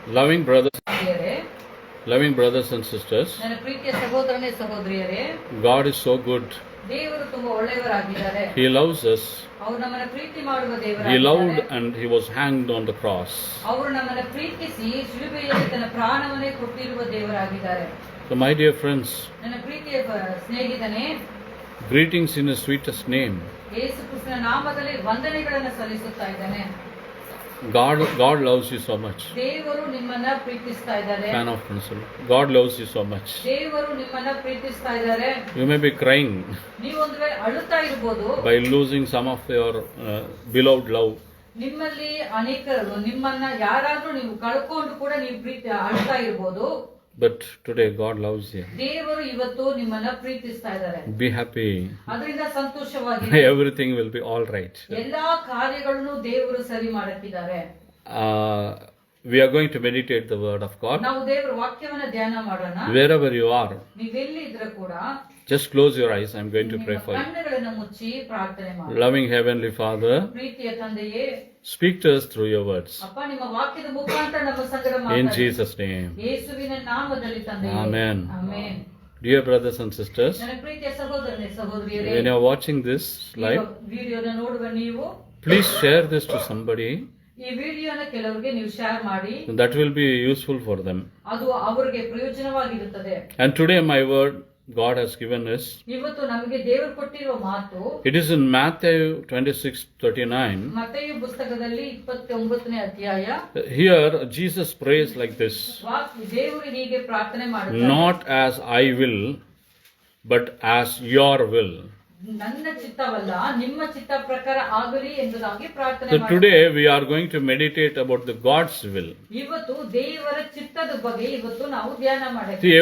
Loving brothers, ಪ್ರಿಯರೇ, loving brothers and sisters, ನನ್ನ ಪ್ರೀತಿಯ ಸಹೋದರನೇ ಸಹೋದರಿಯರೇ, God is so good. ದೇವರು ತುಂಬಾ ಒಳ್ಳೆಯವರಾಗಿದ್ದಾರೆ. He loves us. ಅವರು ನಮ್ಮನ್ನು ಪ್ರೀತಿ ಮಾಡುವ He loved ದೇವರಾಗಿದ್ದಾರೆ. and He was hanged on the cross. ಅವರು ನಮ್ಮನ್ನು ಪ್ರೀತಿಸಿ ಶಿಲುಬೆಯಲ್ಲಿ ತನ್ನ ಪ್ರಾಣವನ್ನೇ ಕೊಟ್ಟಿರುವ ದೇವರಾಗಿದ್ದಾರೆ. So my dear friends, ನನ್ನ ಪ್ರೀತಿಯ ಸ್ನೇಹಿತನೇ, greetings in His sweetest name. ಯೇಸು ಕ್ರಿಸ್ತನ ನಾಮದಲ್ಲಿ ವಂದನೆಗಳನ್ನು ಸಲ್ಲಿಸುತ್ತಾ ಇದ್ದಾನೆ. God loves you so much. ದೇವರು ನಿಮ್ಮನ್ನ ಪ್ರೀತಿಸ್ತಾ ಇದ್ದಾರೆ. Fan of pencil. God loves you so much. ದೇವರು ನಿಮ್ಮನ್ನ ಪ್ರೀತಿಸ್ತಾ ಇದ್ದಾರೆ. You may be crying ನೀವು ಒಂದು ವೇಳೆ ಅಳುತ್ತಾ ಇರಬಹುದು. by losing some of your beloved love. ನಿಮ್ಮಲ್ಲಿ ಅನೇಕರು ನಿಮ್ಮನ್ನ ಯಾರಾದ್ರೂ ನೀವು ಕಳ್ಕೊಂಡು ಕೂಡ ನೀವು ಪ್ರೀತಿ ಅಳ್ತಾ ಇರಬಹುದು. But today God loves you. ದೇವರು ಇವತ್ತು ನಿಮ್ಮನ್ನ ಪ್ರೀತಿಸ್ತಾ ಇದ್ದಾರೆ. Be happy. ಅದರಿಂದ ಸಂತೋಷವಾಗಿ Everything will be all right. ಎಲ್ಲಾ ಕಾರ್ಯಗಳನ್ನು ದೇವರು ಸರಿ ಮಾಡಕ್ಕಿದ್ದಾರೆ. We are going to meditate the word of God. ನಾವು ದೇವರ ವಾಕ್ಯವನ್ನ ಧ್ಯಾನ ಮಾಡೋಣ. Wherever you are, ನೀವೆಲ್ಲಿ ಇದ್ರೂ ಕೂಡ just close your eyes. I'm going to pray for you. ಕಣ್ಣುಗಳನ್ನು ಮುಚ್ಚಿ ಪ್ರಾರ್ಥನೆ ಮಾಡಿ. Loving Heavenly Father, ಪ್ರೀತಿಯ ತಂದೆಯೇ, speak to us through your words. ಅಪ್ಪ ನಿಮ್ಮ ವಾಕ್ಯದ ಮುಖಾಂತರ ನಮ್ಮ ಸಂಗಡ In ಮಾತಾಡಿ. Jesus' name. ಯೇಸುವಿನ ನಾಮದಲ್ಲಿ ತಂದೆಯೇ. Amen. Amen. Dear brothers and sisters, ನನ್ನ ಪ್ರೀತಿಯ ಸಹೋದರನೇ ಸಹೋದರಿಯರೇ, when you are watching this live, ವಿಡಿಯೋನ ನೋಡುವ ನೀವು please share this to somebody. ಈ ವಿಡಿಯೋನ ಕೆಲವರಿಗೆ ನೀವು ಶೇರ್ ಮಾಡಿ. That will be useful for them. ಅದು ಅವರಿಗೆ ಪ್ರಯೋಜನವಾಗಿರುತ್ತದೆ. And today my word God has given us. ಇವತ್ತು ನಮಗೆ ದೇವರು ಕೊಟ್ಟಿರುವ ಮಾತು It is in Matthew 26:39. ಮತ್ತೇಯು ಪುಸ್ತಕದಲ್ಲಿ 29ನೇ ಅಧ್ಯಾಯ. Here Jesus prays like this. ದೇವರು ಹೀಗೆ ಪ್ರಾರ್ಥನೆ ಮಾಡುತ್ತಾರೆ. Not as I will, but as your will. ನನ್ನ ಚಿತ್ತವಲ್ಲ ನಿಮ್ಮ ಚಿತ್ತ ಪ್ರಕಾರ ಆಗಲಿ ಎಂಬುದಾಗಿ ಪ್ರಾರ್ಥನೆ So ಮಾಡಿ. today we are going to meditate about the God's will. ಇವತ್ತು ದೇವರ ಚಿತ್ತದ ಬಗ್ಗೆ ಇವತ್ತು ನಾವು ಧ್ಯಾನ ಮಾಡಬೇಕು. See,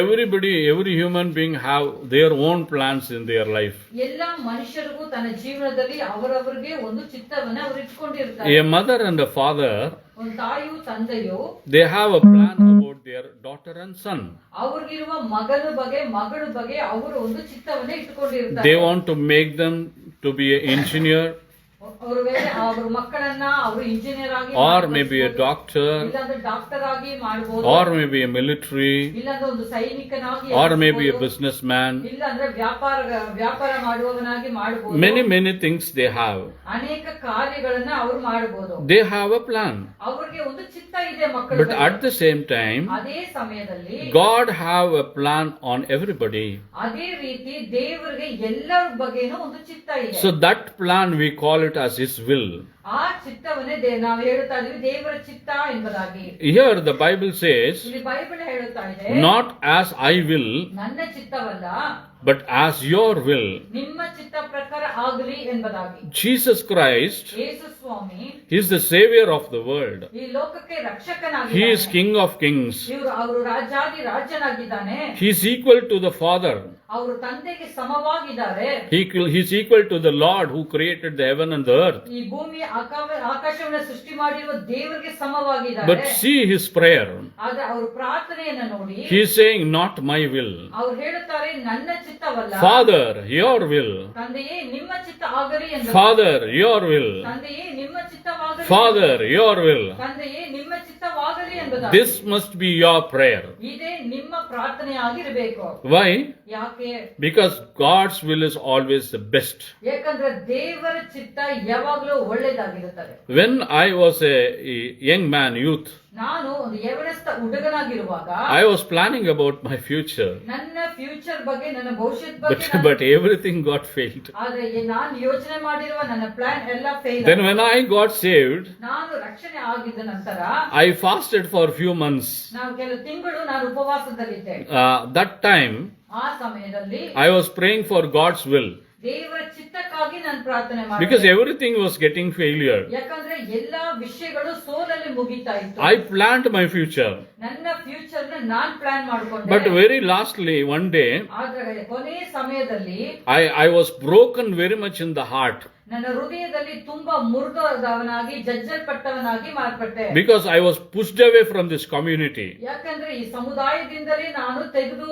every human being have their own plans in their life. ಎಲ್ಲ ಮನುಷ್ಯರಿಗೂ ತನ್ನ ಜೀವನದಲ್ಲಿ ಅವರವರಿಗೆ ಒಂದು ಚಿತ್ತವನ್ನ ಅವರು ಇಟ್ಕೊಂಡಿರ್ತಾರೆ. A mother and a father, ಒಂದು ತಾಯಿಯು ತಂದೆಯು they have a plan about their daughter and son. ಅವ್ರಿಗಿರುವ ಮಗನ ಬಗ್ಗೆ ಮಗಳ ಬಗ್ಗೆ ಅವರು ಒಂದು ಚಿತ್ತವನ್ನ ಇಟ್ಕೊಂಡಿರ್ತಾರೆ. They want to make them to be an engineer, ಅವರು ಅವ್ರ ಮಕ್ಕಳನ್ನ ಅವರು ಇಂಜಿನಿಯರ್ ಆಗಿ or maybe a doctor, ಇಲ್ಲಾಂದ್ರೆ ಡಾಕ್ಟರ್ ಆಗಿ ಮಾಡಬಹುದು, or maybe a military, ಇಲ್ಲಾಂದ್ರೆ ಒಂದು ಸೈನಿಕನಾಗಿ, or maybe a businessman. ಇಲ್ಲಾಂದ್ರೆ ವ್ಯಾಪಾರ ಮಾಡುವವನಾಗಿ ಮಾಡಬಹುದು. Many things they have. ಅನೇಕ ಕಾರ್ಯಗಳನ್ನ ಅವರು ಮಾಡಬಹುದು. They have a plan. ಅವರಿಗೆ ಒಂದು ಚಿತ್ತ ಇದೆ ಮಕ್ಕಳ But ಬಗ್ಗೆ. at the same time, ಅದೇ ಸಮಯದಲ್ಲಿ God have a plan on everybody. ಅದೇ ರೀತಿ ದೇವರಿಗೆ ಎಲ್ಲರ ಬಗ್ಗೆನೂ ಒಂದು ಚಿತ್ತ ಇದೆ. So that plan we call it as His will. ಆ ಚಿತ್ತವನ್ನೇ ನಾವು ಹೇಳುತ್ತಾ ಇದೀವಿ ದೇವರ ಚಿತ್ತ ಎಂಬುದಾಗಿ. Here the Bible says, ಇಲ್ಲಿ ಬೈಬಲ್ ಹೇಳುತ್ತಾ ಇದೆ, not as I will, ನನ್ನ ಚಿತ್ತವಲ್ಲ but as your will. ನಿಮ್ಮ ಚಿತ್ತ ಪ್ರಕಾರ ಆಗಲಿ ಎಂಬುದಾಗಿ. Jesus Christ Yesu Swami is the Savior of the world. ಈ ಲೋಕಕ್ಕೆ ರಕ್ಷಕನಾಗಿದ್ದಾನೆ. He is King of Kings. ಅವರು ರಾಜಾದಿ ರಾಜನಾಗಿದ್ದಾನೆ. He is equal to the Father. ಅವರು ತಂದೆಗೆ ಸಮವಾಗಿದ್ದಾರೆ. He is equal to the Lord who created the heaven and the earth. ಈ ಭೂಮಿ ಆಕಾಶವನ್ನು ಸೃಷ್ಟಿ ಮಾಡಿರುವ ದೇವರಿಗೆ ಸಮವಾಗಿದ್ದಾರೆ. But see His prayer. ಆದ್ರೆ ಅವ್ರ ಪ್ರಾರ್ಥನೆಯನ್ನ ನೋಡಿ He is saying, not my will. ಅವ್ರು ಹೇಳುತ್ತಾರೆ ನನ್ನ ಚಿತ್ತವಲ್ಲ, Father, your will. ತಂದೆಯೇ ನಿಮ್ಮ ಚಿತ್ತ ಆಗಲಿ ಎಂದು. Father, your will. ತಂದೆಯೇ ನಿಮ್ಮ ಚಿತ್ತವಾಗಲಿ. Father, your will. ತಂದೆಯೇ ನಿಮ್ಮ ಚಿತ್ತವಾಗಲಿ ಎಂಬುದಾಗಿ. This must be your prayer. ಇದೇ ನಿಮ್ಮ ಪ್ರಾರ್ಥನೆಯಾಗಿರಬೇಕು. Why? ಯಾಕೆ? Because God's will is always the best. ಯಾಕಂದ್ರೆ ದೇವರ ಚಿತ್ತ ಯಾವಾಗಲೂ ಒಳ್ಳೆಯದಾಗಿರುತ್ತದೆ. When I was a young man, youth, ನಾನು ಒಂದು ಯವನಸ್ಥ ಹುಡುಗನಾಗಿರುವಾಗ I was planning about my future. ನನ್ನ ಫ್ಯೂಚರ್ ಬಗ್ಗೆ ನನ್ನ ಭವಿಷ್ಯದ ಬಗ್ಗೆ But everything got failed. ಆದ್ರೆ ನಾನು ಯೋಚನೆ ಮಾಡಿರುವ ನನ್ನ ಪ್ಲಾನ್ ಎಲ್ಲ fail. Then when I got saved, ನಾನು ರಕ್ಷಣೆ ಆಗಿದ್ದ ನಂತರ I fasted for a few months. ನಾವು ಕೆಲವು ತಿಂಗಳು ನಾನು ಉಪವಾಸದಲ್ಲಿದ್ದೆ. That time, ಆ ಸಮಯದಲ್ಲಿ I was praying for God's will. ದೇವರ ಚಿತ್ತಕ್ಕಾಗಿ ನಾನು ಪ್ರಾರ್ಥನೆ ಮಾಡಿದೆ. Because everything was getting failure. ಯಾಕಂದ್ರೆ ಎಲ್ಲಾ ವಿಷಯಗಳು ಸೋಲಲ್ಲಿ ಮುಗಿತಾ ಇತ್ತು. I planned my future. ನನ್ನ ಫ್ಯೂಚರ್ ನಾನು ಪ್ಲಾನ್ ಮಾಡ್ಕೊಂಡೆ. But very lastly, one day, ಆದ್ರೆ ಕೊನೆ ಸಮಯದಲ್ಲಿ I was broken very much in the heart. ನನ್ನ ಹೃದಯದಲ್ಲಿ ತುಂಬಾ ಮುರಿದವನಾಗಿ ಜಜ್ಜಲ್ಪಟ್ಟವನಾಗಿ ಮಾರ್ಪಟ್ಟೆ. Because I was pushed away from this community. ಯಾಕಂದ್ರೆ ಈ ಸಮುದಾಯದಿಂದಲೇ ನಾನು ತೆಗೆದು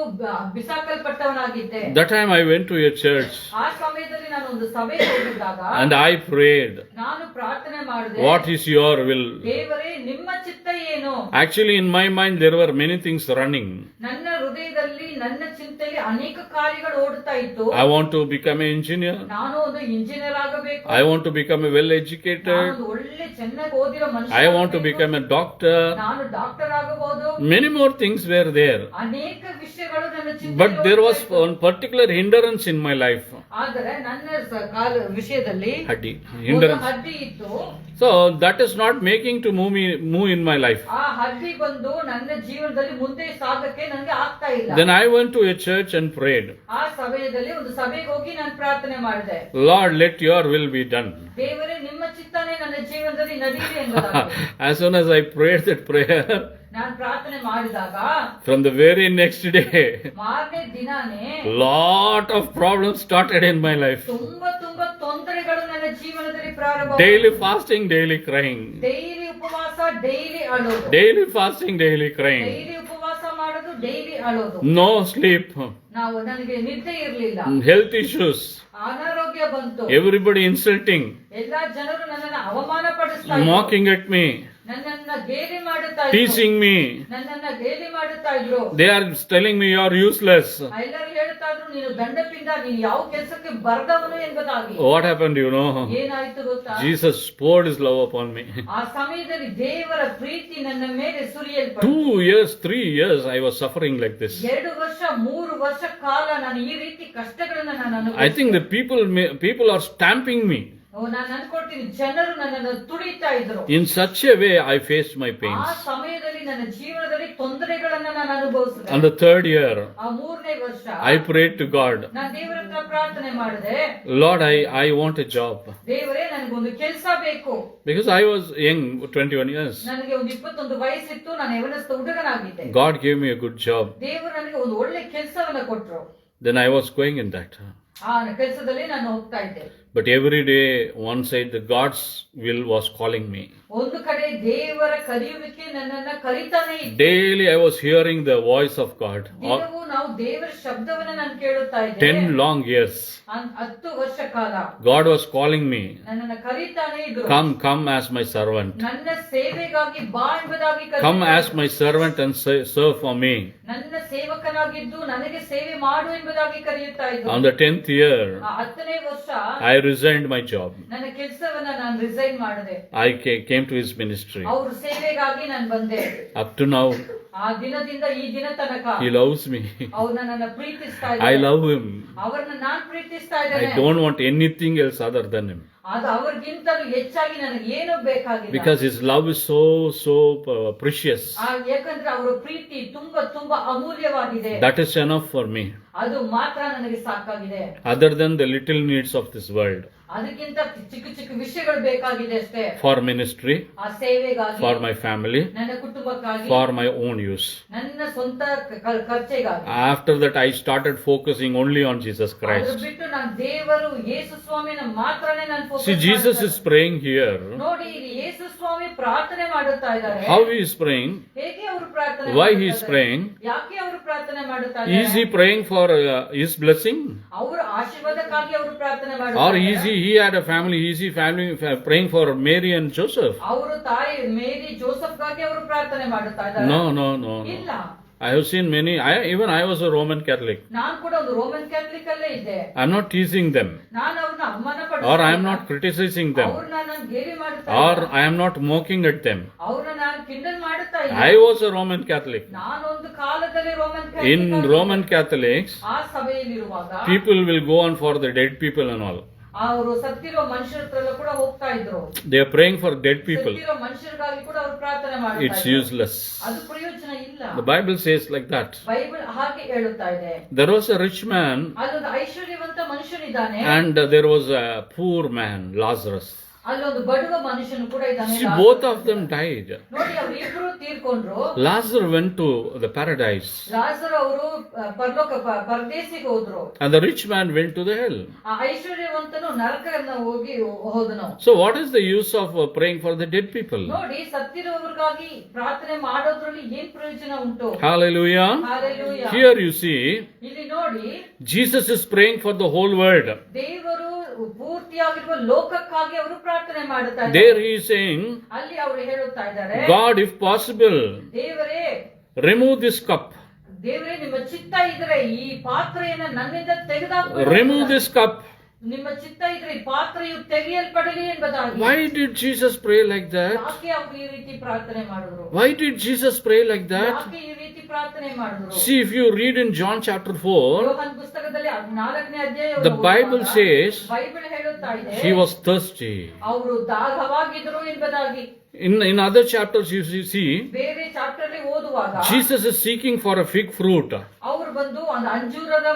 ಬಿಸಾಕಲ್ಪಟ್ಟವನಾಗಿದ್ದೆ. That time I went to a church. ಆ ಸಮಯದಲ್ಲಿ ನಾನು ಒಂದು ಸಭೆಗೆ ಹೋಗಿದ್ದಾಗ And I prayed, ನಾನು ಪ್ರಾರ್ಥನೆ ಮಾಡಿದೆ. what is your will? ದೇವರೇ ನಿಮ್ಮ ಚಿತ್ತ ಏನು? Actually in my mind there were many things running. ನನ್ನ ಹೃದಯದಲ್ಲಿ ನನ್ನ ಚಿಂತೆಯಲ್ಲಿ ಅನೇಕ ಕಾರ್ಯಗಳು ಓಡ್ತಾ ಇತ್ತು. I want to become an engineer. ನಾನು ಒಂದು ಇಂಜಿನಿಯರ್ ಆಗಬೇಕು. I want to become a well educated. ನಾನು ಒಂದು ಒಳ್ಳೆ ಚೆನ್ನಾಗಿ ಓದಿರೋ ಮನುಷ್ಯ. I want to become a doctor. ನಾನು ಡಾಕ್ಟರ್ ಆಗಬಹುದು. Many more things were there. ಅನೇಕ ವಿಷಯಗಳು ನನ್ನ ಚಿಂತೆಯಲ್ಲಿ But there was one particular hindrance in my life. ಆದರೆ ನನ್ನ ವಿಷಯದಲ್ಲಿ Haddi. ಒಂದು Hindrance. ಹಡ್ಡಿ ಇತ್ತು. So that is not making to move in my life. ಆ ಹಡ್ಡಿ ಬಂದು ನನ್ನ ಜೀವನದಲ್ಲಿ ಮುಂದೆ ಸಾಗಕ್ಕೆ ನನಗೆ ಆಗ್ತಾ ಇಲ್ಲ. Then I went to a church and prayed. ಆ ಸಮಯದಲ್ಲಿ ಒಂದು ಸಭೆಗೆ ಹೋಗಿ ನಾನು ಪ್ರಾರ್ಥನೆ ಮಾಡಿದೆ. Lord, let your will be done. ದೇವರೇ ನಿಮ್ಮ ಚಿತ್ತನೇ ನನ್ನ ಜೀವನದಲ್ಲಿ ನಡೆಯಲಿ ಎಂಬುದಾಗಿ. As soon as I prayed that prayer, ನಾನು ಪ್ರಾರ್ಥನೆ ಮಾಡಿದಾಗ from the very next day, ಮಾರನೇ ದಿನಾನೇ lot of problems started in my life. ತುಂಬಾ ತೊಂದರೆಗಳು ನನ್ನ ಜೀವನದಲ್ಲಿ ಪ್ರಾರಂಭ. Daily fasting, daily crying. Daily ಉಪವಾಸ, ಡೈಲಿ ಅಳೋದು. Daily fasting, daily crying. Daily ಉಪವಾಸ ಮಾಡೋದು, ಡೈಲಿ ಅಳೋದು. No sleep. ನನಗೆ ನಿದ್ದೆ ಇರಲಿಲ್ಲ. Health issues. ಅನಾರೋಗ್ಯ ಬಂತು. Everybody insulting. ಎಲ್ಲಾ ಜನರು ನನ್ನನ್ನು ಅವಮಾನ ಪಡಿಸ್ತಾ ಇದ್ರು. Mocking at me. ನನ್ನನ್ನ ಗೇಲಿ ಮಾಡುತ್ತಾ ಇದ್ರು. Teasing me. ನನ್ನನ್ನ ಗೇಲಿ ಮಾಡುತ್ತಾ ಇದ್ರು. They are telling me you are useless. ಎಲ್ಲರೂ ಹೇಳ್ತಾ ಇದ್ರು ನೀನು ದಂಡಪಿಂಡ, ನೀನು ಯಾವ ಕೆಲಸಕ್ಕೆ ಬರದವನು ಎಂಬುದಾಗಿ. What happened, you know? ಏನಾಯ್ತು ಗೊತ್ತಾ? Jesus poured his love upon me. ಆ ಸಮಯದಲ್ಲಿ ದೇವರ ಪ್ರೀತಿ ನನ್ನ ಮೇಲೆ ಸುರಿಯಲ್ಪಟ್ಟು 2 years, 3 years I was suffering like this. 2 ವರ್ಷ 3 ವರ್ಷ ಕಾಲ ನಾನು ಈ ರೀತಿ ಕಷ್ಟಗಳನ್ನ ನಾನು I think the people are stamping me. ನಾನು ಅನ್ಕೊಳ್ತೀನಿ ಜನರು ನನ್ನನ್ನು ತುಳಿತಾ ಇದ್ರು. In such a way I faced my ಆ pains. ಸಮಯದಲ್ಲಿ ನನ್ನ ಜೀವನದಲ್ಲಿ ತೊಂದರೆಗಳನ್ನ ನಾನು ಅನುಭವಿಸಿದೆ. On the 3rd year, ಆ 3ನೇ ವರ್ಷ I prayed to God, ನಾನು ದೇವರ ಹತ್ರ ಪ್ರಾರ್ಥನೆ ಮಾಡಿದೆ. Lord, I want a job. ದೇವರೇ ನನಗೊಂದು ಕೆಲಸ ಬೇಕು. Because I was young, 21 years. ನನಗೆ ಒಂದು 21 ವಯಸ್ಸಿತ್ತು. ನಾನು ಯವನಸ್ಥ ಹುಡುಗನಾಗಿದ್ದೆ. God gave me a good job. ದೇವರು ನನಗೆ ಒಂದು ಒಳ್ಳೆ ಕೆಲಸವನ್ನ ಕೊಟ್ರು. Then I was going in that. ಆ ಕೆಲಸದಲ್ಲಿ ನಾನು ಹೋಗ್ತಾ ಇದ್ದೆ. But every day, one side, the God's will was calling me. ಒಂದು ಕಡೆ ದೇವರ ಕರೆಯುವಿಕೆ ನನ್ನನ್ನ ಕರೀತಾನೆ ಇತ್ತು. Daily I was hearing the voice of God. ದಿನವೂ ನಾವು ದೇವರ ಶಬ್ದವನ್ನ ನಾನು ಕೇಳುತ್ತಾ ಇದ್ದೆ. 10 long years. 10 ವರ್ಷ ಕಾಲ God was calling me. ನನ್ನನ್ನ ಕರೀತಾನೆ ಇದ್ರು. Come as my servant. ನನ್ನ ಸೇವೆಗಾಗಿ ಬಾ ಎಂಬುದಾಗಿ ಕರೀತಾ Come as my servant and serve for me. ನನ್ನ ಸೇವಕನಾಗಿದ್ದು ನನಗೆ ಸೇವೆ ಮಾಡು ಎಂಬುದಾಗಿ ಕರೆಯುತ್ತಾ ಇದ್ರು. On the 10th year, 10ನೇ ವರ್ಷ I resigned my job. ನನ್ನ ಕೆಲಸವನ್ನ ನಾನು ರಿಸೈನ್ ಮಾಡಿದೆ. I came to his ministry. ಅವ್ರ ಸೇವೆಗಾಗಿ ನಾನು ಬಂದೆ. Up to now, ಆ ದಿನದಿಂದ ಈ ದಿನ ತನಕ he loves me. ಅವ್ರು ನನ್ನನ್ನ ಪ್ರೀತಿಸ್ತಾ I ಇದ್ದಾರೆ. love him. ಅವರನ್ನ ನಾನು ಪ್ರೀತಿಸ್ತಾ I ಇದ್ದೇನೆ. don't want anything else other than him. ಅದು ಅವ್ರಿಗಿಂತಲೂ ಹೆಚ್ಚಾಗಿ ನನಗೆ ಏನು ಬೇಕಾಗಿಲ್ಲ. Because his love is so precious. ಯಾಕಂದ್ರೆ ಅವರ ಪ್ರೀತಿ ತುಂಬಾ ಅಮೂಲ್ಯವಾಗಿದೆ. That is enough for me. ಅದು ಮಾತ್ರ ನನಗೆ ಸಾಕಾಗಿದೆ. Other than the little needs of this world. ಅದಕ್ಕಿಂತ ಚಿಕ್ಕ ವಿಷಯಗಳು ಬೇಕಾಗಿದೆ ಅಷ್ಟೇ. For ministry. ಆ ಸೇವೆಗಾಗಿ. For my family. ನನ್ನ ಕುಟುಂಬಕ್ಕಾಗಿ. For my own use. ನನ್ನ ಸ್ವಂತ ಖರ್ಚಿಗಾಗಿ. After that I started focusing only on Jesus Christ. ಅದು ಬಿಟ್ಟು ನಾನು ದೇವರು ಯೇಸು ಸ್ವಾಮಿನ ಮಾತ್ರನೇ ನಾನು focus See, Jesus is praying here. ನೋಡಿ ಇಲ್ಲಿ ಯೇಸು ಸ್ವಾಮಿ ಪ್ರಾರ್ಥನೆ ಮಾಡುತ್ತಾ ಇದ್ದಾರೆ. How he is praying? ಹೇಗೆ ಅವರು ಪ್ರಾರ್ಥನೆ Why ಮಾಡುತ್ತಾ he is ಇದ್ದಾರೆ? praying? ಯಾಕೆ ಅವರು ಪ್ರಾರ್ಥನೆ ಮಾಡುತ್ತಾ ಇದ್ದಾರೆ? Is he praying for his blessing? ಅವರ ಆಶೀರ್ವಾದಕ್ಕಾಗಿ ಅವರು ಪ್ರಾರ್ಥನೆ Or ಮಾಡುತ್ತಾರೆ. he had a family, is he praying for Mary and Joseph? ಅವರು ತಾಯಿ ಮೇರಿ ಜೋಸೆಫ್ಗಾಗಿ ಅವರು ಪ್ರಾರ್ಥನೆ ಮಾಡುತ್ತಾ ಇದ್ದಾರೆ. No. ಇಲ್ಲ. I have seen many, even I was a Roman Catholic. ನಾನು ಕೂಡ ಒಂದು ರೋಮನ್ ಕ್ಯಾಥಲಿಕ್ ಅಲ್ಲೇ ಇದ್ದೆ. I am not teasing them. ನಾನು ಅವ್ರನ್ನ ಅವಮಾನ Or I am ಪಡಿಸ್ತಾ not criticizing them. ಅವ್ರನ್ನ ನಾನು ಗೇಲಿ ಮಾಡುತ್ತಾ Or ಇಲ್ಲ. I am not mocking at them. ಅವ್ರನ್ನ ನಾನು ಕಿಂಡಲ್ ಮಾಡುತ್ತಾ ಇಲ್ಲ. I was a Roman Catholic. ನಾನೊಂದು ಕಾಲದಲ್ಲಿ Roman In Catholic Roman Catholics, ಆ ಸಭೆಯಲ್ಲಿರುವಾಗ people will go on for the dead people and all. ಅವರು ಸತ್ತಿರೋ ಮನುಷ್ಯರ ಹತ್ರ ಕೂಡ ಹೋಗ್ತಾ ಇದ್ರು. They are praying for dead people. ಸತ್ತಿರೋ ಮನುಷ್ಯರಿಗಾಗಿ ಕೂಡ ಅವರು ಪ್ರಾರ್ಥನೆ ಮಾಡ್ತಾ It's ಇದ್ರು. useless. ಅದು ಪ್ರಯೋಜನ ಇಲ್ಲ. The Bible says like that. Bible ಹಾಗೆ ಹೇಳುತ್ತಾ ಇದೆ. There was a rich man ಅಲ್ಲೊಂದು ಐಶ್ವರ್ಯವಂತ ಮನುಷ್ಯನಿದ್ದಾನೆ. and there was a poor man, Lazarus. ಆ ಅಲ್ಲೊಂದು ಬಡವ ಮನುಷ್ಯನು ಕೂಡ ಇದ್ದಾನೆ. See, both of them died. ನೋಡಿ ಅವ್ರು ಇಬ್ರು ತೀರ್ಕೊಂಡ್ರು. Lazarus went to the paradise. ಲಾಜರ್ ಅವರು ಪರದೇಶಿಗೆ ಹೋದ್ರು. And the rich man went to the hell. ಆ ಐಶ್ವರ್ಯವಂತನು ನರಕಕ್ಕೆ ಹೋದನು. So what is the use of praying for the dead people? ನೋಡಿ ಸತ್ತಿರುವವರಿಗಾಗಿ ಪ್ರಾರ್ಥನೆ ಮಾಡೋದ್ರಲ್ಲಿ ಏನ್ ಪ್ರಯೋಜನ ಉಂಟು? Hallelujah. Hallelujah. Here you see, ಇಲ್ಲಿ ನೋಡಿ Jesus is praying for the whole world. ದೇವರು ಪೂರ್ತಿಯಾಗಿರುವ ಲೋಕಕ್ಕಾಗಿ ಅವರು ಪ್ರಾರ್ಥನೆ ಮಾಡುತ್ತಾರೆ. There he is saying, ಅಲ್ಲಿ ಅವರು ಹೇಳುತ್ತಾ ಇದ್ದಾರೆ, God, if possible, ದೇವರೇ remove this cup. ದೇವರೇ ನಿಮ್ಮ ಚಿತ್ತ ಇದ್ರೆ ಈ ಪಾತ್ರೆಯನ್ನ ನನ್ನಿಂದ ತೆಗೆದಾಕು. Remove this cup. ನಿಮ್ಮ ಚಿತ್ತ ಇದ್ರೆ ಈ ಪಾತ್ರೆಯು ತೆಗೆಯಲ್ಪಡಲಿ ಎಂಬುದಾಗಿ. Why did Jesus pray like that? ಯಾಕೆ ಅವರು ಈ ರೀತಿ ಪ್ರಾರ್ಥನೆ ಮಾಡಿದ್ರು? Why did Jesus pray like that? ಯಾಕೆ ಈ ರೀತಿ ಪ್ರಾರ್ಥನೆ ಮಾಡಿದ್ರು? See, if you read in John chapter 4, ಯೋಹಾನ ಪುಸ್ತಕದಲ್ಲಿ 4ನೇ ಅಧ್ಯಾಯ the Bible says ಬೈಬಲ್ ಹೇಳುತ್ತಾ ಇದೆ, he was thirsty. ಅವರು ದಾಹವಾಗಿದ್ರು ಎಂಬುದಾಗಿ. In other chapters you see, ಬೇರೆ ಚಾಪ್ಟರ್ ಅಲ್ಲಿ ಓದುವಾಗ Jesus is seeking for a fig fruit. ಅವರು ಬಂದು ಒಂದು ಅಂಜೂರದ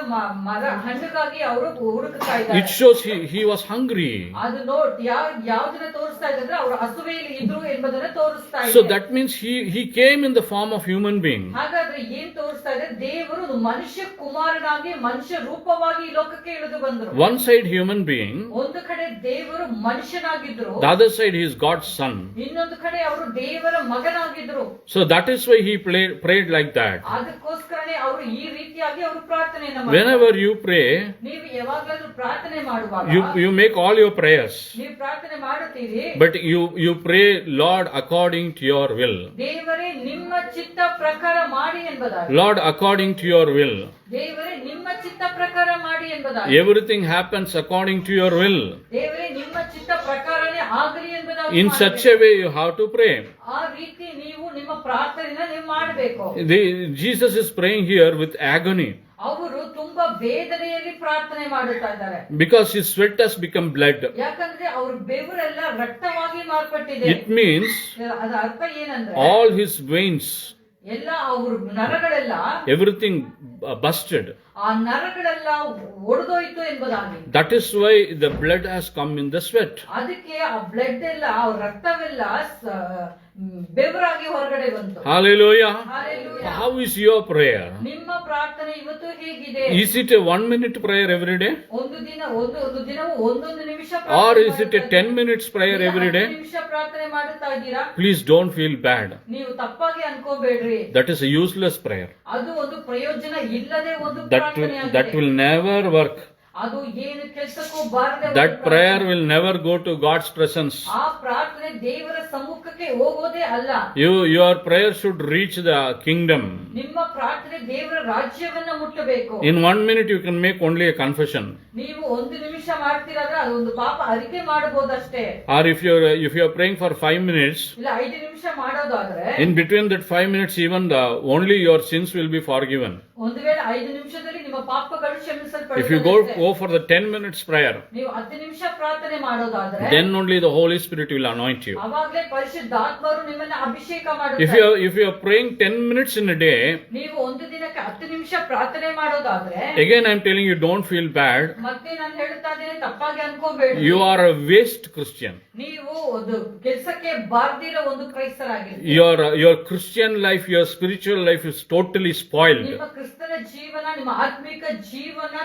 ಮರ ಹಣ್ಣಿಗಾಗಿ ಅವರು ಹುಡುಕ್ತಾ ಇದ್ದಾರೆ. It shows he was hungry. ಅದು ನೋಡಿ ಯಾವ್ದನ್ನ ತೋರಿಸ್ತಾ ಇದ್ರೆ ಅವರು ಹಸುವೆಯಲ್ಲಿ ಇದ್ರು ಎಂಬುದನ್ನ ತೋರಿಸ್ತಾ ಇದೆ. So that means he came in the form of human being. ಹಾಗಾದ್ರೆ ಏನ್ ತೋರಿಸ್ತಾ ಇದೆ? ದೇವರು ಒಂದು ಮನುಷ್ಯ ಕುಮಾರನಾಗಿ ಮನುಷ್ಯ ರೂಪವಾಗಿ ಈ ಲೋಕಕ್ಕೆ ಇಳಿದು ಬಂದರು. One side human being, ಒಂದು ಕಡೆ ದೇವರು ಮನುಷ್ಯನಾಗಿದ್ರು, the other side he is God's son. ಇನ್ನೊಂದು ಕಡೆ ಅವರು ದೇವರ ಮಗನಾಗಿದ್ರು. So that is why he prayed like that. ಅದಕ್ಕೋಸ್ಕರನೇ ಅವರು ಈ ರೀತಿಯಾಗಿ ಅವರು ಪ್ರಾರ್ಥನೆಯನ್ನ ಮಾಡ್ತಾರೆ. Whenever you pray, ನೀವು ಯಾವಾಗಲೂ ಪ್ರಾರ್ಥನೆ ಮಾಡುವಾಗ you make all your prayers, ನೀವು ಪ್ರಾರ್ಥನೆ ಮಾಡುತ್ತೀರಿ, but you pray, Lord, according to your will. ದೇವರೇ ನಿಮ್ಮ ಚಿತ್ತ ಪ್ರಕಾರ ಮಾಡಿ ಎಂಬುದಾಗಿ. Lord, according to your will. ದೇವರೇ ನಿಮ್ಮ ಚಿತ್ತ ಪ್ರಕಾರ ಮಾಡಿ ಎಂಬುದಾಗಿ. Everything happens according to your will. ದೇವರೇ ನಿಮ್ಮ ಚಿತ್ತ ಪ್ರಕಾರನೇ ಆಗಲಿ ಎಂಬುದಾಗಿ. In such a way you have to pray. ಆ ರೀತಿ ನೀವು ನಿಮ್ಮ ಪ್ರಾರ್ಥನೆಯನ್ನ ನೀವು ಮಾಡಬೇಕು. Jesus is praying here with agony. ಅವರು ತುಂಬಾ ವೇದನೆಯಲ್ಲಿ ಪ್ರಾರ್ಥನೆ ಮಾಡುತ್ತಾ ಇದ್ದಾರೆ. Because his sweat has become blood. ಯಾಕಂದ್ರೆ ಅವ್ರ ಬೆವರೆಲ್ಲ ರಕ್ತವಾಗಿ ಮಾರ್ಪಟ್ಟಿದೆ. It means ಅದರ ಅರ್ಥ ಏನಂದ್ರೆ all his veins, ಎಲ್ಲ ಅವ್ರ ನರಗಳೆಲ್ಲ everything busted. ಆ ನರಗಳೆಲ್ಲ ಒಡೆದೋಯ್ತು ಎಂಬುದಾಗಿ. That is why the blood has come in the sweat. ಅದಕ್ಕೆ ಆ ಬ್ಲಡ್ ಎಲ್ಲ ಆ ರಕ್ತವೆಲ್ಲ ಬೆವರಾಗಿ ಹೊರಗಡೆ ಬಂತು. Hallelujah. Hallelujah. How is your prayer? ನಿಮ್ಮ ಪ್ರಾರ್ಥನೆ ಇವತ್ತು ಹೇಗಿದೆ? Is it a 1 minute prayer every day? ಒಂದು ದಿನವೂ ಒಂದೊಂದು ನಿಮಿಷ Or is it a 10 minutes prayer every day? ನಿಮಿಷ ಪ್ರಾರ್ಥನೆ ಮಾಡುತ್ತಾ ಇದ್ದೀರಾ? Please don't feel bad. ನೀವು ತಪ್ಪಾಗಿ ಅನ್ಕೋಬೇಡ್ರಿ. That is a useless prayer. ಅದು ಒಂದು ಪ್ರಯೋಜನ ಇಲ್ಲದೆ ಒಂದು ಪ್ರಾರ್ಥನೆಯಾಗಿದೆ. That will never work. ಅದು ಏನು ಕೆಲಸಕ್ಕೂ ಬಾರದೆ. That prayer will never go to God's presence. ಆ ಪ್ರಾರ್ಥನೆ ದೇವರ ಸಮ್ಮುಖಕ್ಕೆ ಹೋಗೋದೇ ಅಲ್ಲ. Your prayer should reach the kingdom. ನಿಮ್ಮ ಪ್ರಾರ್ಥನೆ ದೇವರ ರಾಜ್ಯವನ್ನ ಮುಟ್ಟಬೇಕು. In 1 minute you can make only a confession. ನೀವು ಒಂದು ನಿಮಿಷ ಮಾಡ್ತೀರಾದ್ರೆ ಅದೊಂದು ಪಾಪ ಅರಿಕೆ ಮಾಡಬಹುದಷ್ಟೇ. Or if you're praying for 5 minutes, ಇಲ್ಲ 5 ನಿಮಿಷ ಮಾಡೋದಾದ್ರೆ in between that 5 minutes even only your sins will be forgiven. ಒಂದು ವೇಳೆ 5 ನಿಮಿಷದಲ್ಲಿ ನಿಮ್ಮ ಪಾಪಗಳು ಕ್ಷಮಿಸಲ್ಪಡುತ್ತವೆ. If you go for the 10 minutes prayer, ನೀವು 10 ನಿಮಿಷ ಪ್ರಾರ್ಥನೆ ಮಾಡೋದಾದ್ರೆ then only the Holy Spirit will anoint you. ಅವಾಗಲೇ ಪರಿಶುದ್ಧಾತ್ಮರು ನಿಮ್ಮನ್ನ ಅಭಿಷೇಕ ಮಾಡುತ್ತಾರೆ. If you are praying 10 minutes in a day, ನೀವು ಒಂದು ದಿನಕ್ಕೆ 10 ನಿಮಿಷ ಪ್ರಾರ್ಥನೆ ಮಾಡೋದಾದ್ರೆ, again I am telling you, don't feel bad. ಮತ್ತೆ ನಾನು ಹೇಳ್ತಾ ಇದ್ದೇನೆ, ತಪ್ಪಾಗಿ ಅನ್ಕೋಬೇಡಿ. You are a waste Christian. ನೀವು ಒಂದು ಕೆಲಸಕ್ಕೆ ಬಾರದಿರೋ ಒಂದು ಕ್ರೈಸ್ತರಾಗಿದ್ದೀರಿ. Your Christian life, your spiritual life is totally spoiled. ನಿಮ್ಮ ಕ್ರಿಸ್ತನ ಜೀವನ, ನಿಮ್ಮ ಆತ್ಮಿಕ ಜೀವನ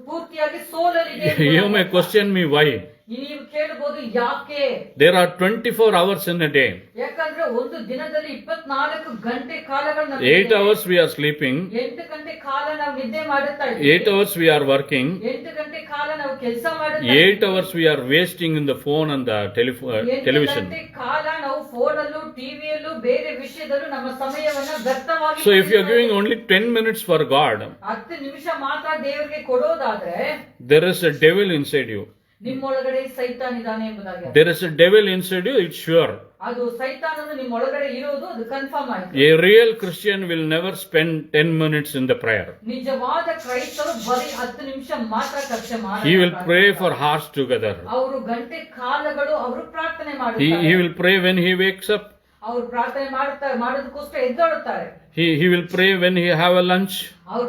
ಪೂರ್ತಿಯಾಗಿ ಸೋಲಲಿದೆ. You may question me why. ನೀವು ಕೇಳಬಹುದು ಯಾಕೆ? There are 24 hours in a day. ಯಾಕಂದ್ರೆ ಒಂದು ದಿನದಲ್ಲಿ 24 ಗಂಟೆ ಕಾಲಗಳು 8 hours we are sleeping. 8 ಗಂಟೆ ಕಾಲ ನಾವು ನಿದ್ದೆ ಮಾಡುತ್ತಾ ಇದ್ದೀವಿ. 8 hours we are working. 8 ಗಂಟೆ ಕಾಲ ನಾವು ಕೆಲಸ ಮಾಡುತ್ತಾ 8 hours we are wasting in the phone and the television. 8 ಗಂಟೆ ಕಾಲ ನಾವು ಫೋನಲ್ಲೂ ಟಿವಿಯಲ್ಲೂ ಬೇರೆ ವಿಷಯದಲ್ಲೂ ನಮ್ಮ ಸಮಯವನ್ನು ವ್ಯರ್ಥವಾಗಿ. So if you are giving only 10 minutes for God, 10 ನಿಮಿಷ ಮಾತ್ರ ದೇವರಿಗೆ ಕೊಡೋದಾದ್ರೆ, there is a devil inside you. ನಿಮ್ಮೊಳಗಡೆ ಸೈತಾನ್ ಇದ್ದಾನೆ ಎಂಬುದಾಗಿ. There is a devil inside you, it's sure. ಅದು ಸೈತಾನನು ನಿಮ್ಮೊಳಗಡೆ ಇರೋದು ಅದು ಕನ್ಫರ್ಮ್ ಆಯ್ತು. A real Christian will never spend 10 minutes in the prayer. ನಿಜವಾದ ಕ್ರೈಸ್ತರು ಬರೀ 10 ನಿಮಿಷ ಮಾತ್ರ ಖರ್ಚು ಮಾಡಲ್ಲ. He will pray for hours together. ಅವರು ಗಂಟೆ ಕಾಲಗಳು ಅವರು ಪ್ರಾರ್ಥನೆ ಮಾಡುತ್ತಾರೆ. He will pray when he wakes up. ಅವರು ಪ್ರಾರ್ಥನೆ ಮಾಡೋದಕ್ಕೋಸ್ಕರ ಎದ್ದೇಳುತ್ತಾರೆ. He will pray when he have a lunch. ಅವರು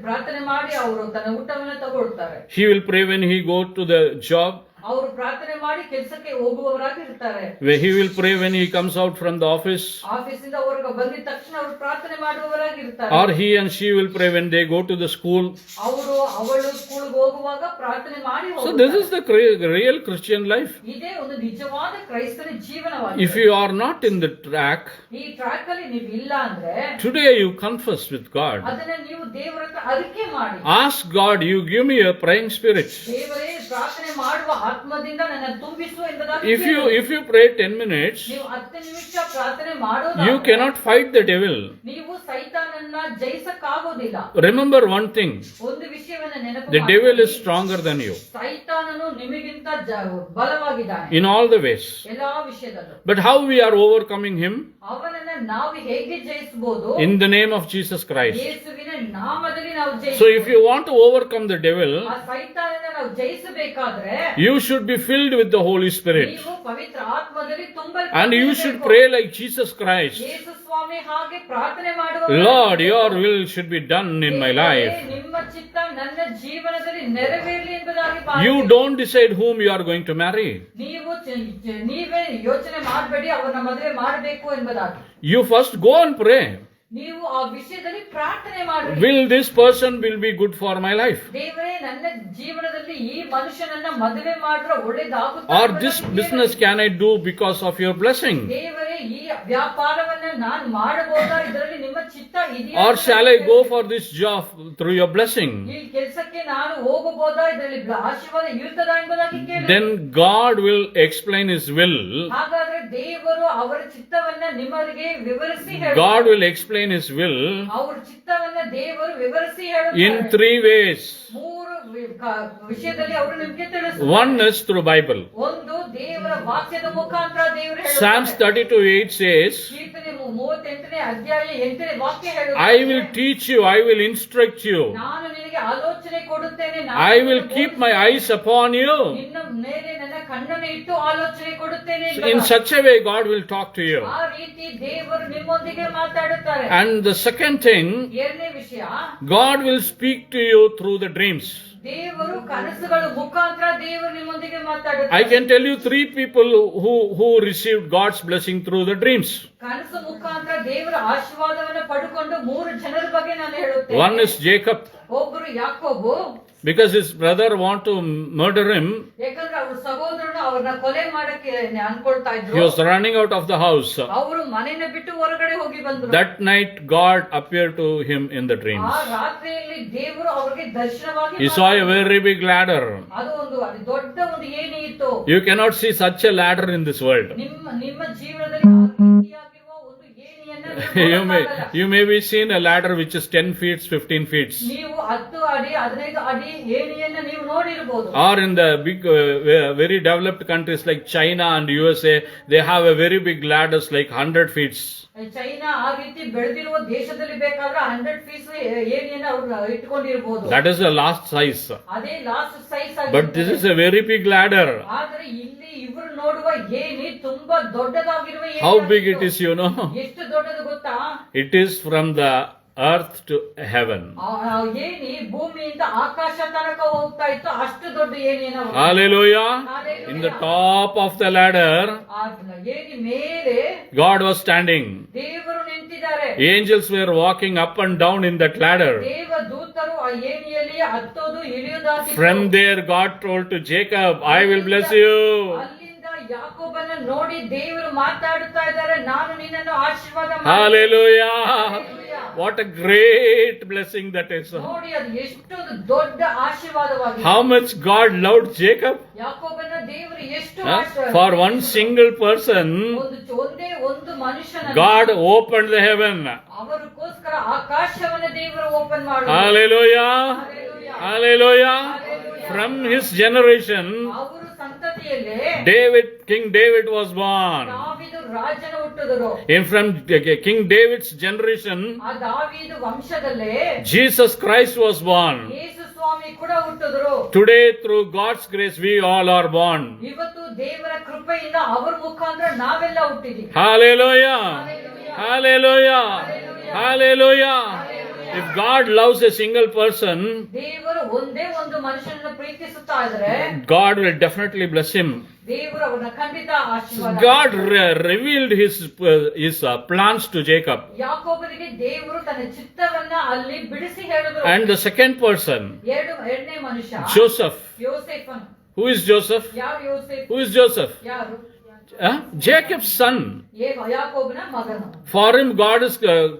ಪ್ರಾರ್ಥನೆ ಮಾಡಿ ಅವರು ತನ್ನ ಊಟವನ್ನು ತಗೊಳ್ತಾರೆ. He will pray when he go to the job. ಅವರು ಪ್ರಾರ್ಥನೆ ಮಾಡಿ ಕೆಲಸಕ್ಕೆ ಹೋಗುವವರಾಗಿ ಇರ್ತಾರೆ. Where he will pray when he comes out from the office. ಆಫೀಸಿಂದ ಹೊರಗೆ ಬಂದಿದ ತಕ್ಷಣ ಅವರು ಪ್ರಾರ್ಥನೆ ಮಾಡುವವರಾಗಿ ಇರ್ತಾರೆ. Or he and she will pray when they go to the school. ಅವಳು ಸ್ಕೂಲ್ಗೆ ಹೋಗುವಾಗ ಪ್ರಾರ್ಥನೆ ಮಾಡಿ So this is the real Christian life. ಇದೇ ಒಂದು ನಿಜವಾದ ಕ್ರೈಸ್ತನ ಜೀವನವಾಗಿದೆ. If you are not in the track, ಈ ಟ್ರ್ಯಾಕ್ ಅಲ್ಲಿ ನೀವು ಇಲ್ಲ ಅಂದ್ರೆ today you confess with God. ಅದನ್ನ ನೀವು ದೇವರ ಹತ್ರ ಅರಿಕೆ ಮಾಡಿ. Ask God, you give me a praying spirit. ದೇವರೇ ಪ್ರಾರ್ಥನೆ ಮಾಡುವ ಆತ್ಮದಿಂದ ನನ್ನ ತುಂಬಿಸು ಎಂಬುದಾಗಿ. If you pray 10 minutes, ನೀವು 10 ನಿಮಿಷ ಪ್ರಾರ್ಥನೆ ಮಾಡೋದು, you cannot fight the devil. ನೀವು ಸೈತಾನನ್ನ ಜಯಿಸಕ್ಕಾಗೋದಿಲ್ಲ. Remember one thing. ಒಂದು ವಿಷಯವನ್ನ ನೆನಪು The devil is stronger than you. ಸೈತಾನನು ನಿಮಗಿಂತ ಬಲವಾಗಿದ್ದಾನೆ in all the ways. ಎಲ್ಲಾ ವಿಷಯದಲ್ಲೂ. But how we are overcoming him? ಅವನನ್ನ ನಾವು ಹೇಗೆ ಜಯಿಸಬಹುದು? In the name of Jesus Christ. ಯೇಸುವಿನ ನಾಮದಲ್ಲಿ ನಾವು ಜಯಿಸಬಹುದು. So if you want to overcome the devil, ಆ ಸೈತಾನನ ನಾವು ಜಯಿಸಬೇಕಾದ್ರೆ you should be filled with the Holy Spirit. ನೀವು ಪವಿತ್ರ ಆತ್ಮದಲ್ಲಿ ತುಂಬಲ್ಪಡಬೇಕು. And you should pray like Jesus Christ. ಯೇಸು ಸ್ವಾಮಿ ಹಾಗೆ ಪ್ರಾರ್ಥನೆ ಮಾಡುವ, Lord, your will should be done in my life. ನಿಮ್ಮ ಚಿತ್ತ ನನ್ನ ಜೀವನದಲ್ಲಿ ನೆರವೇರಲಿ ಎಂಬುದಾಗಿ You don't decide whom you are going to marry. ನೀವೇ ಯೋಚನೆ ಮಾಡಬೇಡಿ ಅವರನ್ನ ಮದುವೆ ಮಾಡಬೇಕು ಎಂಬುದಾಗಿ. You first go and pray. ನೀವು ಆ ವಿಷಯದಲ್ಲಿ ಪ್ರಾರ್ಥನೆ ಮಾಡಿ. Will this person will be good for my life? ದೇವರೇ ನನ್ನ ಜೀವನದಲ್ಲಿ ಈ ಮನುಷ್ಯನನ್ನ ಮದುವೆ ಮಾಡಿದ್ರೆ ಒಳ್ಳೆಯದಾಗುತ್ತದೆ. Or this business can I do because of your blessing? ದೇವರೇ ಈ ವ್ಯಾಪಾರವನ್ನ ನಾನು ಮಾಡಬಹುದಾ, ಇದರಲ್ಲಿ ನಿಮ್ಮ ಚಿತ್ತ ಇದೆಯಾ? Or shall I go for this job through your blessing? ಈ ಕೆಲಸಕ್ಕೆ ನಾನು ಹೋಗಬಹುದಾ, ಇದರಲ್ಲಿ ಆಶೀರ್ವಾದ ಇರುತ್ತದಾ ಎಂಬುದಾಗಿ ಕೇಳಿ. Then God will explain his will. ಹಾಗಾದ್ರೆ ದೇವರು ಅವರ ಚಿತ್ತವನ್ನ ನಿಮಗೆ ವಿವರಿಸಿ ಹೇಳುತ್ತಾರೆ. God will explain his will ಅವರ ಚಿತ್ತವನ್ನ ದೇವರು ವಿವರಿಸಿ ಹೇಳುತ್ತಾರೆ. in 3 ways. ಮೂರು ವಿಷಯದಲ್ಲಿ ಅವರು ನಿಮಗೆ ತಿಳಿಸುತ್ತಾರೆ. One is through Bible. ಒಂದು ದೇವರ ವಾಕ್ಯದ ಮುಖಾಂತರ ದೇವರು ಹೇಳುತ್ತಾರೆ. Psalms 32:8 says, ಕೀರ್ತನೆ 38ನೇ ಅಧ್ಯಾಯ 8ನೇ ವಾಕ್ಯ ಹೇಳುತ್ತದೆ, I will teach you, I will instruct you, ನಾನು ನಿನಗೆ ಆಲೋಚನೆ ಕೊಡುತ್ತೇನೆ, I will keep my eyes upon you. ನಿನ್ನ ಮೇಲೆ ನನ್ನ ಕಣ್ಣನ್ನು ಇಟ್ಟು ಆಲೋಚನೆ ಕೊಡುತ್ತೇನೆ. In such a way God will talk to you. ಆ ರೀತಿ ದೇವರು ನಿಮ್ಮೊಂದಿಗೆ ಮಾತಾಡುತ್ತಾರೆ. And the second thing, ಎರಡನೇ ವಿಷಯ, God will speak to you through the dreams. ದೇವರು ಕನಸುಗಳ ಮುಖಾಂತರ ದೇವರು ನಿಮ್ಮೊಂದಿಗೆ ಮಾತಾಡುತ್ತಾರೆ. I can tell you 3 people who received God's blessing through the dreams. ಕನಸು ಮುಖಾಂತರ ದೇವರ ಆಶೀರ್ವಾದವನ್ನು ಪಡೆದುಕೊಂಡು 3 ಜನರ ಬಗ್ಗೆ ನಾನು ಹೇಳುತ್ತೇನೆ. One is Jacob, ಒಬ್ಬರು ಯಾಕೋಬು, because his brother want to murder him. ಯಾಕಂದ್ರೆ ಅವ್ರ ಸಹೋದರನು ಅವರನ್ನ ಕೊಲೆ ಮಾಡಕ್ಕೆ ಅನ್ಕೊಳ್ತಾ ಇದ್ರು. He was running out of the house. ಅವರು ಮನೆನ ಬಿಟ್ಟು ಹೊರಗಡೆ ಹೋಗಿ ಬಂದ್ರು. That night God appeared to him in the dreams. ಆ ರಾತ್ರಿಯಲ್ಲಿ ದೇವರು ಅವರಿಗೆ ದರ್ಶನವಾಗಿ He saw a very big ladder. ಅದು ಒಂದು ದೊಡ್ಡ ಒಂದು ಏಣಿ ಇತ್ತು. You cannot see such a ladder in this world. ನಿಮ್ಮ ಜೀವನದಲ್ಲಿ ಆ ರೀತಿಯಾಗಿರುವ ಒಂದು ಏಣಿಯನ್ನ You may be seen a ladder which is 10 feet, 15 feet. ನೀವು 10 ಅಡಿ 15 ಅಡಿ ಏಣಿಯನ್ನ ನೀವು ನೋಡಿರಬಹುದು. Or in the big very developed countries like China and USA, they have a very big ladders like 100 feet. China ಆ ರೀತಿ ಬೆಳೆದಿರುವ ದೇಶದಲ್ಲಿ ಬೇಕಾದ್ರೆ 100 ಫೀಟ್ ಏಣಿಯನ್ನ ಅವರು ಇಟ್ಕೊಂಡಿರಬಹುದು. That is the last size. ಅದೇ ಲಾಸ್ಟ್ ಸೈಜ್ ಆಗಿದೆ. But this is a very big ladder. ಆದರೆ ಇಲ್ಲಿ ಇವರು ನೋಡುವ ಏಣಿ ತುಂಬಾ ದೊಡ್ಡದಾಗಿರುವ ಏಣಿ. How big it is, you know? ಎಷ್ಟು ದೊಡ್ಡದು ಗೊತ್ತಾ? It is from the earth to heaven. ಏಣಿ ಭೂಮಿಯಿಂದ ಆಕಾಶ ತನಕ ಹೋಗ್ತಾ ಇತ್ತು, ಅಷ್ಟು ದೊಡ್ಡ ಏಣಿಯನ್ನು. Hallelujah. In the top of the ladder, ಏಣಿ ಮೇಲೆ God was standing. ದೇವರು ನಿಂತಿದ್ದಾರೆ. Angels were walking up and down in that ladder. ದೇವದೂತರು ಆ ಏಣಿಯಲ್ಲಿ ಹತ್ತೋದು ಇಳಿಯೋದಾಗಿತ್ತು. From there God told to Jacob, I will bless you. ಅಲ್ಲಿಂದ ಯಾಕೋಬನ ನೋಡಿ ದೇವರು ಮಾತಾಡುತ್ತಾ ಇದ್ದಾರೆ, ನಾನು ನಿನ್ನನ್ನು ಆಶೀರ್ವಾದ ಮಾಡುತ್ತೇನೆ. Hallelujah. What a great blessing that is. ನೋಡಿ ಅದು ಎಷ್ಟು ದೊಡ್ಡ ಆಶೀರ್ವಾದವಾಗಿದೆ. How much God loved Jacob. ಯಾಕೋಬನ ದೇವರು ಎಷ್ಟು For one single person, ಒಂದೇ ಒಂದು ಮನುಷ್ಯನ God opened the heaven. ಅವರಿಗೋಸ್ಕರ ಆಕಾಶವನ್ನು ದೇವರು ಓಪನ್ ಮಾಡಿದರು. Hallelujah. Hallelujah. From his generation, ಅವರ ಸಂತತಿಯಲ್ಲಿ King David was born. ದಾವೀದು ರಾಜನ ಹುಟ್ಟಿದರು. And from King David's generation, ಆ ದಾವೀದು ವಂಶದಲ್ಲೇ Jesus Christ was born. ಯೇಸು ಸ್ವಾಮಿ ಕೂಡ ಹುಟ್ಟಿದರು. Today, through God's grace, we all are born. ಇವತ್ತು ದೇವರ ಕೃಪೆಯಿಂದ ಅವರ ಮುಖಾಂತರ ನಾವೆಲ್ಲ ಹುಟ್ಟಿದ್ದೀವಿ. Hallelujah. Hallelujah. Hallelujah. If God loves a single person, ದೇವರು ಒಂದೇ ಒಂದು ಮನುಷ್ಯನನ್ನು ಪ್ರೀತಿಸುತ್ತಾ ಇದ್ರೆ God will definitely bless him. ದೇವರು ಅವನ ಖಂಡಿತ ಆಶೀರ್ವಾದ God revealed his plans to Jacob. ಯಾಕೋಬನಿಗೆ ದೇವರು ತನ್ನ ಚಿತ್ತವನ್ನ ಅಲ್ಲಿ ಬಿಡಿಸಿ ಹೇಳಿದ್ರು. And the second person, ಎರಡನೇ ಮನುಷ್ಯ Joseph. ಯೋಸೇಫನು. Who is Joseph? ಯಾರು ಯೋಸೇಫ್? Who is Joseph? ಯಾರು? Jacob's son. ಯಾಕೋಬನ ಮಗನು. For him, God is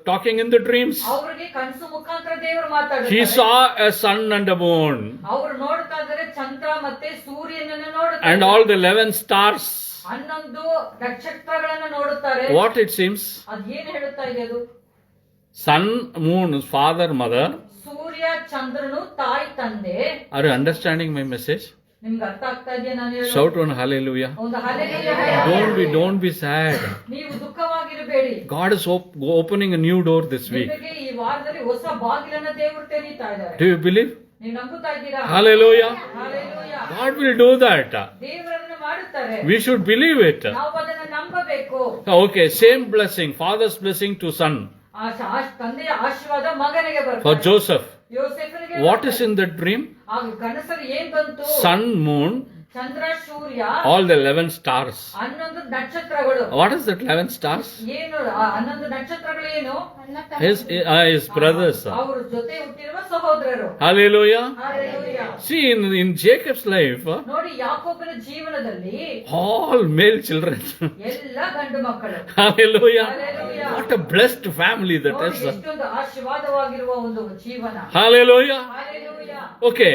talking in the dreams. ಅವರಿಗೆ ಕನಸು ಮುಖಾಂತರ ದೇವರು He ಮಾತಾಡ್ತಾರೆ. saw a sun and a moon ಅವರು ನೋಡ್ತಾ ಇದ್ದಾರೆ ಚಂದ್ರ ಮತ್ತೆ ಸೂರ್ಯನನ್ನು ನೋಡುತ್ತಾರೆ. and all the 11 stars. 11 ನಕ್ಷತ್ರಗಳನ್ನು ನೋಡುತ್ತಾರೆ. What it seems? ಅದೇನು ಹೇಳುತ್ತಾ ಇದೆ ಅದು? Sun, moon, father, mother. ಸೂರ್ಯ ಚಂದ್ರನು ತಾಯಿ ತಂದೆ. Are you understanding my message? ನಿಮ್ಗೆ ಅರ್ಥ ಆಗ್ತಾ ಇದೆಯಾ ನಾನು ಹೇಳೋದು? Shout one hallelujah. ಒಂದು ಹಲ್ಲೆಲೂಯಾ ಹೇಳಿ. Don't be sad. ನೀವು ದುಃಖವಾಗಿರಬೇಡಿ. God is opening a new door this week. ನಿಮಗೆ ಈ ವಾರದಲ್ಲಿ ಹೊಸ ಬಾಗಿಲನ್ನ ದೇವರು ತೆರೀತಾ ಇದ್ದಾರೆ. Do you believe? ನೀವು ನಂಬುತ್ತಾ ಇದ್ದೀರಾ? Hallelujah. Hallelujah. God will do that. ದೇವರನ್ನ ಮಾಡುತ್ತಾರೆ. We should believe it. ನಾವು ಅದನ್ನ ನಂಬಬೇಕು. Okay, same blessing, father's blessing to son. ತಂದೆಯ ಆಶೀರ್ವಾದ ಮಗನಿಗೆ For ಬರ್ತದೆ. Joseph. ಯೋಸೇಫನಿಗೆ What is in the dream? ಆಗ ಕನಸಲ್ಲಿ ಏನ್ ಬಂತು? Sun, moon, Chandra Surya all the 11 stars. 11 ನಕ್ಷತ್ರಗಳು. What is that 11 stars? ಏನು 11 ನಕ್ಷತ್ರಗಳು ಏನು? His brothers. ಅವ್ರ ಜೊತೆ ಹುಟ್ಟಿರುವ ಸಹೋದರರು. Hallelujah. Hallelujah. See, in Jacob's life, ನೋಡಿ ಯಾಕೋಬನ ಜೀವನದಲ್ಲಿ all male children. ಎಲ್ಲ ಗಂಡು ಮಕ್ಕಳು. Hallelujah. Hallelujah. What a blessed family that ನೋಡಿ is. ಎಷ್ಟೊಂದು ಆಶೀರ್ವಾದವಾಗಿರುವ ಒಂದು ಜೀವನ. Hallelujah. Hallelujah. Okay,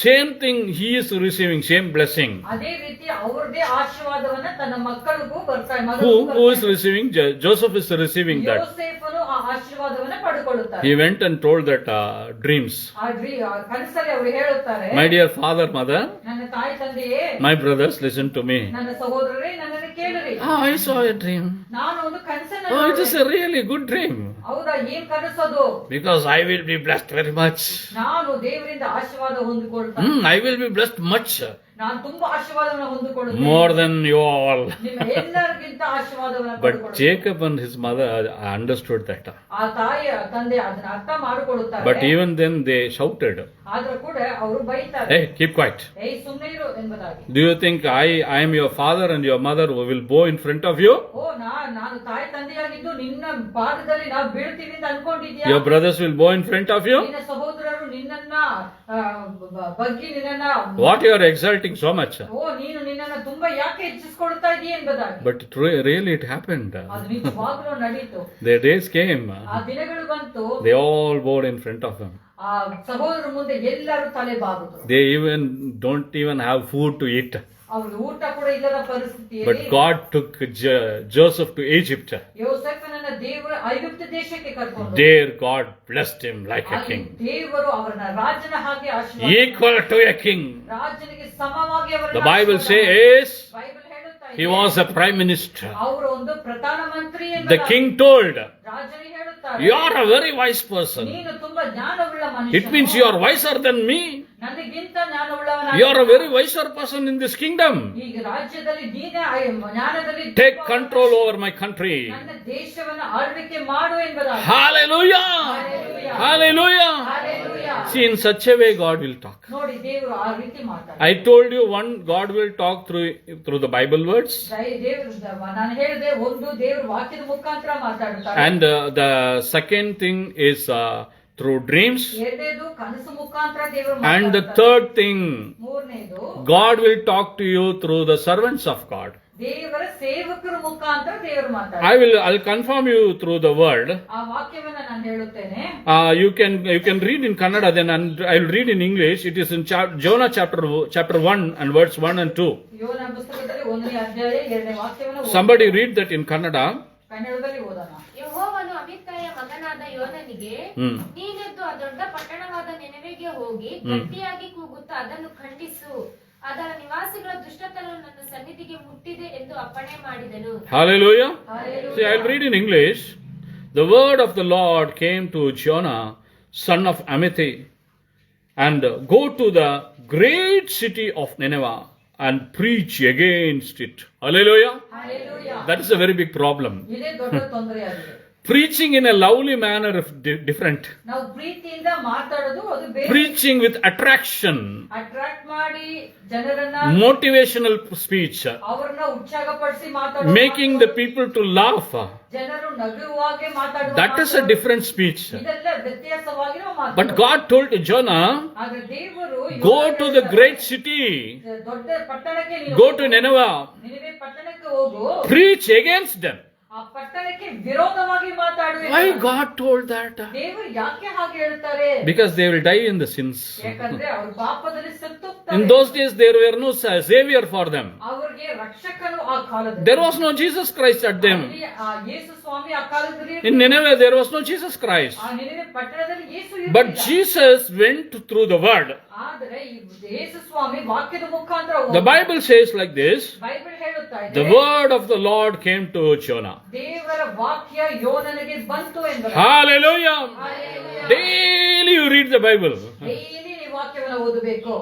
same thing he is receiving, same blessing. ಅದೇ ರೀತಿ ಅವ್ರದೇ ಆಶೀರ್ವಾದವನ್ನ ತನ್ನ ಮಕ್ಕಳಿಗೂ ಬರ್ತಾರೆ. Who is receiving? Joseph is receiving that. ಯೋಸೇಫನು ಆ ಆಶೀರ್ವಾದವನ್ನ ಪಡೆದುಕೊಳ್ಳುತ್ತಾರೆ. He went and told that dreams. ಆ ಕನಸಲ್ಲಿ ಅವರು ಹೇಳುತ್ತಾರೆ, My dear father, mother, ನನ್ನ ತಾಯಿ ತಂದೆಯೇ, my brothers, listen to me. ನನ್ನ ಸಹೋದರರೇ ನನ್ನನ್ನು ಕೇಳಿರಿ. I saw a dream. ನಾನು ಒಂದು ಕನಸನ್ನ It is a really good dream. ಹೌದಾ? ಏನ್ ಕನಸದು? Because I will be blessed very much. ನಾನು ದೇವರಿಂದ ಆಶೀರ್ವಾದ ಹೊಂದಿಕೊಳ್ತೇನೆ. I will be blessed much. ನಾನು ತುಂಬಾ ಆಶೀರ್ವಾದವನ್ನು ಹೊಂದಿಕೊಳ್ಳುತ್ತೇನೆ. More than you all. ನಿಮ್ಮ ಎಲ್ಲರಿಗಿಂತ ಆಶೀರ್ವಾದವನ್ನು But ಪಡೆದುಕೊಳ್ಳುತ್ತೇನೆ. Jacob and his mother understood that. ಆ ತಾಯಿ ತಂದೆ ಅದನ್ನ ಅರ್ಥ ಮಾಡಿಕೊಳ್ಳುತ್ತಾರೆ. But even then they shouted, ಆದ್ರೂ ಕೂಡ ಅವರು ಬೈತಾರೆ. Hey, keep quiet. ಏಯ್ ಸುಮ್ಮನೆ ಇರು ಎಂಬುದಾಗಿ. Do you think I am your father and your mother who will bow in front of you? ಓ ನಾನು ತಾಯಿ ತಂದೆಯಾಗಿದ್ದು ನಿನ್ನ ಪಾದದಲ್ಲಿ ನಾವು ಬೀಳ್ತೀವಿ ಅಂತ ಅನ್ಕೊಂಡಿದ್ಯಾ? Your brothers will bow in front of you? ನಿನ್ನ ಸಹೋದರರು ನಿನ್ನನ್ನ ಬಗ್ಗಿ ನಿನ್ನನ್ನ What you are exalting so much? ಓ ನೀನು ನಿನ್ನನ್ನ ತುಂಬಾ ಯಾಕೆ ಹೆಚ್ಚಿಸಿಕೊಳ್ತಾ ಇದೀಯ ಎಂಬುದಾಗಿ. But really it happened. ಅದು ನಿಜವಾಗ್ಲೂ ನಡೀತು. The days came. ಆ ದಿನಗಳು ಬಂತು. They all bowed in front of him. ಆ ಸಹೋದರರ ಮುಂದೆ ಎಲ್ಲರೂ ತಲೆ ಬಾಗಿದ್ರು. They don't even have food to eat. ಅವ್ರಿಗೆ ಊಟ ಕೂಡ ಇಲ್ಲದ ಪರಿಸ್ಥಿತಿಯಲ್ಲಿ. But God took Joseph to Egypt. ಯೋಸೇಫನನ್ನ ದೇವರು ಐಗುಪ್ತ ದೇಶಕ್ಕೆ ಕರ್ಕೊಂಡು. There God blessed him like a king. ದೇವರು ಅವರನ್ನ ರಾಜನ ಹಾಗೆ ಆಶೀರ್ವಾದ. Equal to a king. ರಾಜನಿಗೆ ಸಮವಾಗಿ ಅವರನ್ನ. The Bible says ಬೈಬಲ್ ಹೇಳುತ್ತಾ ಇದೆ. he was a prime minister. ಅವರು ಒಂದು ಪ್ರಧಾನ ಮಂತ್ರಿ ಎಂದು. The king told, ರಾಜನಿಗೆ ಹೇಳುತ್ತಾರೆ, you are a very wise person. ನೀನು ತುಂಬಾ ಜ್ಞಾನವುಳ್ಳ ಮನುಷ್ಯ. It means you are wiser than me. ನನಗಿಂತ ಜ್ಞಾನವುಳ್ಳವನ. You are a very wiser person in this kingdom. ಈಗ ರಾಜ್ಯದಲ್ಲಿ ನೀನೇ ಜ್ಞಾನದಲ್ಲಿ Take control over my country. ನನ್ನ ದೇಶವನ್ನು ಆಳ್ವಿಕೆ ಮಾಡು ಎಂಬುದಾಗಿ. Hallelujah. Hallelujah. Hallelujah. Hallelujah. See, in such a way God will talk. ನೋಡಿ ದೇವರು ಆ ರೀತಿ ಮಾತಾಡ್ತಾರೆ. I told you one, God will talk through the Bible words. ದೇವರು ನಾನು ಹೇಳಿದೆ ಒಂದು ದೇವರು ವಾಕ್ಯದ ಮುಖಾಂತರ ಮಾತಾಡುತ್ತಾರೆ. And the second thing is through dreams. ಎರಡನೇದು ಕನಸು ಮುಖಾಂತರ ದೇವರು And the ಮಾತಾಡ್ತಾರೆ. third thing, ಮೂರನೇದು God will talk to you through the servants of God. ದೇವರ ಸೇವಕರ ಮುಖಾಂತರ ದೇವರು ಮಾತಾಡ್ತಾರೆ. I'll confirm you through the word. ಆ ವಾಕ್ಯವನ್ನ ನಾನು ಹೇಳುತ್ತೇನೆ. You can read in Kannada, then I will read in English. It is in Jonah chapter 1 and verse 1 and 2. ಯೋನ ಪುಸ್ತಕದಲ್ಲಿ 1ನೇ ಅಧ್ಯಾಯ 2ನೇ ವಾಕ್ಯವನ್ನು ಓದಿ. Somebody read that in Kannada. ಕನ್ನಡದಲ್ಲಿ ಓದೋಣ. ಯೆಹೋವನು ಅಮಿತ್ತಯ ಮಗನಾದ ಯೋನನಿಗೆ, ನೀನೆದ್ದು ಆ ದೊಡ್ಡ ಪಟ್ಟಣವಾದ ನೆನವೆಗೆ ಹೋಗಿ ಗಟ್ಟಿಯಾಗಿ ಕೂಗುತ್ತಾ ಅದನ್ನು ಖಂಡಿಸು, ಅದರ ನಿವಾಸಿಗಳ ದುಷ್ಟತನವು ನನ್ನ ಸನ್ನಿಧಿಗೆ ಮುಟ್ಟಿದೆ ಎಂದು ಅಪ್ಪಣೆ ಮಾಡಿದನು. Hallelujah. Hallelujah. See, I'll read in English. The word of the Lord came to Jonah, son of Amittai, and go to the great city of Nineveh and preach against it. Hallelujah. Hallelujah. That is a very big problem. ಇದೇ ದೊಡ್ಡ ತೊಂದರೆಯಾಗಿದೆ. Preaching in a lovely manner is different. ನಾವು ಪ್ರೀತಿಯಿಂದ ಮಾತಾಡೋದು ಅದು ಬೇರೆ. Preaching with attraction. Attract ಮಾಡಿ ಜನರನ್ನ, Motivational speech. ಅವರನ್ನ ಉತ್ಸಾಹಪಡಿಸಿ ಮಾತಾಡೋದು, Making the people to laugh. ಜನರು ನಗುವಾಗೆ ಮಾತಾಡುವ, That is a different speech. ಇದೆಲ್ಲ ವ್ಯತ್ಯಾಸವಾಗಿ ನಾವು But ಮಾತಾಡೋದು. God told Jonah, ಆದ್ರೆ ದೇವರು go to the great city. ದೊಡ್ಡ ಪಟ್ಟಣಕ್ಕೆ ನೀನು Go to Nineveh. ನಿನವೆ ಪಟ್ಟಣಕ್ಕೆ ಹೋಗು, Preach against them. ಆ ಪಟ್ಟಣಕ್ಕೆ ವಿರೋಧವಾಗಿ ಮಾತಾಡು. Why God told that? ದೇವರು ಯಾಕೆ ಹಾಗೆ ಹೇಳ್ತಾರೆ? Because they will die in the sins. ಯಾಕಂದ್ರೆ ಅವರು ಪಾಪದಲ್ಲಿ ಸತ್ತೋಗ್ತಾರೆ. In those days there were no savior for them. ಅವರಿಗೆ ರಕ್ಷಕನು ಆ ಕಾಲದಲ್ಲಿ, There was no Jesus Christ at them. ಅಲ್ಲಿ ಆ ಯೇಸು ಸ್ವಾಮಿ ಆ ಕಾಲದಲ್ಲಿ In Nineveh there was no Jesus Christ. ಆ ನಿನವೆ ಪಟ್ಟಣದಲ್ಲಿ ಯೇಸು But ಇರಲಿಲ್ಲ. Jesus went through the word. ಆದರೆ ಈ ಯೇಸು ಸ್ವಾಮಿ ವಾಕ್ಯದ ಮುಖಾಂತರ The Bible says like this, Bible ಹೇಳುತ್ತಾ the ಇದೆ, word of the Lord came to Jonah. ದೇವರ ವಾಕ್ಯ ಯೋನನಿಗೆ ಬಂತು ಎಂದರೆ. Hallelujah. Hallelujah. Daily you read the Bible. Daily ನೀವು ವಾಕ್ಯವನ್ನು ಓದಬೇಕು.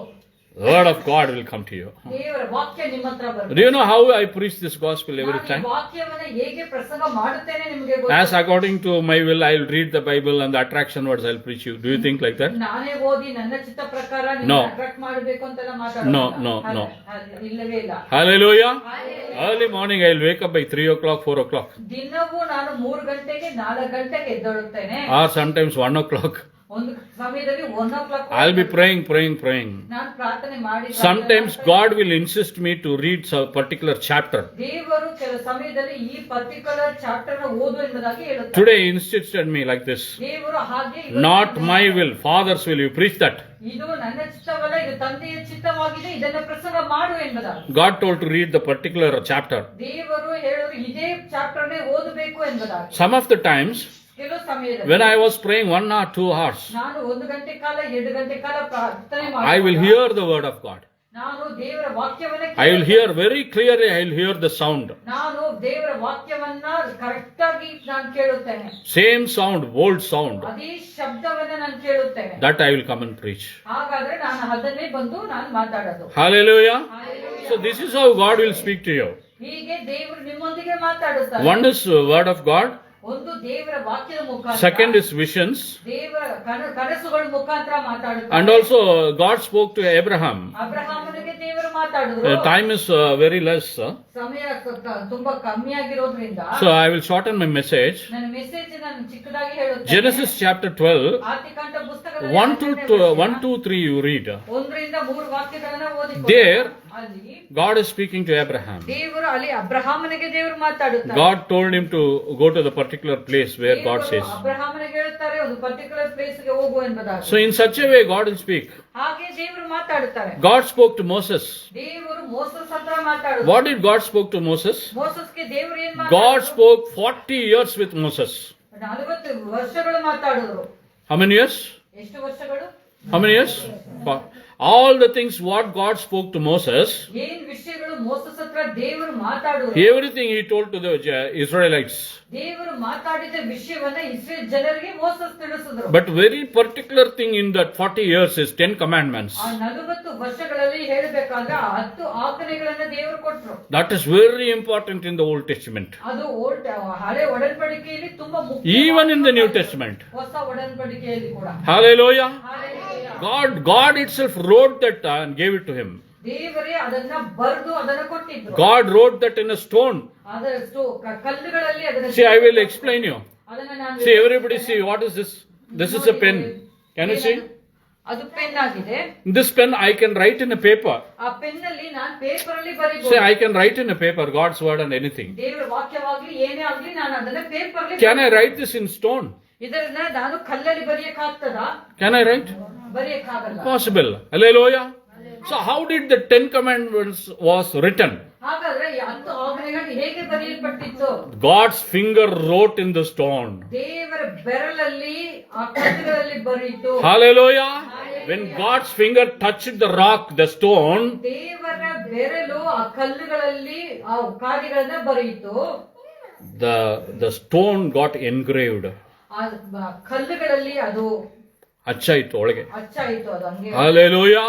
The word of God will come to you. ದೇವರ ವಾಕ್ಯ ನಿಮ್ಮ ಹತ್ರ ಬರುತ್ತೆ. Do you know how I preach this gospel every ನಾನು ಈ time? ವಾಕ್ಯವನ್ನ ಹೇಗೆ ಪ್ರಸಂಗ ಮಾಡುತ್ತೇನೆ ನಿಮಗೆ ಗೊತ್ತು. As according to my will, I will read the Bible and the attraction words I will preach you. Do you think like that? ನಾನೇ ಓದಿ ನನ್ನ ಚಿತ್ತ ಪ್ರಕಾರ No. ಅಟ್ರಾಕ್ಟ್ ಮಾಡಬೇಕು ಅಂತೆಲ್ಲ ಮಾತಾಡೋದು. No. ಇಲ್ಲವೇ ಇಲ್ಲ. Hallelujah. Hallelujah. Early morning I will wake up by 3 o'clock, 4 o'clock. ದಿನವೂ ನಾನು 3 ಗಂಟೆಗೆ 4 ಗಂಟೆಗೆ ಎದ್ದೇಳುತ್ತೇನೆ. Or sometimes 1 o'clock. ಒಂದು ಸಮಯದಲ್ಲಿ 1 o'clock I will be praying. ನಾನು ಪ್ರಾರ್ಥನೆ ಮಾಡಿ, Sometimes God will insist me to read a particular chapter. ದೇವರು ಕೆಲವು ಸಮಯದಲ್ಲಿ ಈ ಪರ್ಟಿಕ್ಯುಲರ್ ಚಾಪ್ಟರ್ ನ ಓದು ಎಂಬುದಾಗಿ ಹೇಳುತ್ತಾರೆ. Today he insisted me like this. ದೇವರು ಹಾಗೆ Not my will, Father's will. You preach that. ಇದು ನನ್ನ ಚಿತ್ತವಲ್ಲ, ಇದು ತಂದೆಯ ಚಿತ್ತವಾಗಿದೆ, ಇದನ್ನ ಪ್ರಸಂಗ ಮಾಡು ಎಂಬುದಾಗಿ. God told to read the particular chapter. ದೇವರು ಹೇಳಿದ್ರು ಇದೇ ಚಾಪ್ಟರ್ ನೇ ಓದಬೇಕು ಎಂಬುದಾಗಿ. Some of the times ಕೆಲವು ಸಮಯದಲ್ಲಿ when I was praying 1 or 2 hours, ನಾನು 1 ಗಂಟೆ ಕಾಲ 2 ಗಂಟೆ ಕಾಲ ಪ್ರಾರ್ಥನೆ I will hear the word of God. ನಾನು ದೇವರ ವಾಕ್ಯವನ್ನ I will hear very clearly. I will hear the sound. ನಾನು ದೇವರ ವಾಕ್ಯವನ್ನ ಕರೆಕ್ಟ್ ಆಗಿ ನಾನು ಕೇಳುತ್ತೇನೆ. Same sound, old sound. ಅದೇ ಶಬ್ದವನ್ನ ನಾನು ಕೇಳುತ್ತೇನೆ. That I will come and preach. ಹಾಗಾದ್ರೆ ನಾನು ಅದನ್ನೇ ಬಂದು ನಾನು ಮಾತಾಡೋದು. Hallelujah. Hallelujah. So this is how God will speak to you. ಹೀಗೆ ದೇವರು ನಿಮ್ಮೊಂದಿಗೆ ಮಾತಾಡುತ್ತಾರೆ. One is word of God. ಒಂದು ದೇವರ ವಾಕ್ಯದ ಮುಖಾಂತರ, Second is visions. ದೇವರ ಕನಸುಗಳ ಮುಖಾಂತರ ಮಾತಾಡುತ್ತಾರೆ. And also God spoke to Abraham. ಅಬ್ರಹಾಮನಿಗೆ ದೇವರು ಮಾತಾಡಿದ್ರು. Time is very less. ಸಮಯ ತುಂಬಾ ಕಮ್ಮಿ ಆಗಿರೋದ್ರಿಂದ So I will shorten my message. ನನ್ನ ಮೆಸೇಜ್ ನಾನು ಚಿಕ್ಕದಾಗಿ ಹೇಳುತ್ತೇನೆ. Genesis chapter 12. ಆದಿಕಾಂಡ ಪುಸ್ತಕದಲ್ಲಿ 1 to 3 you read. 1ರಿಂದ 3 ವಾಕ್ಯಗಳನ್ನ ಓದಿ. There ಅಲ್ಲಿ God is speaking to Abraham. ದೇವರು ಅಲ್ಲಿ ಅಬ್ರಹಾಮನಿಗೆ ದೇವರು ಮಾತಾಡುತ್ತಾರೆ. God told him to go to the particular place where God says. ಅಬ್ರಹಾಮನಿಗೆ ಹೇಳ್ತಾರೆ ಒಂದು ಪರ್ಟಿಕ್ಯುಲರ್ ಪ್ಲೇಸ್ ಗೆ ಹೋಗು ಎಂಬುದಾಗಿ. So in such a way God will speak. ಹಾಗೆ ದೇವರು ಮಾತಾಡುತ್ತಾರೆ. God spoke to Moses. ದೇವರು ಮೋಸಸ್ ಹತ್ರ ಮಾತಾಡುತ್ತಾರೆ. What did God spoke to Moses? ಮೋಸಸ್ಗೆ ದೇವರು ಏನ್ God ಮಾತಾಡಿದ್ರು? spoke 40 years with Moses. 40 ವರ್ಷಗಳು ಮಾತಾಡಿದ್ರು. How many years? ಎಷ್ಟು ವರ್ಷಗಳು? How many years? All the things what God spoke to Moses, ಏನ್ ವಿಷಯಗಳು ಮೋಸಸ್ ಹತ್ರ ದೇವರು ಮಾತಾಡುವರು. everything he told to the Israelites. ದೇವರು ಮಾತಾಡಿದ ವಿಷಯವನ್ನ ಇಸ್ರೇಲ್ ಜನರಿಗೆ ಮೋಸಸ್ ತಿಳಿಸಿದ್ರು. But very particular thing in that 40 years is 10 commandments. ಆ 40 ವರ್ಷಗಳಲ್ಲಿ ಹೇಳಬೇಕಾದ್ರೆ 10 ಆಜ್ಞೆಗಳನ್ನ ದೇವರು ಕೊಟ್ಟರು. That is very important in the Old Testament. ಅದು ಹಳೆ ಒಡன்பಡಿಕೆಯಲ್ಲಿ ತುಂಬಾ ಮುಖ್ಯ. Even in the New Testament. ಹೊಸ ಒಡன்பಡಿಕೆಯಲ್ಲಿ ಕೂಡ. Hallelujah. Hallelujah. God itself wrote that and gave it to him. ದೇವರೇ ಅದನ್ನ ಬರೆದು ಅದನ್ನ ಕೊಟ್ಟಿದ್ರು. God wrote that in a stone. ಅದಷ್ಟು ಕಲ್ಲುಗಳಲ್ಲಿ ಅದನ್ನ. See, I will explain you. ಅದನ್ನ ನಾನು. See, everybody see, what is this? This is a pen. Can you see? ಅದು ಪೆನ್ ಆಗಿದೆ. This pen I can write in a paper. ಆ pen ಅಲ್ಲಿ ನಾನು paper ಅಲ್ಲಿ ಬರೀಬಹುದು. Say, I can write in a paper God's word and anything. ದೇವರ ವಾಕ್ಯವಾಗಲಿ ಏನೇ ಆಗಲಿ ನಾನು ಅದನ್ನ ಪೇಪರ್ ಅಲ್ಲಿ. Can I write this in stone? ಇದನ್ನ ನಾನು ಕಲ್ಲಲ್ಲಿ ಬರೆಯಕ್ಕೆ ಆಗ್ತದಾ? Can I write? ಬರೆಯಕ್ಕೆ ಆಗಲ್ಲ. Possible. Hallelujah. So how did the 10 commandments was written? ಹಾಗಾದ್ರೆ 10 ಆಜ್ಞೆಗಳು ಹೇಗೆ ಬರೆಯಲ್ಪಟ್ಟಿತ್ತು? God's finger wrote in the stone. ದೇವರ ಬೆರಳಲ್ಲಿ ಆ ಕಲ್ಲುಗಳಲ್ಲಿ ಬರೆಯಿತು. Hallelujah. When God's finger touched the rock, the stone, ದೇವರ ಬೆರಳು ಆ ಕಲ್ಲುಗಳಲ್ಲಿ ಆ ಕಾರ್ಯಗಳನ್ನ ಬರೆಯಿತು. the stone got engraved. ಆ ಕಲ್ಲುಗಳಲ್ಲಿ ಅದು ಅಚ್ಚಾಯಿತು ಒಳಗೆ. ಅಚ್ಚಾಯಿತು ಅದು ಹಂಗೆ. Hallelujah.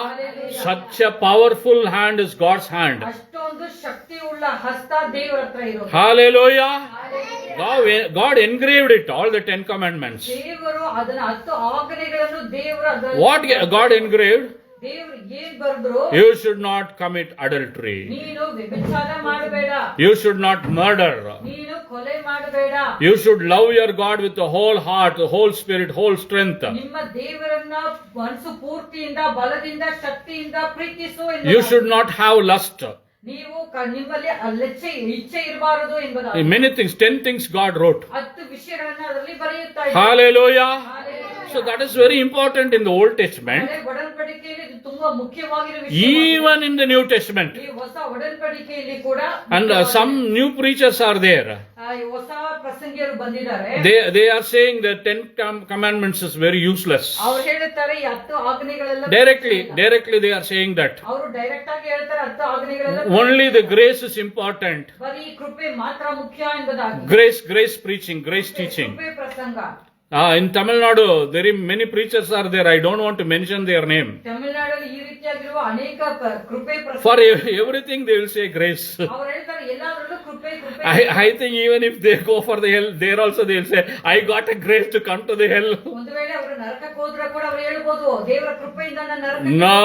Such a powerful hand is God's hand. ಅಷ್ಟೊಂದು ಶಕ್ತಿಯುಳ್ಳ ಹಸ್ತ ದೇವರ ಹತ್ರ ಇರೋದು. Hallelujah. God engraved it, all the 10 commandments. ದೇವರು ಅದನ್ನ 10 ಆಜ್ಞೆಗಳನ್ನು ದೇವರು ಅದರಲ್ಲಿ What God engraved? ದೇವರು ಏನ್ ಬರೆದ್ರು? You should not commit adultery. ನೀನು ವ್ಯಭಿಚಾರ ಮಾಡಬೇಡ, You should not murder. ನೀನು ಕೊಲೆ ಮಾಡಬೇಡ, You should love your God with the whole heart, the whole spirit, whole strength. ನಿಮ್ಮ ದೇವರನ್ನ ಮನಸ್ಸು ಪೂರ್ತಿಯಿಂದ, ಬಲದಿಂದ, ಶಕ್ತಿಯಿಂದ ಪ್ರೀತಿಸು You ಎಂಬುದಾಗಿ. should not have lust. ನೀವು ನಿಮ್ಮಲ್ಲಿ ಇಚ್ಛೆ ಇರಬಾರದು ಎಂಬುದಾಗಿ. Many things, 10 things God wrote. 10 ವಿಷಯಗಳನ್ನ ಅದರಲ್ಲಿ ಬರೆಯುತ್ತಾ ಇದ್ದಾರೆ. Hallelujah. Hallelujah. So that is very important in the Old Testament. ಹಳೆ ಒಡன்பಡಿಕೆಯಲ್ಲಿ ಇದು ತುಂಬಾ ಮುಖ್ಯವಾಗಿರುವ ವಿಷಯ. Even in the New Testament. ಈ ಹೊಸ ಒಡன்பಡಿಕೆಯಲ್ಲಿ ಕೂಡ And some new preachers are there. ಈ ಹೊಸ ಪ್ರಸಂಗಿಯರು ಬಂದಿದ್ದಾರೆ. They are saying the 10 commandments is very useless. ಅವರು ಹೇಳುತ್ತಾರೆ ಈ 10 ಆಜ್ಞೆಗಳೆಲ್ಲ Directly they are saying that. ಅವರು ಡೈರೆಕ್ಟ್ ಆಗಿ ಹೇಳ್ತಾರೆ 10 ಆಜ್ಞೆಗಳೆಲ್ಲ Only the grace is important. ಬರೀ ಕೃಪೆ ಮಾತ್ರ ಮುಖ್ಯ ಎಂಬುದಾಗಿ. Grace preaching, grace teaching. ಕೃಪೆ ಪ್ರಸಂಗ. In Tamil Nadu, very many preachers are there. I don't want to mention their name. ತಮಿಳುನಾಡಲ್ಲಿ ಈ ರೀತಿಯಾಗಿರುವ ಅನೇಕ ಕೃಪೆ ಪ್ರಸಂಗ. For everything they will say grace. ಅವರು ಹೇಳ್ತಾರೆ ಎಲ್ಲಾದ್ರಲ್ಲೂ ಕೃಪೆ ಕೃಪೆ. I think even if they go for the hell, there also they will say, I got a grace to come to the hell. ಒಂದು ವೇಳೆ ಅವರು ನರಕಕ್ಕೆ ಹೋದ್ರೆ ಕೂಡ ಅವರು ಹೇಳ್ಬೋದು ದೇವರ ಕೃಪೆಯಿಂದ ನಾನು ನರಕಕ್ಕೆ. No.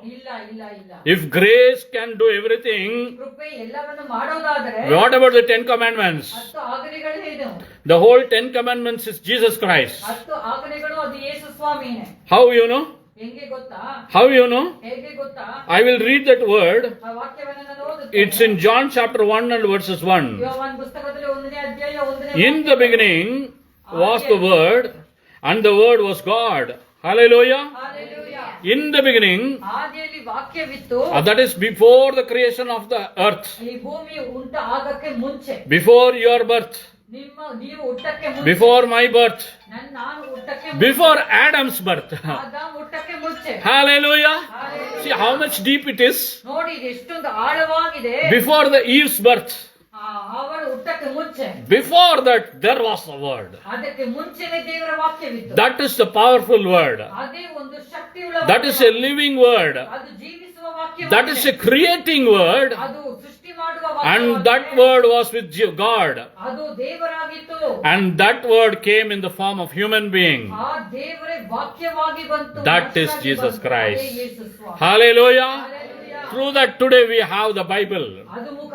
ಇಲ್ಲ. If grace can do everything, ಕೃಪೆ ಎಲ್ಲವನ್ನು ಮಾಡೋದಾದರೆ what about the 10 commandments? 10 ಆಜ್ಞೆಗಳೇನು? The whole 10 commandments is Jesus Christ. 10 ಆಜ್ಞೆಗಳು ಅದು ಯೇಸು ಸ್ವಾಮಿನೇ. How you know? ಹೆಂಗೆ ಗೊತ್ತಾ? How you know? ಹೇಗೆ ಗೊತ್ತಾ? I will read that word. ಆ ವಾಕ್ಯವನ್ನು ನಾನು ಓದುತ್ತೇನೆ. It's in John chapter 1 and verses 1. ಯೋಹಾನ ಪುಸ್ತಕದಲ್ಲಿ 1ನೇ ಅಧ್ಯಾಯ 1ನೇ In the beginning was the Word, and the Word was God. Hallelujah. Hallelujah. In the beginning, ಆದಿಯಲ್ಲಿ ವಾಕ್ಯವಿತ್ತು. that is before the creation of the earth, ಈ ಭೂಮಿ ಆಗಕ್ಕೆ ಮುಂಚೆ, before your birth, ನೀವು ಹುಟ್ಟಕ್ಕೆ ಮುಂಚೆ, before my birth, ನಾನು ಹುಟ್ಟಕ್ಕೆ before Adam's birth. ಆದಾಮ ಹುಟ್ಟಕ್ಕೆ ಮುಂಚೆ. Hallelujah. Hallelujah. See how much deep it is. ನೋಡಿ ಇದು ಎಷ್ಟೊಂದು ಆಳವಾಗಿದೆ. Before the Eve's birth, ಅವಳು ಹುಟ್ಟಕ್ಕೆ ಮುಂಚೆ, before that there was a word. ಅದಕ್ಕೆ ಮುಂಚೆನೇ ದೇವರ ವಾಕ್ಯವಿತ್ತು. That is the powerful word. ಅದೇ ಒಂದು ಶಕ್ತಿಯುಳ್ಳ That is a living word. ಅದು ಜೀವಿಸುವ ವಾಕ್ಯ. That is a creating word. ಅದು ಸೃಷ್ಟಿ ಮಾಡುವ And ವಾಕ್ಯ. that word was with God. ಅದು ದೇವರಾಗಿತ್ತು. And that word came in the form of human being. ಆ ದೇವರೇ ವಾಕ್ಯವಾಗಿ ಬಂತು. That is ಮನುಷ್ಯನಾಗಿ Jesus ಬಂತು. Christ. ಅದೇ ಯೇಸು ಸ್ವಾಮಿ. Hallelujah. Hallelujah. Through that today we have the Bible.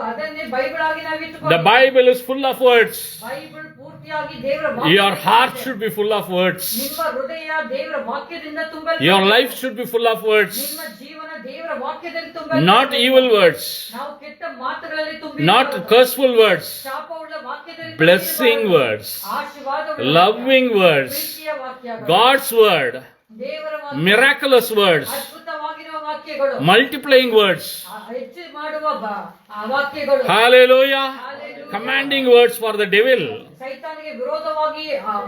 ಅದನ್ನೇ ಬೈಬಲ್ ಆಗಿ ನಾವು The ಇಟ್ಟುಕೊಂಡು. Bible is full of words. Bible ಪೂರ್ತಿಯಾಗಿ ದೇವರ ವಾಕ್ಯ. Your heart should be full of words. ನಿಮ್ಮ ಹೃದಯ ದೇವರ ವಾಕ್ಯದಿಂದ ತುಂಬಲ್ಪಟ್ಟಿದೆ. Your life should be full of words. ನಿಮ್ಮ ಜೀವನ ದೇವರ ವಾಕ್ಯದಲ್ಲಿ ತುಂಬಲ್ಪಟ್ಟಿದೆ. Not evil words. ನಾವು ಕೆಟ್ಟ ಮಾತುಗಳಲ್ಲಿ ತುಂಬಿರಬಾರದು. Not curseful words. ಶಾಪವುಳ್ಳ ವಾಕ್ಯದಲ್ಲಿ Blessing ತುಂಬಿರಬಾರದು. words. ಆಶೀರ್ವಾದವುಳ್ಳ Loving words. ಪ್ರೀತಿಯ ವಾಕ್ಯಗಳು. God's word. ದೇವರ ವಾಕ್ಯ. Miraculous words. ಅದ್ಭುತವಾಗಿರುವ ವಾಕ್ಯಗಳು. Multiplying words. ಹೆಚ್ಚು ಮಾಡುವ ಆ ವಾಕ್ಯಗಳು. Hallelujah. Hallelujah. Commanding words for the devil. ಸೈತಾನಿಗೆ ವಿರೋಧವಾಗಿ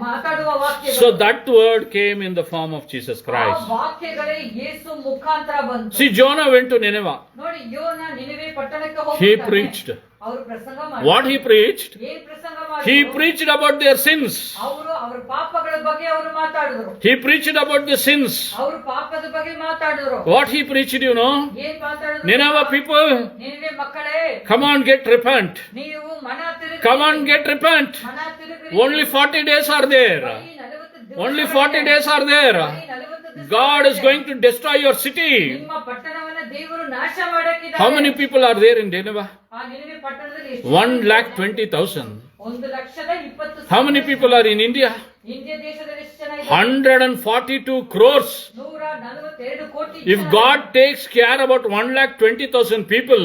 ಮಾತಾಡುವ ವಾಕ್ಯಗಳು. So that word came in the form of Jesus ಆ Christ. ವಾಕ್ಯಗಳೇ ಯೇಸು ಮುಖಾಂತರ ಬಂತು. See, Jonah went to Nineveh. ನೋಡಿ ಯೋನ ನಿನೆವೆ ಪಟ್ಟಣಕ್ಕೆ He ಹೋಗುತ್ತಾನೆ. preached. ಅವರು ಪ್ರಸಂಗ What he preached? ಏನ್ ಪ್ರಸಂಗ He ಮಾಡಿದ್ರು? preached about their sins. ಅವರು ಅವರ ಪಾಪಗಳ ಬಗ್ಗೆ ಅವರು ಮಾತಾಡಿದ್ರು. He preached about the sins. ಅವರು ಪಾಪದ ಬಗ್ಗೆ ಮಾತಾಡಿದ್ರು. What he preached, you know? ಏನ್ ಮಾತಾಡಿದ್ರು? Nineveh people, ನಿನೆವೆ ಮಕ್ಕಳೇ, come on, get repent. ನೀವು ಮನ ತಿರುಗಿ. Come on, get repent. ಮನ ತಿರುಗಿರಿ. Only 40 days are there. ಬರೀ 40 ದಿವಸ Only 40 days are there. ಬರೀ 40 ದಿವಸ God is going to destroy your city. ನಿಮ್ಮ ಪಟ್ಟಣವನ್ನ ದೇವರು ನಾಶ ಮಾಡಕ್ಕಿದ್ದಾರೆ. How many people are there in Nineveh? ಆ ನಿನೆವೆ ಪಟ್ಟಣದಲ್ಲಿ ಎಷ್ಟು? 1,20,000. 1,20,000. How many people are in India? India ದೇಶದಲ್ಲಿ ಎಷ್ಟು ಜನ ಇದ್ದಾರೆ? 142 crores. 142 ಕೋಟಿ. If God takes care about 1,20,000 people,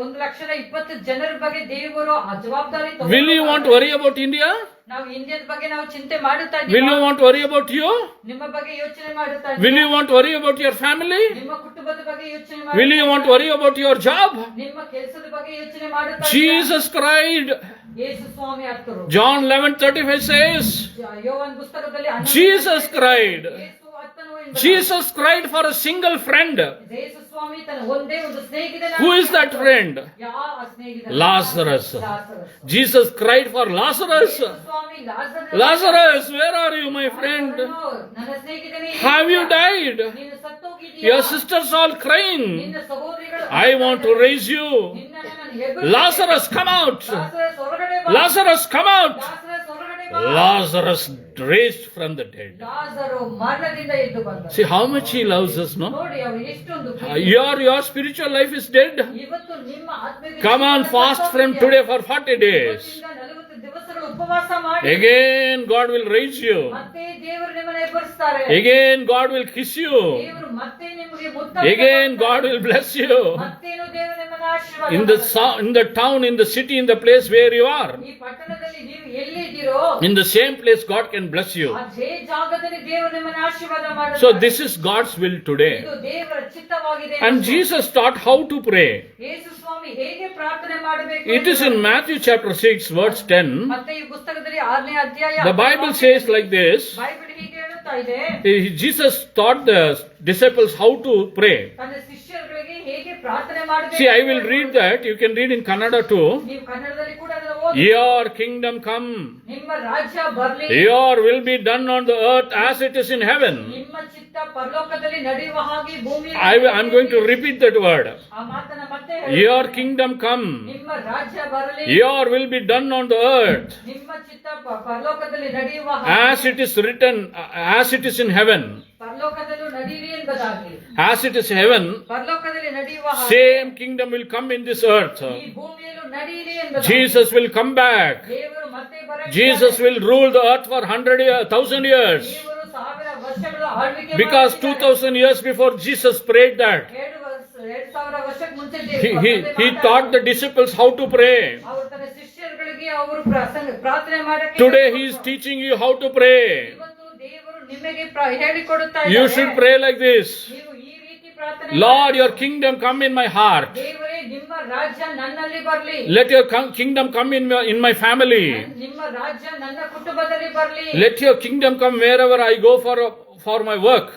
1,20,000 ಜನರ ಬಗ್ಗೆ ದೇವರು ಆ ಜವಾಬ್ದಾರಿ ತಗೊಂಡು. will you want to worry about India? ನಾವು ಇಂಡಿಯಾದ ಬಗ್ಗೆ ನಾವು ಚಿಂತೆ ಮಾಡುತ್ತಾ Will ಇದ್ದೀವಿ. you want to worry about you? ನಿಮ್ಮ ಬಗ್ಗೆ ಯೋಚನೆ ಮಾಡುತ್ತಾ Will ಇದ್ದೀವಿ. you want to worry about your family? ನಿಮ್ಮ ಕುಟುಂಬದ ಬಗ್ಗೆ ಯೋಚನೆ Will you ಮಾಡುತ್ತಾ want to worry about your job? ನಿಮ್ಮ ಕೆಲಸದ ಬಗ್ಗೆ ಯೋಚನೆ ಮಾಡುತ್ತಾ ಇದ್ದೀರಾ? Jesus cried. ಯೇಸು ಸ್ವಾಮಿ ಅತ್ತರು. John 11:35 says, ಯೋವಾನ್ ಪುಸ್ತಕದಲ್ಲಿ Jesus cried. ಯೇಸು ಅತ್ತನು ಎಂಬುದಾಗಿ. Jesus cried for a single friend. ಯೇಸು ಸ್ವಾಮಿ ತನ್ನ ಒಂದೇ ಒಂದು ಸ್ನೇಹಿತನ. Who is that friend? ಯಾವ ಸ್ನೇಹಿತ? Lazarus. Lazarus. Jesus cried for Lazarus. ಯೇಸು ಸ್ವಾಮಿ Lazarus. Lazarus, where are you, my friend? ನನ್ನ ಸ್ನೇಹಿತನೇ, Have you died? ನೀನು ಸತ್ತೋಗಿದ್ದೀಯಾ? Your sisters all crying. ನಿನ್ನ ಸಹೋದರಿಗಳು I want to raise you. ನಿನ್ನನ್ನು ನಿನ್ನನ್ನು ಎಬ್ಬಿಸುತ್ತೇನೆ. Lazarus, come out. ಲಾಜರಸ್ ಹೊರಗಡೆ ಬಾ. Lazarus, come out. ಲಾಜರಸ್ ಹೊರಗಡೆ ಬಾ. Lazarus raised from the dead. ಲಾಜರು ಮರಣದಿಂದ ಎದ್ದು ಬಂದ. See how much he loves us, no? ನೋಡಿ ಅವರು ಎಷ್ಟೊಂದು Your spiritual life is dead. ಇವತ್ತು ನಿಮ್ಮ ಆತ್ಮಿಕ Come on, fast from today for 40 days. 40 ದಿವಸಗಳು ಉಪವಾಸ ಮಾಡಿ. Again, God will raise you. ಮತ್ತೆ ದೇವರು ನಿಮ್ಮನ್ನು ಎಬ್ಬರಿಸ್ತಾರೆ. Again, God will kiss you. ದೇವರು ಮತ್ತೆ ನಿಮಗೆ ಮುತ್ತನ್ನು Again, God will bless you. ಮತ್ತೇನು ದೇವರು ನಿಮ್ಮನ್ನು ಆಶೀರ್ವಾದ In the town, in the city, in the place where you are. ಈ ಪಟ್ಟಣದಲ್ಲಿ ನೀವು ಎಲ್ಲಿದ್ದೀರೋ In the same place, God can bless you. ಅದೇ ಜಾಗದಲ್ಲಿ ದೇವರು ನಿಮ್ಮನ್ನು ಆಶೀರ್ವಾದ ಮಾಡುತ್ತಾರೆ. So this is God's will today. ಇದು ದೇವರ ಚಿತ್ತವಾಗಿದೆ. And Jesus taught how to pray. ಯೇಸು ಸ್ವಾಮಿ ಹೇಗೆ ಪ್ರಾರ್ಥನೆ ಮಾಡಬೇಕು. It is in Matthew chapter 6 verse 10. ಮತ್ತೆ ಈ ಪುಸ್ತಕದಲ್ಲಿ 6ನೇ ಅಧ್ಯಾಯ. The Bible says like this. Bible ಹೀಗೆ ಹೇಳುತ್ತಾ ಇದೆ. Jesus taught the disciples how to pray. ತನ್ನ ಶಿಷ್ಯರಿಗೆ ಹೇಗೆ ಪ್ರಾರ್ಥನೆ ಮಾಡಬೇಕು. See, I will read that. You can read in Kannada too. ನೀವು ಕನ್ನಡದಲ್ಲಿ ಕೂಡ ಅದನ್ನು ಓದಿ. Your kingdom come. ನಿಮ್ಮ ರಾಜ್ಯ ಬರಲಿ. Your will be done on the earth as it is in heaven. ನಿಮ್ಮ ಚಿತ್ತ ಪರಲೋಕದಲ್ಲಿ ನಡೆಯುವ ಹಾಗೆ ಭೂಮಿಯಲ್ಲಿ. I am going to repeat that word. ಆ ಮಾತನ್ನ ಮತ್ತೆ Your kingdom come. ನಿಮ್ಮ ರಾಜ್ಯ ಬರಲಿ. Your will be done on the earth ನಿಮ್ಮ ಚಿತ್ತ ಪರಲೋಕದಲ್ಲಿ ನಡೆಯುವ as it is written, as it is in heaven. ಪರಲೋಕದಲ್ಲೂ ನಡೀರಿ ಎಂಬುದಾಗಿ. As it is heaven, ಪರಲೋಕದಲ್ಲಿ ನಡೆಯುವ ಹಾಗೆ same kingdom will come in this earth. ಈ ಭೂಮಿಯಲ್ಲೂ ನಡೀರಿ ಎಂಬುದಾಗಿ. Jesus will come back. ದೇವರು ಮತ್ತೆ ಬರಲಿದ್ದಾರೆ. Jesus will rule the earth for 1,000 years. ದೇವರು 1000 ವರ್ಷಗಳ ಆಳ್ವಿಕೆ Because ಮಾಡಿದ್ದಾರೆ. 2000 years before Jesus prayed that. 2000 ವರ್ಷಕ್ಕೆ ಮುಂಚೆ He taught the disciples how to pray. ಅವರು ತನ್ನ ಶಿಷ್ಯರಿಗೆ ಅವರು ಪ್ರಾರ್ಥನೆ ಮಾಡಕ್ಕೆ. Today he is teaching you how to pray. ಇವತ್ತು ದೇವರು ನಿಮಗೆ ಹೇಳಿಕೊಡುತ್ತಾ You ಇದ್ದಾರೆ. should pray like this. ನೀವು ಈ ರೀತಿ ಪ್ರಾರ್ಥನೆ Lord, ಮಾಡಿ. your kingdom come in my heart. ದೇವರೇ ನಿಮ್ಮ ರಾಜ್ಯ ನನ್ನಲ್ಲಿ ಬರಲಿ. Let your kingdom come in my family. ನಿಮ್ಮ ರಾಜ್ಯ ನನ್ನ ಕುಟುಂಬದಲ್ಲಿ ಬರಲಿ. Let your kingdom come wherever I go for my work.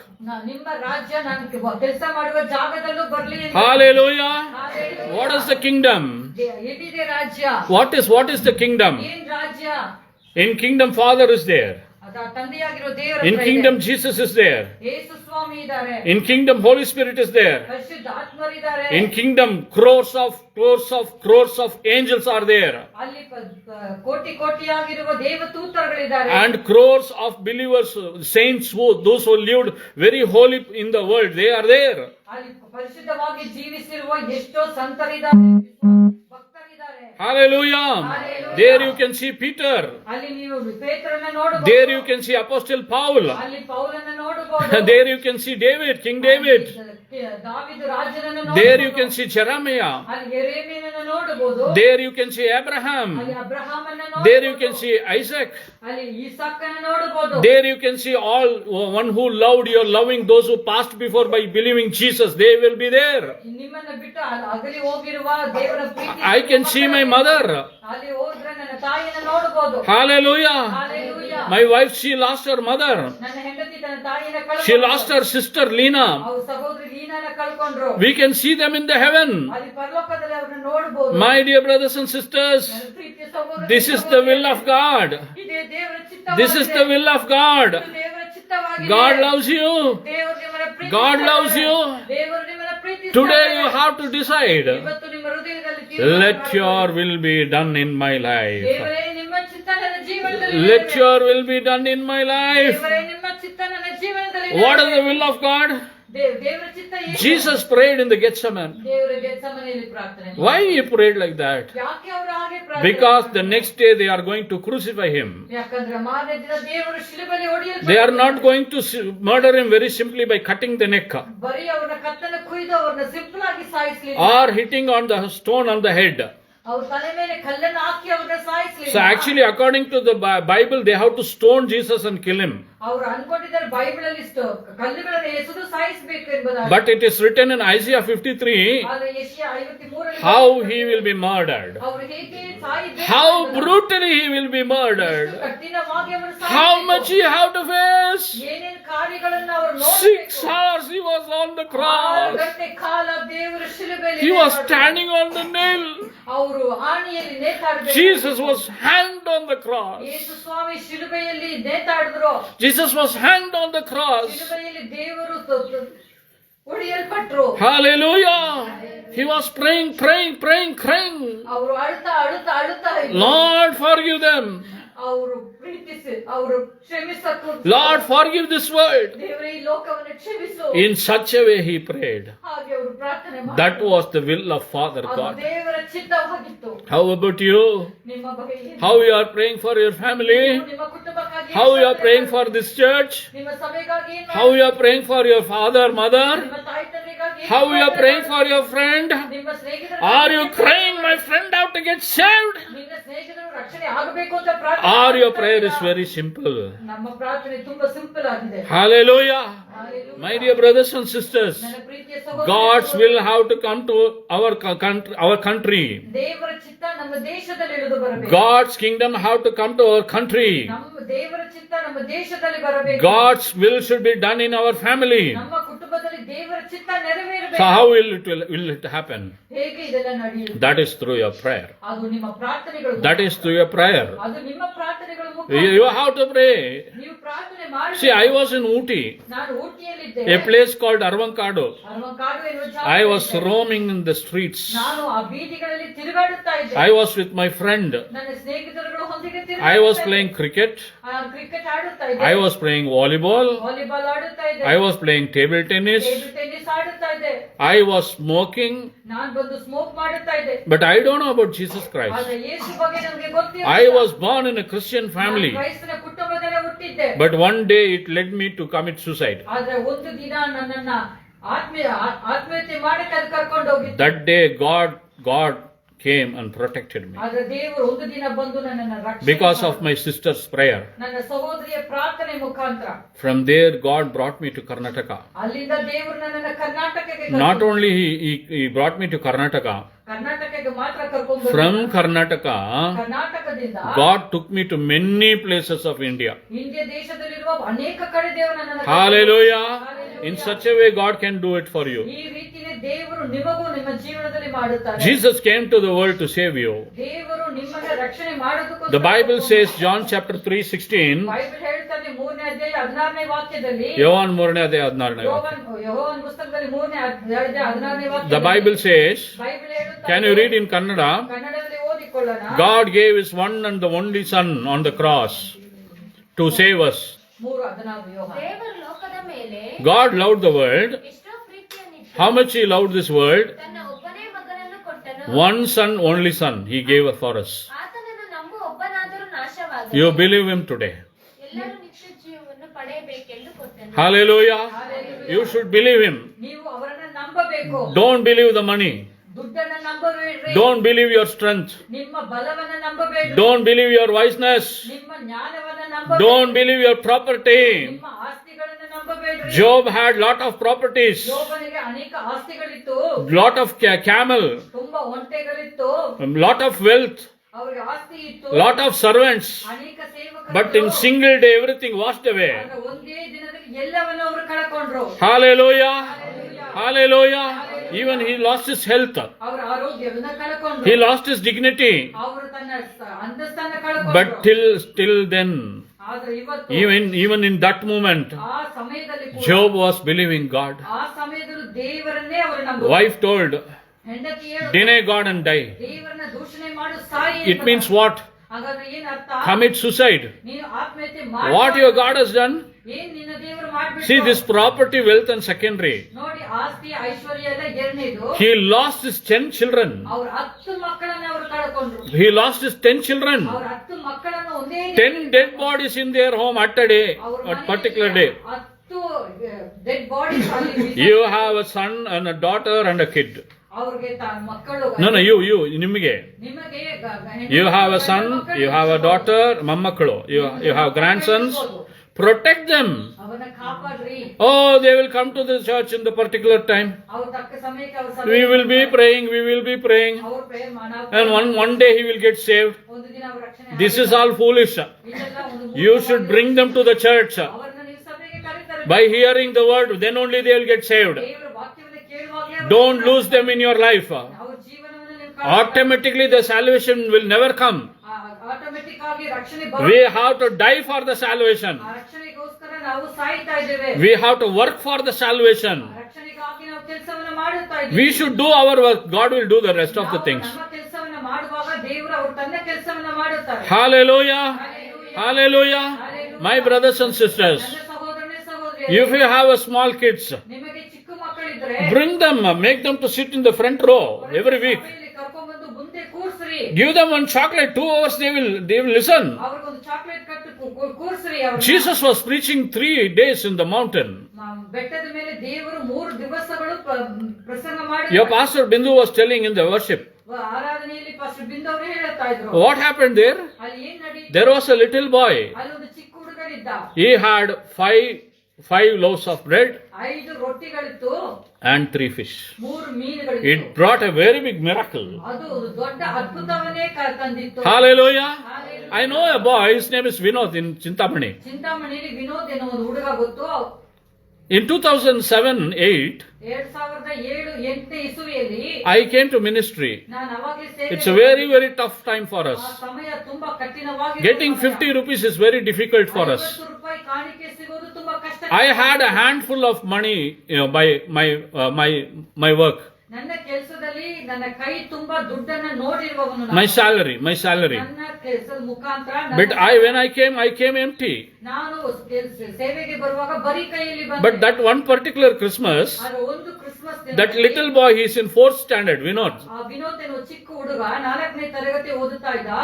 ನಿಮ್ಮ ರಾಜ್ಯ ನಾನು ಕೆಲಸ ಮಾಡುವ ಜಾಗದಲ್ಲೂ ಬರಲಿ. Hallelujah. Hallelujah. What is the kingdom? ಎಲ್ಲಿದೆ ರಾಜ್ಯ? What is the kingdom? ಏನ್ ರಾಜ್ಯ? In kingdom, Father is there. ಅದ ತಂದೆಯಾಗಿರೋ ದೇವರ In ಹತ್ರ kingdom, ಇದೆ. Jesus is there. ಯೇಸು ಸ್ವಾಮಿ ಇದ್ದಾರೆ. In kingdom, Holy Spirit is there. ಪರಿಶುದ್ಧ ಆತ್ಮರಿದ್ದಾರೆ. In kingdom, crores of angels are there. ಅಲ್ಲಿ ಕೋಟಿ ಕೋಟಿಯಾಗಿರುವ ದೇವದೂತರುಗಳಿದ್ದಾರೆ. And crores of believers, saints, those who lived very holy in the world, they are there. ಅಲ್ಲಿ ಪರಿಶುದ್ಧವಾಗಿ ಜೀವಿಸಿರುವ ಎಷ್ಟೋ ಸಂತರಿದ್ದಾರೆ, ಭಕ್ತರಿದ್ದಾರೆ. Hallelujah. Hallelujah. There you can see Peter. ಅಲ್ಲಿ ನೀವು ಪೇತ್ರನ ನೋಡಬಹುದು. There you can see Apostle Paul. ಅಲ್ಲಿ ಪೌಲನ ನೋಡಬಹುದು. There you can see David, King David. ದಾವೀದ ರಾಜನನ್ನು There you ನೋಡಬಹುದು. can see Jeremiah. ಅಲ್ಲಿ ಯೆರೆಮೀಯನನ್ನು ನೋಡಬಹುದು. There you can see Abraham. ಅಲ್ಲಿ ಅಬ್ರಹಾಮನ ನೋಡಬಹುದು. There you can see Isaac. ಅಲ್ಲಿ ಈಸಾಕನ ನೋಡಬಹುದು. There you can see one who loved, you're loving those who passed before by believing Jesus. They will be there. ನಿಮ್ಮನ್ನ ಬಿಟ್ಟು ಅಗಲಿ ಹೋಗಿರುವ ದೇವರ ಪ್ರೀತಿ. I can see my mother. ಅಲ್ಲಿ ಹೋದ್ರೆ ನನ್ನ ತಾಯಿಯನ್ನು ನೋಡಬಹುದು. Hallelujah. Hallelujah. My wife, she lost her mother. ನನ್ನ ಹೆಂಡತಿ ತನ್ನ ತಾಯಿಯನ್ನು ಕಳ್ಕೊಂಡ್ರು. She lost her sister Lena. ಅವ್ರ ಸಹೋದರಿ ಲೀನಾನ ಕಳ್ಕೊಂಡ್ರು. We can see them in the heaven. ಅಲ್ಲಿ ಪರಲೋಕದಲ್ಲಿ ಅವರನ್ನು ನೋಡಬಹುದು. My dear brothers and sisters, ನನ್ನ ಪ್ರೀತಿಯ ಸಹೋದರ this is the will of God. ಇದೇ ದೇವರ ಚಿತ್ತವಾಗಿದೆ. This is the will of God. ಇದು ದೇವರ ಚಿತ್ತವಾಗಿದೆ. God loves you. ದೇವರು ನಿಮ್ಮನ್ನ ಪ್ರೀತಿಸುತ್ತಾರೆ. God loves you. ದೇವರು ನಿಮ್ಮನ್ನ ಪ್ರೀತಿಸುತ್ತಾರೆ. Today you have to decide. ಇವತ್ತು ನಿಮ್ಮ ಹೃದಯದಲ್ಲಿ ತೀರ್ಮಾನ Let ಮಾಡಿ. your will be done in my life. ದೇವರೇ ನಿಮ್ಮ ಚಿತ್ತ ನನ್ನ ಜೀವನದಲ್ಲಿ Let ನೆರವೇರಲಿ. your will be done in my life. ದೇವರೇ ನಿಮ್ಮ ಚಿತ್ತ ನನ್ನ ಜೀವನದಲ್ಲಿ What is the ನೆರವೇರಲಿ. will of God? ದೇವರ ಚಿತ್ತ ಏನು? Jesus prayed in the Gethsemane. ದೇವರ ಗೆತ್ಸಮನೆಯಲ್ಲಿ ಪ್ರಾರ್ಥನೆ ಮಾಡಿ. Why he prayed like that? ಯಾಕೆ ಅವರು ಹಾಗೆ ಪ್ರಾರ್ಥನೆ Because the ಮಾಡಿದ್ರು? next day they are going to crucify him. ಯಾಕಂದ್ರೆ ಮಾರನೇ ದಿನ ದೇವರು ಶಿಲುಬೆಯಲ್ಲಿ ಹೊಡೆಯಲ್ಪಟ್ಟರು. They are not going to murder him very simply by cutting the neck ಬರೀ ಅವರ ಕತ್ತನ್ನು ಕುಯ್ದು ಅವರನ್ನ ಸಿಂಪಲ್ ಆಗಿ ಸಾಯಿಸಲಿಲ್ಲ. or hitting on the stone on the head. ಅವ್ರ ತಲೆ ಮೇಲೆ ಕಲ್ಲನ್ನು ಹಾಕಿ ಅವ್ರನ್ನ ಸಾಯಿಸಲಿಲ್ಲ. So actually, according to the Bible, they have to stone Jesus and kill him. ಅವರು ಅನ್ಕೊಂಡಿದ್ದಾರೆ ಬೈಬಲ್ ಅಲ್ಲಿ ಕಲ್ಲುಗಳನ್ನು ಎಸೆದು ಸಾಯಿಸಬೇಕು ಎಂಬುದಾಗಿ. But it is written in Isaiah 53 ಆದ್ರೆ ಯೆಶಾಯ 53 how he will be murdered. ಅವರು ಹೇಗೆ ಸಾಯಬೇಕು, How brutally he will be murdered. ಎಷ್ಟು ಕಠಿಣವಾಗಿ ಅವರು How ಸಾಯಬೇಕು, much he have to face. ಏನೇನು ಕಾರ್ಯಗಳನ್ನು ಅವರು 6 ನೋಡಬೇಕು. hours he was on the 6 cross. ಗಂಟೆ ಕಾಲ ದೇವರ ಶಿಲುಬೆಯಲ್ಲಿ He was ನೇತಾಡಿದರು. standing on the nail. ಅವರು ಆಣಿಯಲ್ಲಿ ನೇತಾಡಬೇಕು. Jesus was hanged on the cross. Yesu Swami ಶಿಲುಬೆಯಲ್ಲಿ ನೇತಾಡಿದ್ರು. Jesus was hanged on the cross. ಶಿಲುಬೆಯಲ್ಲಿ ದೇವರು ಹೊಡೆಯಲ್ಪಟ್ರು. Hallelujah. He was praying. ಅವರು ಅಳುತ್ತಾ ಇದ್ರು. Lord, forgive them. ಅವರು ಪ್ರೀತಿಸಿ, ಅವರು ಕ್ಷಮಿಸಕು. Lord, forgive this world. ದೇವರೇ, ಈ ಲೋಕವನ್ನು ಕ್ಷಮಿಸು. In such a way he prayed. ಹಾಗೆ ಅವರು ಪ್ರಾರ್ಥನೆ ಮಾಡಿದ್ರು. That was the will of Father ಅದು God. ದೇವರ ಚಿತ್ತವಾಗಿತ್ತು. How about you? ನಿಮ್ಮ ಬಗ್ಗೆ ಏನು? How you are praying for your family? ನಿಮ್ಮ ಕುಟುಂಬಕ್ಕಾಗಿ How you are praying for this church? ನಿಮ್ಮ ಸಭೆಗಾಗಿ ಏನು? How you are praying for your father, mother? ನಿಮ್ಮ ತಾಯಿ ತಂದೆಗಾಗಿ How you are praying for your friend? ನಿಮ್ಮ ಸ್ನೇಹಿತರ Are you crying, my friend out to get saved? ನಿನ್ನ ಸ್ನೇಹಿತರು ರಕ್ಷಣೆ ಆಗಬೇಕು ಅಂತ ಪ್ರಾರ್ಥನೆ Or your prayer is ಮಾಡ್ತಾ very simple? ನಮ್ಮ ಪ್ರಾರ್ಥನೆ ತುಂಬಾ ಸಿಂಪಲ್ ಆಗಿದೆ. Hallelujah. Hallelujah. My dear brothers and sisters, ನನ್ನ ಪ್ರೀತಿಯ ಸಹೋದರ God's will have to come to our country. ದೇವರ ಚಿತ್ತ ನಮ್ಮ ದೇಶದಲ್ಲಿ ಇಳಿದು ಬರಬೇಕು. God's kingdom have to come to our country. ನಮ್ಮ ದೇವರ ಚಿತ್ತ ನಮ್ಮ ದೇಶದಲ್ಲಿ ಬರಬೇಕು. God's will should be done in our family. ನಮ್ಮ ಕುಟುಂಬದಲ್ಲಿ ದೇವರ ಚಿತ್ತ ನೆರವೇರಬೇಕು. So how will it happen? ಹೇಗೆ ಇದೆಲ್ಲ ನಡೆಯುತ್ತೆ? That is through your prayer. ಅದು ನಿಮ್ಮ ಪ್ರಾರ್ಥನೆಗಳು. That is through your prayer. ಅದು ನಿಮ್ಮ ಪ್ರಾರ್ಥನೆಗಳು You ಮುಖಾಂತರ. have to pray. ನೀವು ಪ್ರಾರ್ಥನೆ ಮಾಡಿ. See, I was in Ooty, ನಾನು ಊಟಿಯಲ್ಲಿದ್ದೆ. a place called Arvankadu. ಅರವಕಾಡು ಎನ್ನುವ I was ಜಾಗದಲ್ಲಿದ್ದೆ. roaming in the streets. ನಾನು ಆ ಬೀದಿಗಳಲ್ಲಿ ತಿರುಗಾಡುತ್ತಾ ಇದ್ದೆ. I was with my friend. ನನ್ನ ಸ್ನೇಹಿತರುಗಳು ಹೊಂದಿಗೆ I was playing cricket. Cricket ಆಡುತ್ತಾ ಇದ್ದೆ. I was playing volleyball. Volleyball ಆಡುತ್ತಾ ಇದ್ದೆ. I was playing table tennis. Table tennis ಆಡುತ್ತಾ ಇದ್ದೆ. I was smoking. ನಾನು ಬಂದು ಸ್ಮೋಕ್ ಮಾಡುತ್ತಾ ಇದ್ದೆ. But I don't know about Jesus Christ. ಆದ್ರೆ ಯೇಸು ಬಗ್ಗೆ ನನಗೆ ಗೊತ್ತಿಲ್ಲ. I was born in a Christian family. ಕ್ರೈಸ್ತನ ಕುಟುಂಬದಲ್ಲೇ ಹುಟ್ಟಿದ್ದೆ. But one day it led me to commit suicide. ಆದ್ರೆ ಒಂದು ದಿನ ನನ್ನನ್ನ ಆತ್ಮಹತ್ಯೆ ಮಾಡಕ್ಕೆ ಅದು ಕರ್ಕೊಂಡು ಹೋಗಿದ್ದು. That day God came and protected me. ಆದ್ರೆ ದೇವರು ಒಂದು ದಿನ ಬಂದು ನನ್ನನ್ನ ರಕ್ಷಣೆ Because of ಮಾಡಿದ್ರು. my sister's prayer. ನನ್ನ ಸಹೋದರಿಯ ಪ್ರಾರ್ಥನೆ ಮುಖಾಂತರ. From there God brought me to Karnataka. ಅಲ್ಲಿಂದ ದೇವರು ನನ್ನನ್ನ ಕರ್ನಾಟಕಕ್ಕೆ Not only he brought me to Karnataka. ಕರ್ನಾಟಕಕ್ಕೆ ಮಾತ್ರ ಕರ್ಕೊಂಡು From Karnataka, ಕರ್ನಾಟಕದಿಂದ God took me to many places of India. India ದೇಶದಲ್ಲಿರುವ ಅನೇಕ ಕಡೆ ದೇವರು ನನ್ನನ್ನು Hallelujah. Hallelujah. In such a way God can do it for you. ಈ ರೀತಿನೇ ದೇವರು ನಿಮಗೂ ನಿಮ್ಮ ಜೀವನದಲ್ಲಿ ಮಾಡುತ್ತಾರೆ. Jesus came to the world to save you. ದೇವರು ನಿಮ್ಮನ್ನ ರಕ್ಷಣೆ ಮಾಡೋದಕ್ಕೋಸ್ಕರ The Bible says, John chapter 3:16, Bible ಹೇಳ್ತಾನೆ 3ನೇ ಅಧ್ಯಾಯ 16ನೇ ವಾಕ್ಯದಲ್ಲಿ ಯೋಹಾನ್ 3ನೇ ಅಧ್ಯಾಯ 16ನೇ ವಾಕ್ಯ. ಯೋಹಾನ ಪುಸ್ತಕದಲ್ಲಿ 3ನೇ ಅಧ್ಯಾಯ 16ನೇ ವಾಕ್ಯದಲ್ಲಿ The Bible says, ಬೈಬಲ್ ಹೇಳುತ್ತದೆ. can you read in Kannada? ಕನ್ನಡದಲ್ಲಿ ಓದಿಕೊಳ್ಳೋಣ. God gave his one and the only son on the cross to save us. 3:16 ಯೋಹಾನ. ದೇವರು ಲೋಕದ ಮೇಲೆ God loved the world. ಎಷ್ಟೋ ಪ್ರೀತಿಯನ್ನಿಟ್ಟು How much he loved this world? ತನ್ನ ಒಬ್ಬನೇ ಮಗನನ್ನು ಕೊಟ್ಟನು. One son, only son, he gave for us. ಆತನನ್ನು ನಂಬುವ ಒಬ್ಬನಾದರೂ ನಾಶವಾಗಲಿ. You believe him today. ಎಲ್ಲರೂ ನಿತ್ಯ ಜೀವವನ್ನು ಪಡೆಯಬೇಕೆಂದು ಕೊಟ್ಟನು. Hallelujah. Hallelujah. You should believe him. ನೀವು ಅವರನ್ನ ನಂಬಬೇಕು. Don't believe the money. ದುಡ್ಡನ್ನ ನಂಬಬೇಡ್ರಿ. Don't believe your strength. ನಿಮ್ಮ ಬಲವನ್ನ ನಂಬಬೇಡ್ರಿ. Don't believe your wiseness. ನಿಮ್ಮ ಜ್ಞಾನವನ್ನ ನಂಬಬೇಡ್ರಿ. Don't believe your property. ನಿಮ್ಮ ಆಸ್ತಿಗಳನ್ನ ನಂಬಬೇಡ್ರಿ. Job had lot of properties, ಯೋಬನಿಗೆ ಅನೇಕ ಆಸ್ತಿಗಳಿತ್ತು. lot of camel, ತುಂಬಾ ಒಂಟೆಗಳಿತ್ತು. lot of wealth, ಅವರಿಗೆ ಆಸ್ತಿ ಇತ್ತು. lot of servants. ಅನೇಕ ಸೇವಕರು. But in single day everything washed away. ಆಗ ಒಂದೇ ದಿನದಲ್ಲಿ ಎಲ್ಲವನ್ನೂ ಅವರು ಕಳಕೊಂಡ್ರು. Hallelujah. Hallelujah. Hallelujah. Even he lost his health. ಅವರ ಆರೋಗ್ಯವನ್ನ ಕಳಕೊಂಡ್ರು. He lost his dignity. ಅವರು ತನ್ನ ಅಂತಸ್ತನ್ನ ಕಳಕೊಂಡ್ರು. But till then, ಆದ್ರೆ ಇವತ್ತು even in that moment, ಆ ಸಮಯದಲ್ಲಿ ಕೂಡ Job was believing God. ಆ ಸಮಯದಲ್ಲಿ ದೇವರನ್ನೇ ಅವರು ನಂಬುವರು. Wife told, ಹೆಂಡತಿ ಹೇಳು, deny God and die. ದೇವರನ್ನ ದೂಷಣೆ ಮಾಡು ಸಾಯಿ. It means what? ಹಾಗಾದ್ರೆ ಏನ್ ಅರ್ಥ? Commit suicide. ನೀನು ಆತ್ಮಹತ್ಯೆ ಮಾಡು. What your God has done? ಏನ್ ನಿನ್ನ ದೇವರು ಮಾಡ್ಬಿಟ್ಟು. See, this property, wealth and secondary. ನೋಡಿ, ಆಸ್ತಿ ಐಶ್ವರ್ಯ ಎಲ್ಲ ಎರಡನೇದು. He lost his 10 children. ಅವ್ರ 10 ಮಕ್ಕಳನ್ನ ಅವರು ಕಳ್ಕೊಂಡ್ರು. He lost his 10 children. ಅವ್ರ 10 ಮಕ್ಕಳನ್ನ ಒಂದೇ 10 dead bodies in their home at a day, at particular day. 10 dead bodies ಅಲ್ಲಿ. You have a son and a daughter and a kid. ಅವ್ರಿಗೆ ಮಕ್ಕಳು. No, you, ನಿಮಗೆ. ನಿಮಗೆ You have a son, you have a daughter, ಮೊಮ್ಮಕ್ಕಳು. You have grandsons. Protect them. ಅವನ್ನ ಕಾಪಾಡ್ರಿ. Oh, they will come to the church in the particular time. ಅವ್ರ ತಕ್ಕ ಸಮಯಕ್ಕೆ ಅವ್ರ We will be praying. ಅವ್ರ ಪ್ರೇಯರ್ ಮಾಡ. And one day he will get saved. ಒಂದು ದಿನ ಅವ್ರ ರಕ್ಷಣೆ. This is all foolish. ಇದೆಲ್ಲ ಒಂದು You should bring them to the church. ಅವರನ್ನ ನೀವು ಸಭೆಗೆ ಕರೀತಾರೆ. By hearing the word, then only they will get saved. ದೇವರ ವಾಕ್ಯವನ್ನು ಕೇಳುವಾಗಲೇ Don't lose them in your life. ಅವ್ರ ಜೀವನವನ್ನು ನೀವು Automatically the salvation will never come. Automatic ಆಗಿ ರಕ್ಷಣೆ We have to die for the salvation. ರಕ್ಷಣೆಗೋಸ್ಕರ ನಾವು ಸಾಯ್ತಾ ಇದ್ದೇವೆ. We have to work for the salvation. ರಕ್ಷಣೆಗಾಗಿ ಕೆಲಸವನ್ನ ಮಾಡುತ್ತಾ We ಇದ್ದೀವಿ. should do our work. God will do the rest of the ನಾವು things. ನಮ್ಮ ಕೆಲಸವನ್ನ ಮಾಡುವಾಗ ದೇವರು ಅವರು ತನ್ನ ಕೆಲಸವನ್ನ ಮಾಡುತ್ತಾರೆ. Hallelujah. Hallelujah. Hallelujah. Hallelujah. My brothers and sisters, ನನ್ನ ಸಹೋದರನೇ if ಸಹೋದರಿಯರೇ, you have a small kids, ನಿಮಗೆ ಚಿಕ್ಕ ಮಕ್ಕಳಿದ್ರೆ bring them, make them to sit in the front row every week. ಸಭೆಯಲ್ಲಿ ಕರ್ಕೊಂಡ್ಬಂದು ಮುಂದೆ ಕೂರ್ಸ್ರಿ. Give them one chocolate, 2 hours they will listen. ಅವ್ರಿಗೊಂದು chocolate ಕಟ್ಟು ಕೂರ್ಸ್ರಿ. ಅವ್ರನ್ನ Jesus was preaching 3 days in the mountain. ಬೆಟ್ಟದ ಮೇಲೆ ದೇವರು 3 ದಿವಸಗಳು ಪ್ರಸಂಗ Your ಮಾಡಿ pastor Bindu was telling in the worship. ಆರಾಧನೆಯಲ್ಲಿ ಪಾಸ್ಟರ್ ಬಿಂದು ಅವರು ಹೇಳ್ತಾ ಇದ್ರು. What happened there? ಅಲ್ಲಿ ಏನ್ ನಡೀತು? There was a little boy. ಅಲ್ಲಿ ಒಂದು ಚಿಕ್ಕ ಹುಡುಗನಿದ್ದ. He had five loaves of bread 5 ರೊಟ್ಟಿಗಳಿತ್ತು, and 3 fish. 3 ಮೀನುಗಳಿತ್ತು. It brought a very big miracle. ಅದು ಒಂದು ದೊಡ್ಡ ಅದ್ಭುತವನ್ನೇ ತಂದಿತ್ತು. Hallelujah. Hallelujah. I know a boy, his name is Vinod in Chintamani. ಚಿಂತಾಮಣಿಯಲ್ಲಿ Vinod ಅನ್ನೋ ಒಂದು ಹುಡುಗ ಗೊತ್ತು. In 2007-8, 2007-8 ಇಸುವಿಯಲ್ಲಿ I came to ministry. ನಾನು ಅವಾಗಲೇ ಸೇವೆ It's a very, very tough time for ಆ us. ಸಮಯ ತುಂಬಾ ಕಠಿಣವಾಗಿ Getting 50 rupees is very difficult for us. 50 ರೂಪಾಯಿ ಕಾಣಿಕೆ ಸಿಗೋದು ತುಂಬಾ ಕಷ್ಟ. I had a handful of money, by my work, ನನ್ನ ಕೆಲಸದಲ್ಲಿ ನನ್ನ ಕೈ ತುಂಬಾ ದುಡ್ಡನ್ನ ನೋಡಿರುವವನು ನಾನು. my salary. ನನ್ನ ಕೆಲಸದ ಮುಖಾಂತರ But when I came empty. ನಾನು ಸೇವೆಗೆ ಬರುವಾಗ ಬರೀ ಕೈಯಲ್ಲಿ But ಬಂದೆ. that one particular Christmas, ಆದ್ರೆ ಒಂದು Christmas that little boy, he's in 4th standard, Vinod. ಆ ವಿನೋದ್ ಅನ್ನೋ ಚಿಕ್ಕ ಹುಡುಗ 4ನೇ ತರಗತಿ ಓದುತ್ತಾ ಇದ್ದ.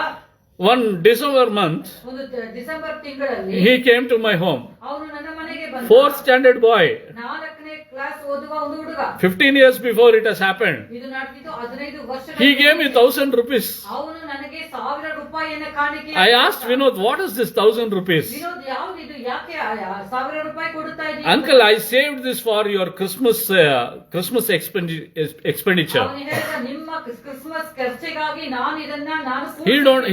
One December month, ಒಂದು ಡಿಸೆಂಬರ್ ತಿಂಗಳಲ್ಲಿ he came to my home. ಅವನು ನನ್ನ ಮನೆಗೆ ಬಂದ. 4th standard boy. 4ನೇ ಕ್ಲಾಸ್ ಓದುವ ಒಂದು ಹುಡುಗ. 15 years before it has happened. ಇದು ನಡೆದಿದ್ದು 15 ವರ್ಷಗಳ He gave me 1,000 rupees. ಅವನು ನನಗೆ 1000 ರೂಪಾಯಿಯನ್ನ ಕಾಣಿಕೆ. I asked Vinod, what is this 1,000 rupees? Vinod ಯಾವ್ದು ಇದು, ಯಾಕೆ 1000 ರೂಪಾಯಿ ಕೊಡ್ತಾ ಇದ್ದೀಯ? Uncle, I saved this for your Christmas expenditure. ಅವನು ಹೇಳಿದ, ನಿಮ್ಮ ಕ್ರಿಸ್ಮಸ್ ಖರ್ಚಿಗಾಗಿ ನಾನು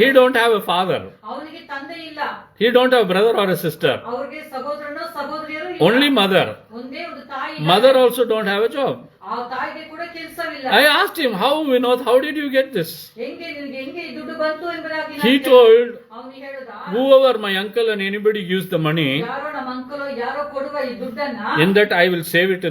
He don't have a father. ಅವನಿಗೆ ತಂದೆ ಇಲ್ಲ, He don't have a brother or a sister. ಅವ್ರಿಗೆ ಸಹೋದರನೋ ಸಹೋದರಿಯರು ಇಲ್ಲ. Only mother. ಒಂದೇ ಒಂದು ತಾಯಿ. Mother also don't have a job. ಆ ತಾಯಿಗೆ ಕೂಡ ಕೆಲಸವಿಲ್ಲ. I asked him, how Vinod, how did you get this? ನಿನಗೆ ಹೆಂಗೆ ಈ ದುಡ್ಡು ಬಂತು ಎಂಬುದಾಗಿ He ನಾನು told, ಅವನು ಹೇಳಿದ, whoever my uncle and anybody gives the money, ಯಾರೋ ನಮ್ಮ ಅಂಕಲೋ ಯಾರೋ ಕೊಡುವ ಈ ದುಡ್ಡನ್ನ in that I will save it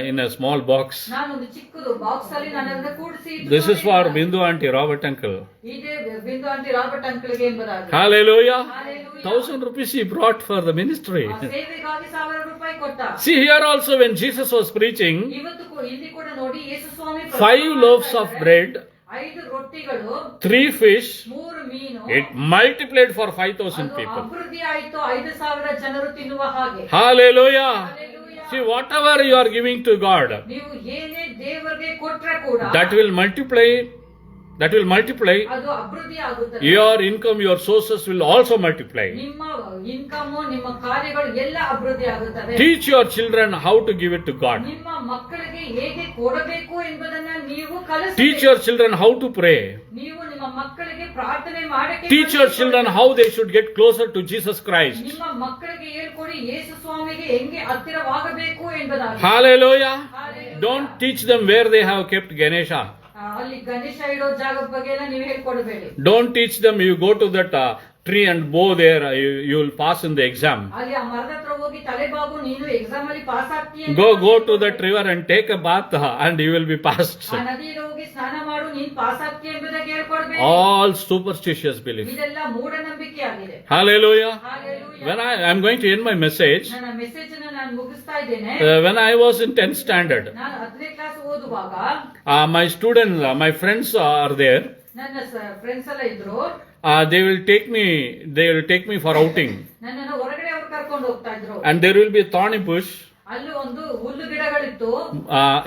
in a small box. ನಾನೊಂದು ಚಿಕ್ಕದು ಬಾಕ್ಸ್ ಅಲ್ಲಿ ನಾನು ಅದನ್ನ ಕೂಡಿಸಿ This is for Bindu auntie, Robert uncle. ಇದೇ ಬಿಂದು ಆಂಟಿ ರಾಬರ್ಟ್ ಅಂಕಲ್ಗೆ ಎಂಬುದಾಗಿ. Hallelujah. Hallelujah. 1,000 rupees he brought for the ministry. ಆ ಸೇವೆಗಾಗಿ 1000 ರೂಪಾಯಿ ಕೊಟ್ಟ. See here also when Jesus was preaching, ಇವತ್ತು ಇಲ್ಲಿ ಕೂಡ ನೋಡಿ ಯೇಸು ಸ್ವಾಮಿ 5 loaves of bread, 5 ರೊಟ್ಟಿಗಳು 3 fish, 3 ಮೀನು, it multiplied for 5,000 ಅದು people. ಅಭಿವೃದ್ಧಿ ಆಯಿತು 5000 ಜನರು ತಿನ್ನುವ ಹಾಗೆ. Hallelujah. Hallelujah. See, whatever you are giving to God, ನೀವು ಏನೇ ದೇವರಿಗೆ ಕೊಟ್ರೆ ಕೂಡ that will multiply. ಅದು ಅಭಿವೃದ್ಧಿ ಆಗುತ್ತದೆ. Your income, your sources will also multiply. ನಿಮ್ಮ ಇನ್ಕಮ್, ನಿಮ್ಮ ಕಾರ್ಯಗಳು ಎಲ್ಲ ಅಭಿವೃದ್ಧಿ ಆಗುತ್ತವೆ. Teach your children how to give it to God. ನಿಮ್ಮ ಮಕ್ಕಳಿಗೆ ಹೇಗೆ ಕೊಡಬೇಕು ಎಂಬುದನ್ನ ನೀವು ಕಲಿಸಿ. Teach your children how to pray. ನೀವು ನಿಮ್ಮ ಮಕ್ಕಳಿಗೆ ಪ್ರಾರ್ಥನೆ ಮಾಡಕ್ಕೆ. Teach your children how they should get closer to Jesus Christ. ನಿಮ್ಮ ಮಕ್ಕಳಿಗೆ ಹೇಳ್ಕೊಡಿ ಯೇಸು ಸ್ವಾಮಿಗೆ ಹೆಂಗೆ ಹತ್ತಿರವಾಗಬೇಕು ಎಂಬುದಾಗಿ. Hallelujah. Hallelujah. Don't teach them where they have kept Ganesha. ಅಲ್ಲಿ ಗಣೇಶ ಇಡೋ ಜಾಗದ ಬಗ್ಗೆ ಎಲ್ಲ ನೀವು ಹೇಳ್ಕೊಡ್ಬೇಡಿ. Don't teach them you go to that tree and bow there, you will pass in the exam. ಅಲ್ಲಿ ಆ ಮರದ ಹತ್ರ ಹೋಗಿ ತಲೆಬಾಗು, ನೀನು ಎಕ್ಸಾಮ್ ಅಲ್ಲಿ pass ಆಗ್ತೀಯ. Go to that river and take a bath and you will be passed. ಆ ನದಿಯಲ್ಲಿ ಹೋಗಿ ಸ್ನಾನ ಮಾಡು, ನೀನು ಪಾಸ್ ಆಗ್ತೀಯ ಎಂಬುದಾಗಿ ಹೇಳ್ಕೊಡ್ಬೇಡಿ. All superstitious belief. ಇದೆಲ್ಲ ಮೂಢನಂಬಿಕೆ ಆಗಿದೆ. Hallelujah. Hallelujah. When I am going to end my message, ನನ್ನ ಮೆಸೇಜ್ ಅನ್ನು ನಾನು ಮುಗಿಸ್ತಾ ಇದ್ದೇನೆ. when I was in 10th standard, ನಾನು 10ನೇ ಕ್ಲಾಸ್ ಓದುವಾಗ my friends are there. ನನ್ನ ಫ್ರೆಂಡ್ಸ್ ಎಲ್ಲ ಇದ್ರು. They will take me for outing. ನನ್ನನ್ನು ಹೊರಗಡೆ ಅವ್ರು ಕರ್ಕೊಂಡು ಹೋಗ್ತಾ ಇದ್ರು. And there will be a thorny bush. ಅಲ್ಲಿ ಒಂದು ಹುಲ್ಲು ಗಿಡಗಳಿತ್ತು.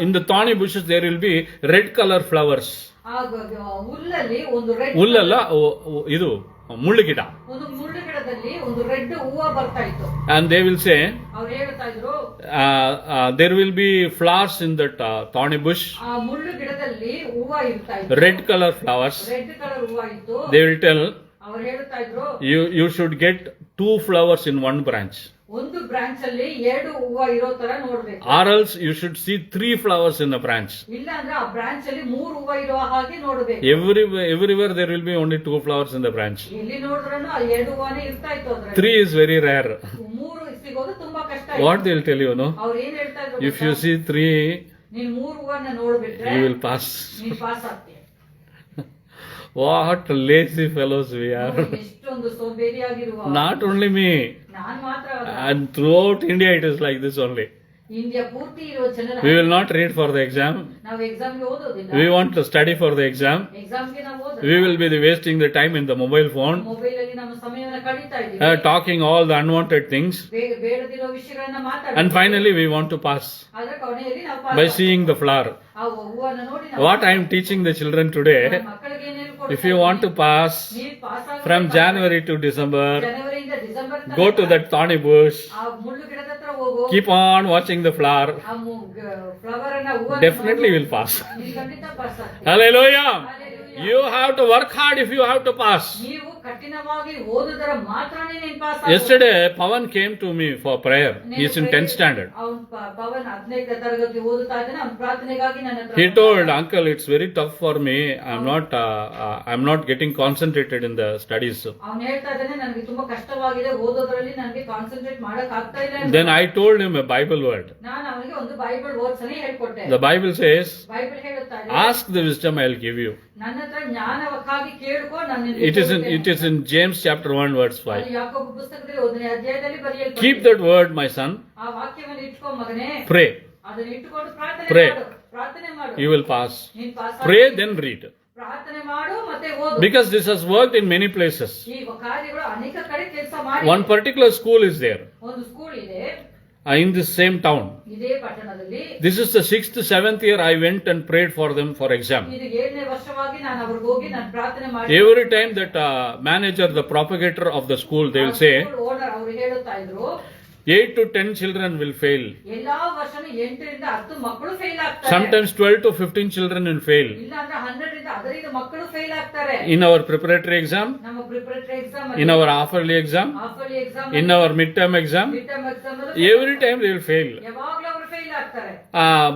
In the thorny bushes there will be red color flowers. ಆ ಹುಲ್ಲಲ್ಲಿ ಒಂದು ರೆಡ್ ಹುಲ್ಲಲ್ಲ, ಇದು ಮುಳ್ಳು ಗಿಡ. ಒಂದು ಮುಳ್ಳು ಗಿಡದಲ್ಲಿ ಒಂದು ರೆಡ್ ಹೂವು ಬರ್ತಾ ಇತ್ತು. And they will say, ಅವ್ರು ಹೇಳ್ತಾ ಇದ್ರು, there will be flowers in that thorny bush. ಆ ಮುಳ್ಳು ಗಿಡದಲ್ಲಿ ಹೂವು ಇರ್ತಾ ಇತ್ತು. Red color flowers. Red colour ಹೂವು ಇತ್ತು. They will tell, ಅವ್ರು ಹೇಳ್ತಾ ಇದ್ರು, you should get 2 flowers in one branch. ಒಂದು ಬ್ರಾಂಚ್ ಅಲ್ಲಿ 2 ಹೂವು ಇರೋ ತರ ನೋಡ್ಬೇಕು. Or else you should see 3 flowers in a branch. ಇಲ್ಲ ಅಂದ್ರೆ ಆ ಬ್ರಾಂಚ್ ಅಲ್ಲಿ 3 ಹೂವು ಇರೋ ಹಾಗೆ ನೋಡ್ಬೇಕು. Everywhere there will be only 2 flowers in the branch. ಎಲ್ಲಿ ನೋಡಿದ್ರೂ ಆ 2 ಹೂವನೇ ಇರ್ತಾ ಇತ್ತು ಅದ್ರಲ್ಲಿ. 3 is very rare. 3 ಸಿಗೋದು ತುಂಬಾ ಕಷ್ಟ. What they will tell you, no? ಅವ್ರು ಏನ್ ಹೇಳ್ತಾ ಇದ್ರು, If you see 3, ನೀನ್ 3 ಹೂವನ್ನ ನೋಡ್ಬಿಟ್ರೆ you will pass. ನೀನ್ pass ಆಗ್ತೀಯ. What lazy fellows we are. ನೋಡಿ, ಎಷ್ಟೊಂದು ಸೋಂಬೇರಿಯಾಗಿರುವ. Not only me, ನಾನ್ ಮಾತ್ರ ಅಲ್ಲ, and throughout India it is like this only. India ಪೂರ್ತಿ ಇರೋ ಜನರ We will not read for the exam. ನಾವು ಎಕ್ಸಾಮ್ಗೆ ಓದೋದಿಲ್ಲ. We want to study for the exam. ಎಕ್ಸಾಮ್ಗೆ ನಾವು ಓದೋದಿಲ್ಲ. We will be wasting the time in the mobile phone, mobile ಅಲ್ಲಿ ನಮ್ಮ ಸಮಯವನ್ನು ಕಳೀತಾ ಇದ್ದೀವಿ. talking all the unwanted things, ಬೇಡದಿರೋ ವಿಷಯಗಳನ್ನ and ಮಾತಾಡ್ತೀವಿ. finally we want to pass ಆದ್ರೆ ಕೊನೆಯಲ್ಲಿ ನಾವು by pass seeing the flower. ಆ ಹೂವನ್ನ ನೋಡಿ ನಾವು What I am teaching the children today, ಮಕ್ಕಳಿಗೆ ಏನ್ if you want to pass ನೀವ್ pass from January to December, ಜನವರಿಯಿಂದ ಡಿಸೆಂಬರ್ ತನಕ go to that thorny bush, ಆ ಮುಳ್ಳು ಗಿಡದ ಹತ್ರ ಹೋಗು. keep on watching the flower, ಆ ಫ್ಲವರ್ ಅನ್ನ ಹೂವನ್ನ definitely will pass. ನೀವ್ ಖಂಡಿತ pass ಆಗ್ತೀರಿ. Hallelujah! Hallelujah. You have to work hard if you have to pass. ನೀವು ಕಠಿಣವಾಗಿ ಓದಿದರ ಮಾತ್ರನೇ ನೀನ್ pass Yesterday, Pavan came to me for prayer. He is in 10th standard. ಅವನ್ ಪವನ್ 15ನೇ ತರಗತಿ ಓದುತ್ತಾ ಇದ್ದಾನೆ. ಅವ್ನ ಪ್ರಾರ್ಥನೆಗಾಗಿ ನನ್ನ ಹತ್ರ He told, Uncle, it's very tough for me. I'm not getting concentrated in the studies. ಅವ್ನು ಹೇಳ್ತಾ ಇದ್ದಾನೆ, ನನಗೆ ತುಂಬಾ ಕಷ್ಟವಾಗಿದೆ ಓದೋದ್ರಲ್ಲಿ, ನನಗೆ ಕಾನ್ಸಂಟ್ರೇಟ್ ಮಾಡಕ್ ಆಗ್ತಾ ಇಲ್ಲ ಅಂತ. Then I told him a Bible word. ನಾನು ಅವನಿಗೆ ಒಂದು ಬೈಬಲ್ ಓದ್ಸನೇ ಹೇಳ್ಕೊಟ್ಟೆ. The Bible says, ಬೈಬಲ್ ಹೇಳುತ್ತಾ ಇದೆ, ask the wisdom, I'll give you. ನನ್ನ ಹತ್ರ ಜ್ಞಾನಕ್ಕಾಗಿ ಕೇಳ್ಕೊ, ನಾನು It is in James chapter 1 verse 5. ಯಾಕೋಬ ಪುಸ್ತಕದಲ್ಲಿ 1ನೇ ಅಧ್ಯಾಯದಲ್ಲಿ ಬರೆಯಲ್ಪಟ್ಟಿದೆ. Keep that word, my son. ಆ ವಾಕ್ಯವನ್ನು ಇಟ್ಕೊ ಮಗನೇ, Pray. ಅದನ್ನ ಇಟ್ಟುಕೊಂಡು ಪ್ರಾರ್ಥನೆ Pray. ಮಾಡು. ಪ್ರಾರ್ಥನೆ ಮಾಡು, You will pass. ನೀನ್ ಪಾಸ್ Pray, ಆಗ್ತೀಯ. then read. ಪ್ರಾರ್ಥನೆ ಮಾಡು ಮತ್ತೆ ಓದು. Because this has worked in many places. ಈ ಕಾರ್ಯಗಳು ಅನೇಕ ಕಡೆ ಕೆಲಸ ಮಾಡಿ. One particular school is there ಒಂದು ಸ್ಕೂಲ್ ಇದೆ in this same town. ಇದೇ ಪಟ್ಟಣದಲ್ಲಿ. This is the 6th, 7th year I went and prayed for them for exam. ಇದು 7ನೇ ವರ್ಷವಾಗಿ ನಾನು ಅವ್ರಿಗೆ ಹೋಗಿ ನಾನು ಪ್ರಾರ್ಥನೆ ಮಾಡಿ. Every time that manager, the propagator of the school, they will say, owner ಅವರು ಹೇಳುತ್ತಾ ಇದ್ರು, 8 to 10 children will fail. ಎಲ್ಲಾ ವರ್ಷನೂ 8 ರಿಂದ 10 ಮಕ್ಕಳು ಫೇಲ್ ಆಗ್ತಾರೆ. Sometimes 12 to 15 children will fail. ಇಲ್ಲ ಅಂದ್ರೆ 12 ರಿಂದ 15 ಮಕ್ಕಳು ಫೇಲ್ ಆಗ್ತಾರೆ. In our preparatory exam, ನಮ್ಮ preparatory exam, in our half-yearly exam, half yearly exam, in our midterm exam, midterm exam, every time they will fail. ಯಾವಾಗಲೂ ಅವರು fail ಆಗ್ತಾರೆ.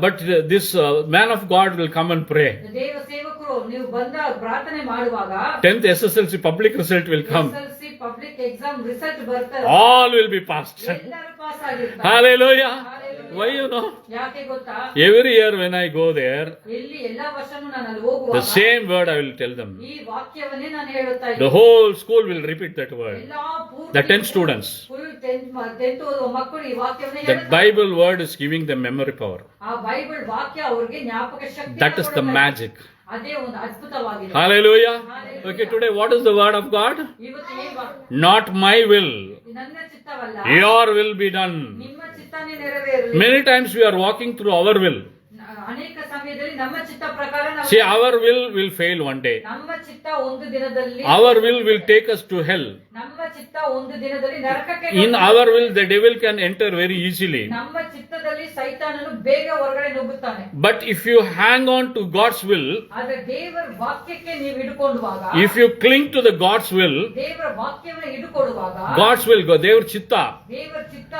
But this man of God will come and pray. ದೇವ ಸೇವಕರು ನೀವು ಬಂದ ಪ್ರಾರ್ಥನೆ ಮಾಡುವಾಗ 10th SSLC public result will come. SSLC public exam result ಬರ್ತದೆ. All will be passed. ಎಲ್ಲರೂ ಪಾಸ್ ಆಗಿರ್ತಾರೆ. Hallelujah. Hallelujah. Why you know? ಯಾಕೆ ಗೊತ್ತಾ? Every year when I go there, ಎಲ್ಲಿ ಎಲ್ಲಾ ವರ್ಷನೂ ನಾನು ಅಲ್ಲಿ the ಹೋಗುವಾಗ same word I will tell them. ಈ ವಾಕ್ಯವನ್ನೇ ನಾನು ಹೇಳುತ್ತಾ The ಇದ್ದೀನಿ. whole school will repeat that word. ಎಲ್ಲಾ ಪೂರ್ತಿ The 10 students. ಫುಲ್ 10th ಓದುವ ಮಕ್ಕಳು ಈ ವಾಕ್ಯವನ್ನೇ That ಹೇಳ್ತಾರೆ. Bible word is giving them memory power. ಆ ಬೈಬಲ್ ವಾಕ್ಯ ಅವ್ರಿಗೆ ಜ್ಞಾಪಕ ಶಕ್ತಿ. That is the magic. ಅದೇ ಒಂದು ಅದ್ಭುತವಾಗಿದೆ. Hallelujah. Hallelujah. Okay, today what is the word of God? ಇವತ್ತು ಈ Not my will, ನನ್ನ ಚಿತ್ತವಲ್ಲ, your will be done. ನಿಮ್ಮ ಚಿತ್ತನೇ ನೆರವೇರಲಿ. Many times we are walking through our will. ಅನೇಕ ಸಮಯದಲ್ಲಿ ನಮ್ಮ ಚಿತ್ತ ಪ್ರಕಾರ ನಾವು See, our will fail one day. ನಮ್ಮ ಚಿತ್ತ ಒಂದು ದಿನದಲ್ಲಿ Our will take us to hell. ನಮ್ಮ ಚಿತ್ತ ಒಂದು ದಿನದಲ್ಲಿ ನರಕಕ್ಕೆ In our will, the devil can enter very easily. ನಮ್ಮ ಚಿತ್ತದಲ್ಲಿ ಸೈತಾನನು ಬೇಗ ಹೊರಗಡೆ ನುಗ್ಗುತ್ತಾನೆ. But if you hang on to God's will, ಆದ್ರೆ ದೇವರ ವಾಕ್ಯಕ್ಕೆ ನೀವು ಹಿಡ್ಕೊಳ್ಳುವಾಗ, if you cling to the God's will, ದೇವರ ವಾಕ್ಯವನ್ನು ಹಿಡ್ಕೊಳ್ಳುವಾಗ, God's will go, ದೇವರ ಚಿತ್ತ. ದೇವರ ಚಿತ್ತ,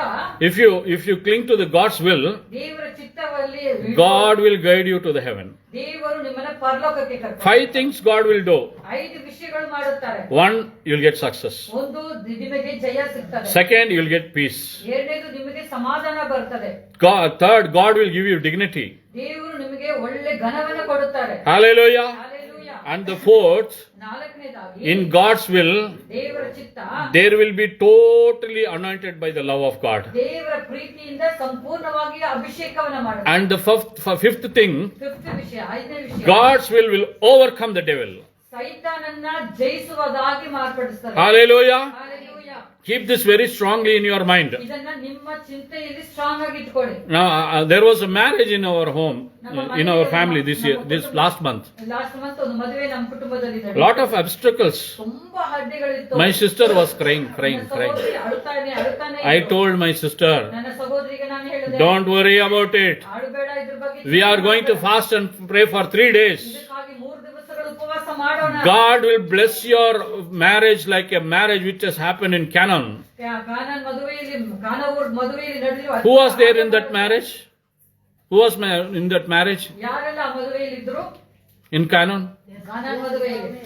If you cling to the God's will, ದೇವರ ಚಿತ್ತದಲ್ಲಿ God will guide you to the heaven. ದೇವರು ನಿಮ್ಮನ್ನ ಪರಲೋಕಕ್ಕೆ ಕರ್ಕೊಂಡು 5 things God will do. 5 ವಿಷಯಗಳು ಮಾಡುತ್ತಾರೆ. 1, you'll get success. ಒಂದು, ನಿಮಗೆ ಜಯ ಸಿಗ್ತದೆ. 2nd, you'll get peace. ಎರಡನೇದು, ನಿಮಗೆ ಸಮಾಧಾನ ಬರ್ತದೆ. Third, God will give you dignity. ದೇವರು ನಿಮಗೆ ಒಳ್ಳೆ ಘನವನ್ನು ಕೊಡುತ್ತಾರೆ. Hallelujah. Hallelujah. And the 4th, ನಾಲ್ಕನೇದಾಗಿ, in God's will, ದೇವರ ಚಿತ್ತ, there will be totally anointed by the love of God. ದೇವರ ಪ್ರೀತಿಯಿಂದ ಸಂಪೂರ್ಣವಾಗಿ ಅಭಿಷೇಕವನ್ನ ಮಾಡುತ್ತಾರೆ. And the fifth thing, fifth ವಿಷಯ, 5ನೇ ವಿಷಯ, God's will overcome the devil. ಸೈತಾನನ್ನ ಜಯಿಸುವುದಾಗಿ ಮಾರ್ಪಡಿಸ್ತಾರೆ. Hallelujah. Hallelujah. Keep this very strongly in your mind. ಇದನ್ನ ನಿಮ್ಮ ಚಿಂತೆಯಲ್ಲಿ ಸ್ಟ್ರಾಂಗ್ ಆಗಿ ಇಟ್ಕೊಳ್ಳಿ. Now, there was a marriage in our home, in our family this last month. Last month ಒಂದು ಮದುವೆ ನಮ್ಮ ಕುಟುಂಬದಲ್ಲಿ ನಡೆಯಿತು. Lot of obstacles. ತುಂಬಾ ಅಡ್ಡಿಗಳಿತ್ತು. My sister was crying. ನನ್ನ ಸಹೋದರಿ ಅಳುತ್ತಾನೆ I ಇದ್ಲು. told my sister, ನನ್ನ ಸಹೋದರಿಗೆ ನಾನು ಹೇಳಿದೆ, don't worry about it. ಅಳಬೇಡ, ಇದ್ರ ಬಗ್ಗೆ We are going to fast and pray for 3 days. ಇದಕ್ಕಾಗಿ 3 ದಿವಸಗಳು ಉಪವಾಸ ಮಾಡೋಣ. God will bless your marriage like a marriage which has happened in Canaan. ಕಾನಾನ್ ಮದುವೆಯಲ್ಲಿ ನಡೆದಿರುವ Who was there in that marriage? Who was in that marriage? ಯಾರೆಲ್ಲ ಆ ಮದುವೆಯಲ್ಲಿ ಇದ್ರು? In Canaan? ಕಾನಾನ್ ಮದುವೆಯಲ್ಲಿ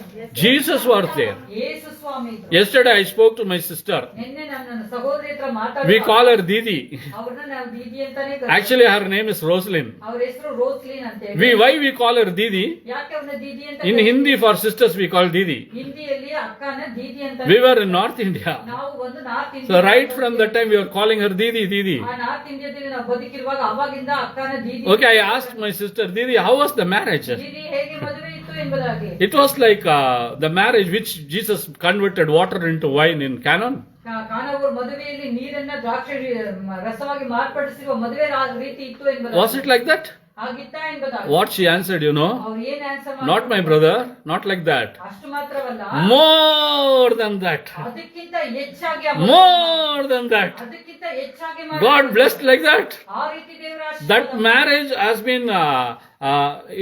Jesus was there. ಯೇಸು ಸ್ವಾಮಿ ಇದ್ರು. Yesterday I spoke to my sister. ನಿನ್ನೆ ನನ್ನ ಸಹೋದರಿ ಹತ್ರ We ಮಾತಾಡಿ call her Didi. ಅವ್ರನ್ನ ನಾವು ದೀದಿ ಅಂತಾನೆ Actually her name is Roslyn. ಅವ್ರ ಹೆಸರು ರೋಸ್ಲಿನ್ ಅಂತ ಹೇಳಿ. Why we call her Didi? ಯಾಕೆ ಅವ್ರನ್ನ ದೀದಿ ಅಂತ In Hindi for sisters we call Didi. ಹಿಂದಿಯಲ್ಲಿ ಅಕ್ಕನ ದೀದಿ ಅಂತ We were in North India. ನಾವು ಒಂದು north So right from that time we were calling her Didi, Didi. ಆ ನಾರ್ತ್ ಇಂಡಿಯಾದಲ್ಲಿ ನಾವು ಬದುಕಿರುವಾಗ ಅವಾಗಿಂದ ಅಕ್ಕನ Didi Okay, I asked my sister, Didi, how was the marriage? Didi ಹೇಗೆ ಮದುವೆ ಇತ್ತು ಎಂಬುದಾಗಿ. It was like the marriage which Jesus converted water into wine in Canaan. ಕಾನವರು ಮದುವೆಯಲ್ಲಿ ನೀರನ್ನ ದ್ರಾಕ್ಷಿ ರಸವಾಗಿ ಮಾರ್ಪಡಿಸಿರುವ ಮದುವೆ ರೀತಿ ಇತ್ತು ಎಂಬುದಾಗಿ. Was it like that? ಆಗಿತ್ತಾ ಎಂಬುದಾಗಿ. What she answered, you know? ಅವ್ರು ಏನ್ answer Not my brother, not like that. ಅಷ್ಟು ಮಾತ್ರವಲ್ಲ, More than that. ಅದಕ್ಕಿಂತ ಹೆಚ್ಚಾಗಿ More than that. ಅದಕ್ಕಿಂತ ಹೆಚ್ಚಾಗಿ God blessed like that. ಆ ರೀತಿ ದೇವರ That marriage has been,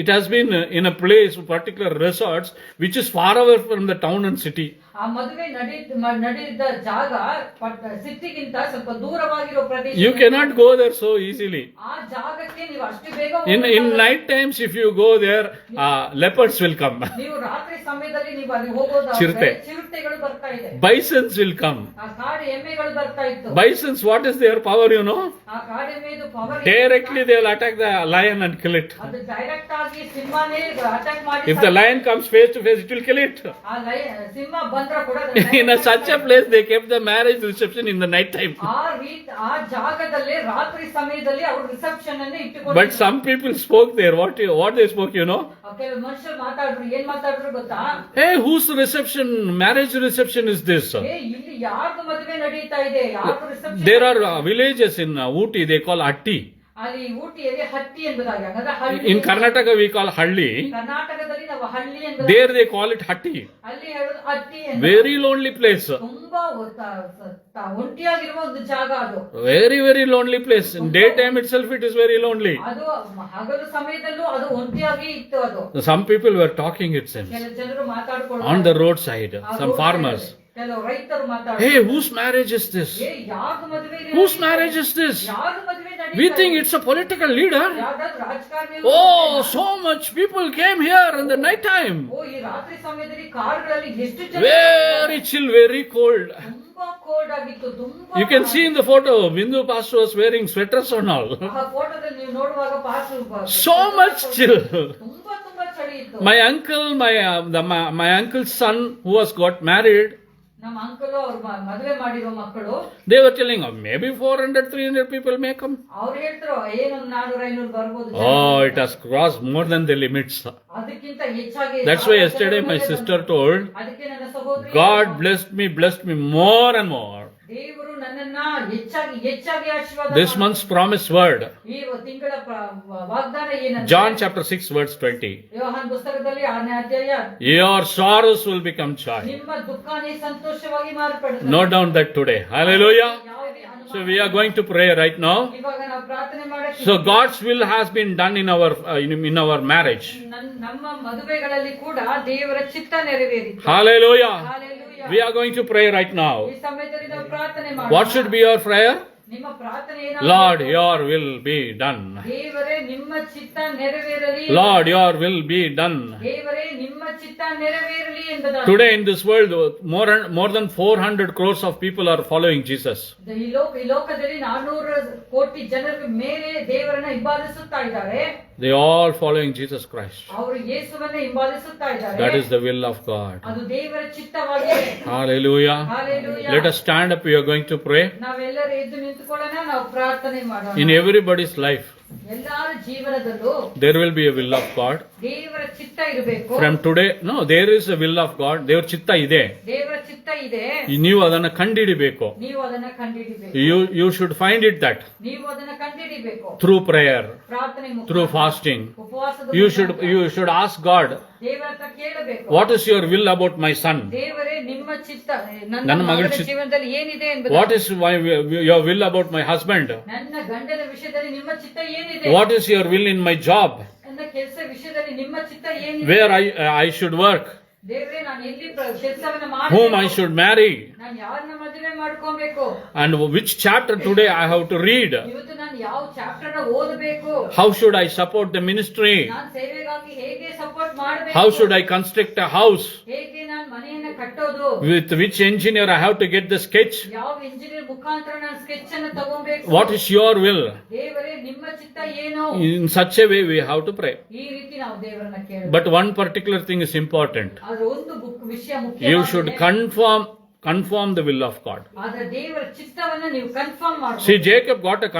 it has been in a place, particular resorts, which is far away from the town and city. ಆ ಮದುವೆ ನಡೆದ ಜಾಗ ಸಿಟಿಗಿಂತ ಸ್ವಲ್ಪ ದೂರವಾಗಿರೋ ಪ್ರದೇಶ. You cannot go there so easily. ಆ ಜಾಗಕ್ಕೆ ನೀವು ಅಷ್ಟು ಬೇಗ In night times, if you go there, leopards will come. ನೀವು ರಾತ್ರಿ ಸಮಯದಲ್ಲಿ ನೀವು ಅಲ್ಲಿ ಹೋಗೋದಾದ್ರೆ ಚಿರತೆ. ಚಿರತೆಗಳು ಬರ್ತಾ ಇದೆ, Bisons will come. ಆ ಕಾಡು ಎಮ್ಮೆಗಳು ಬರ್ತಾ ಇತ್ತು. Bisons, what is their power, you know? ಆ ಕಾಡು ಎಮ್ಮೆದು power Directly they will attack the lion and kill it. ಅದು ಡೈರೆಕ್ಟ್ ಆಗಿ ಸಿಂಹನೇ ಅಟ್ಯಾಕ್ ಮಾಡಿ If the lion comes face to face, it will kill it. ಆ ಸಿಂಹ ಬಂದ್ರ ಕೂಡ In such a place, they kept the marriage reception in the night time. ಆ ಜಾಗದಲ್ಲೇ ರಾತ್ರಿ ಸಮಯದಲ್ಲಿ ಅವರು ರಿಸೆಪ್ಷನ್ ಅನ್ನು ಇಟ್ಟುಕೊಂಡು. But some people spoke there. What they spoke, you know? ಕೆಲವು ಮನುಷ್ಯರು ಮಾತಾಡ್ರು, ಏನ್ ಮಾತಾಡ್ರು ಗೊತ್ತಾ? Hey, whose reception, marriage reception is this? ಇಲ್ಲಿ ಯಾರ್ದು ಮದುವೆ ನಡೀತಾ ಇದೆ, ಯಾರ್ದು reception? There are villages in Ooty, they call Atti. ಅಲ್ಲಿ ಊಟಿಯಲ್ಲಿ ಹಟ್ಟಿ ಎಂಬುದಾಗಿ, ಅಂದ್ರೆ ಹಳ್ಳಿ. In Karnataka, we call Halli. ಕರ್ನಾಟಕದಲ್ಲಿ ನಾವು ಹಳ್ಳಿ ಎಂಬುದಾಗಿ, There they call it Hatti. ಅಲ್ಲಿ ಹೇಳೋದು ಹಟ್ಟಿ ಎಂದು. Very lonely place. ತುಂಬಾ ಒಂಟಿಯಾಗಿರುವ ಒಂದು ಜಾಗ ಅದು. Very, very lonely place. In daytime itself, it is very lonely. ಅದು ಹಗಲು ಸಮಯದಲ್ಲೂ ಅದು ಒಂಟಿಯಾಗಿ ಇತ್ತು ಅದು. Some people were talking, it seems, ಕೆಲವು ಜನರು ಮಾತಾಡ್ಕೊಳ್ಳೋದು on the roadside. Some farmers. ಕೆಲವು ರೈತರು ಮಾತಾಡ್ತಾರೆ, Hey, whose marriage is this? ಯಾರ್ದು ಮದುವೆ ಇದೆ? Whose marriage is this? ಯಾರ್ದು ಮದುವೆ ನಡೀತಾ We ಇದೆ? think it's a political leader. ಯಾವ್ದಾದ್ರು ರಾಜಕಾರಣಿ? Oh, so much people came here in the night time. ಓ, ಈ ರಾತ್ರಿ ಸಮಯದಲ್ಲಿ ಕಾರುಗಳಲ್ಲಿ ಎಷ್ಟು ಜನ? Very chill, very cold. ತುಂಬಾ ಕೋಲ್ಡ್ ಆಗಿತ್ತು, ತುಂಬಾ. You can see in the photo, Bindu pastor was wearing sweaters and all. ಆ ಫೋಟೋದಲ್ಲಿ ನೀವು ನೋಡುವಾಗ So much chill. ತುಂಬಾ ಚಳಿ ಇತ್ತು. My uncle, my uncle's son who has got married, ನಮ್ಮ ಅಂಕಲ್ ಅವ್ರ ಮದುವೆ ಮಾಡಿರೋ ಮಕ್ಕಳು, they were telling, maybe 400, 300 people may come. ಅವ್ರು ಹೇಳ್ತಾರೆ ಏನೊಂದು 400-500 ಬರ್ಬೋದು. Oh, it has crossed more than the limits. ಅದಕ್ಕಿಂತ ಹೆಚ್ಚಾಗಿ. That's why yesterday my sister told, ಅದಕ್ಕೆ ನನ್ನ ಸಹೋದರಿ, God blessed me more and more. ದೇವರು ನನ್ನನ್ನ ಹೆಚ್ಚಾಗಿ ಆಶೀರ್ವಾದ. This month's promised word, ಈ ತಿಂಗಳ ವಾಗ್ದಾನ ಏನಂತ? John chapter 6 verse 20. ಯೋಹಾನ ಪುಸ್ತಕದಲ್ಲಿ 6ನೇ ಅಧ್ಯಾಯ, Your sorrows will become joy. ನಿಮ್ಮ ದುಃಖನೇ ಸಂತೋಷವಾಗಿ ಮಾರ್ಪಡುತ್ತದೆ. No doubt that today. Hallelujah. ಯಾವುದೇ ಅನುಮಾನ. So we are going to pray right now. ಇವಾಗ ನಾವು ಪ್ರಾರ್ಥನೆ ಮಾಡಕ್ಕೆ. So God's will has been done in our marriage. ನಮ್ಮ ಮದುವೆಗಳಲ್ಲಿ ಕೂಡ ದೇವರ ಚಿತ್ತ ನೆರವೇರಿತು. Hallelujah. Hallelujah. We are going to pray right now. ಈ ಸಮಯದಲ್ಲಿ ನಾವು ಪ್ರಾರ್ಥನೆ ಮಾಡೋಣ. What should be your prayer? ನಿಮ್ಮ ಪ್ರಾರ್ಥನೆ Lord, your will be done. ದೇವರೇ ನಿಮ್ಮ ಚಿತ್ತ ನೆರವೇರಲಿ. Lord, your will be done. ದೇವರೇ ನಿಮ್ಮ ಚಿತ್ತ ನೆರವೇರಲಿ ಎಂಬುದಾಗಿ. Today in this world, more than 400 crores of people are following Jesus. ಈ ಲೋಕದಲ್ಲಿ 400 ಕೋಟಿ ಜನರ ಮೇಲೆ ದೇವರನ್ನ ಹಿಂಬಾಲಿಸುತ್ತಾ ಇದ್ದಾರೆ. They all following Jesus Christ. ಅವರು ಯೇಸುವನ್ನ ಹಿಂಬಾಲಿಸುತ್ತಾ ಇದ್ದಾರೆ. That is the will of God. ಅದು ದೇವರ ಚಿತ್ತವಾಗಿದೆ. Hallelujah. Hallelujah. Let us stand up. We are going to pray. ನಾವೆಲ್ಲರೂ ಎದ್ದು ನಿಂತುಕೊಳ್ಳೋಣ, ನಾವು ಪ್ರಾರ್ಥನೆ ಮಾಡೋಣ. In everybody's life, ಎಲ್ಲರ ಜೀವನದಲ್ಲೂ there will be a will of God. ದೇವರ ಚಿತ್ತ ಇರಬೇಕು. From today, no, there is a will of God. ದೇವರ ಚಿತ್ತ ಇದೆ. ದೇವರ ಚಿತ್ತ ಇದೆ. ನೀವು ಅದನ್ನ ಕಂಡುಹಿಡಿಬೇಕು. ನೀವು ಅದನ್ನ ಕಂಡುಹಿಡಿಬೇಕು. You should find it that ನೀವು ಅದನ್ನ ಕಂಡುಹಿಡಿಬೇಕು. through prayer, ಪ್ರಾರ್ಥನೆ ಮುಖಾಂತರ, through fasting, ಉಪವಾಸದ you should ask God, ದೇವರ ಹತ್ರ ಕೇಳಬೇಕು. what is your will about my son? ದೇವರೇ ನಿಮ್ಮ ಚಿತ್ತ ನನ್ನ ನನ್ನ ಮಗಳ ಮಗನ ಚಿತ್ತ ಜೀವನದಲ್ಲಿ ಏನಿದೆ ಎಂಬುದು. What is your will about my husband? ನನ್ನ ಗಂಡನ ವಿಷಯದಲ್ಲಿ ನಿಮ್ಮ ಚಿತ್ತ ಏನಿದೆ? What is your will in my job? ನನ್ನ ಕೆಲಸ ವಿಷಯದಲ್ಲಿ ನಿಮ್ಮ ಚಿತ್ತ ಏನಿದೆ? Where I should work? ದೇವರೇ ನಾನು ಎಲ್ಲಿ ಕೆಲಸವನ್ನ whom I ಮಾಡಬೇಕು, should marry, ನಾನು ಯಾರನ್ನ ಮದುವೆ ಮಾಡ್ಕೊಬೇಕು, and which chapter today I have to read. ಇವತ್ತು ನಾನು ಯಾವ ಚಾಪ್ಟರ್ ಓದಬೇಕು, How should I support the ministry? ನಾನು ಸೇವೆಗಾಗಿ ಹೇಗೆ ಸಪೋರ್ಟ್ ಮಾಡಬೇಕು, How should I construct a house? ಹೇಗೆ ನಾನು ಮನೆಯನ್ನ ಕಟ್ಟೋದು, With which engineer I have to get the sketch? ಯಾವ ಇಂಜಿನಿಯರ್ ಮುಖಾಂತರ ನಾನು ಸ್ಕೆಚ್ ಅನ್ನು ತಗೋಬೇಕು. What is your will? ದೇವರೇ ನಿಮ್ಮ ಚಿತ್ತ ಏನು, In such a way we have to pray. ಈ ರೀತಿ ನಾವು ದೇವರನ್ನ ಕೇಳಬೇಕು. But one particular thing is important. ಆದ್ರೆ ಒಂದು ವಿಷಯ You should ಮುಖ್ಯವಾಗಿದೆ. confirm the will of God. ಆದ್ರೆ ದೇವರ ಚಿತ್ತವನ್ನ ನೀವು ಕನ್ಫರ್ಮ್ ಮಾಡಬೇಕು. See, Jacob got a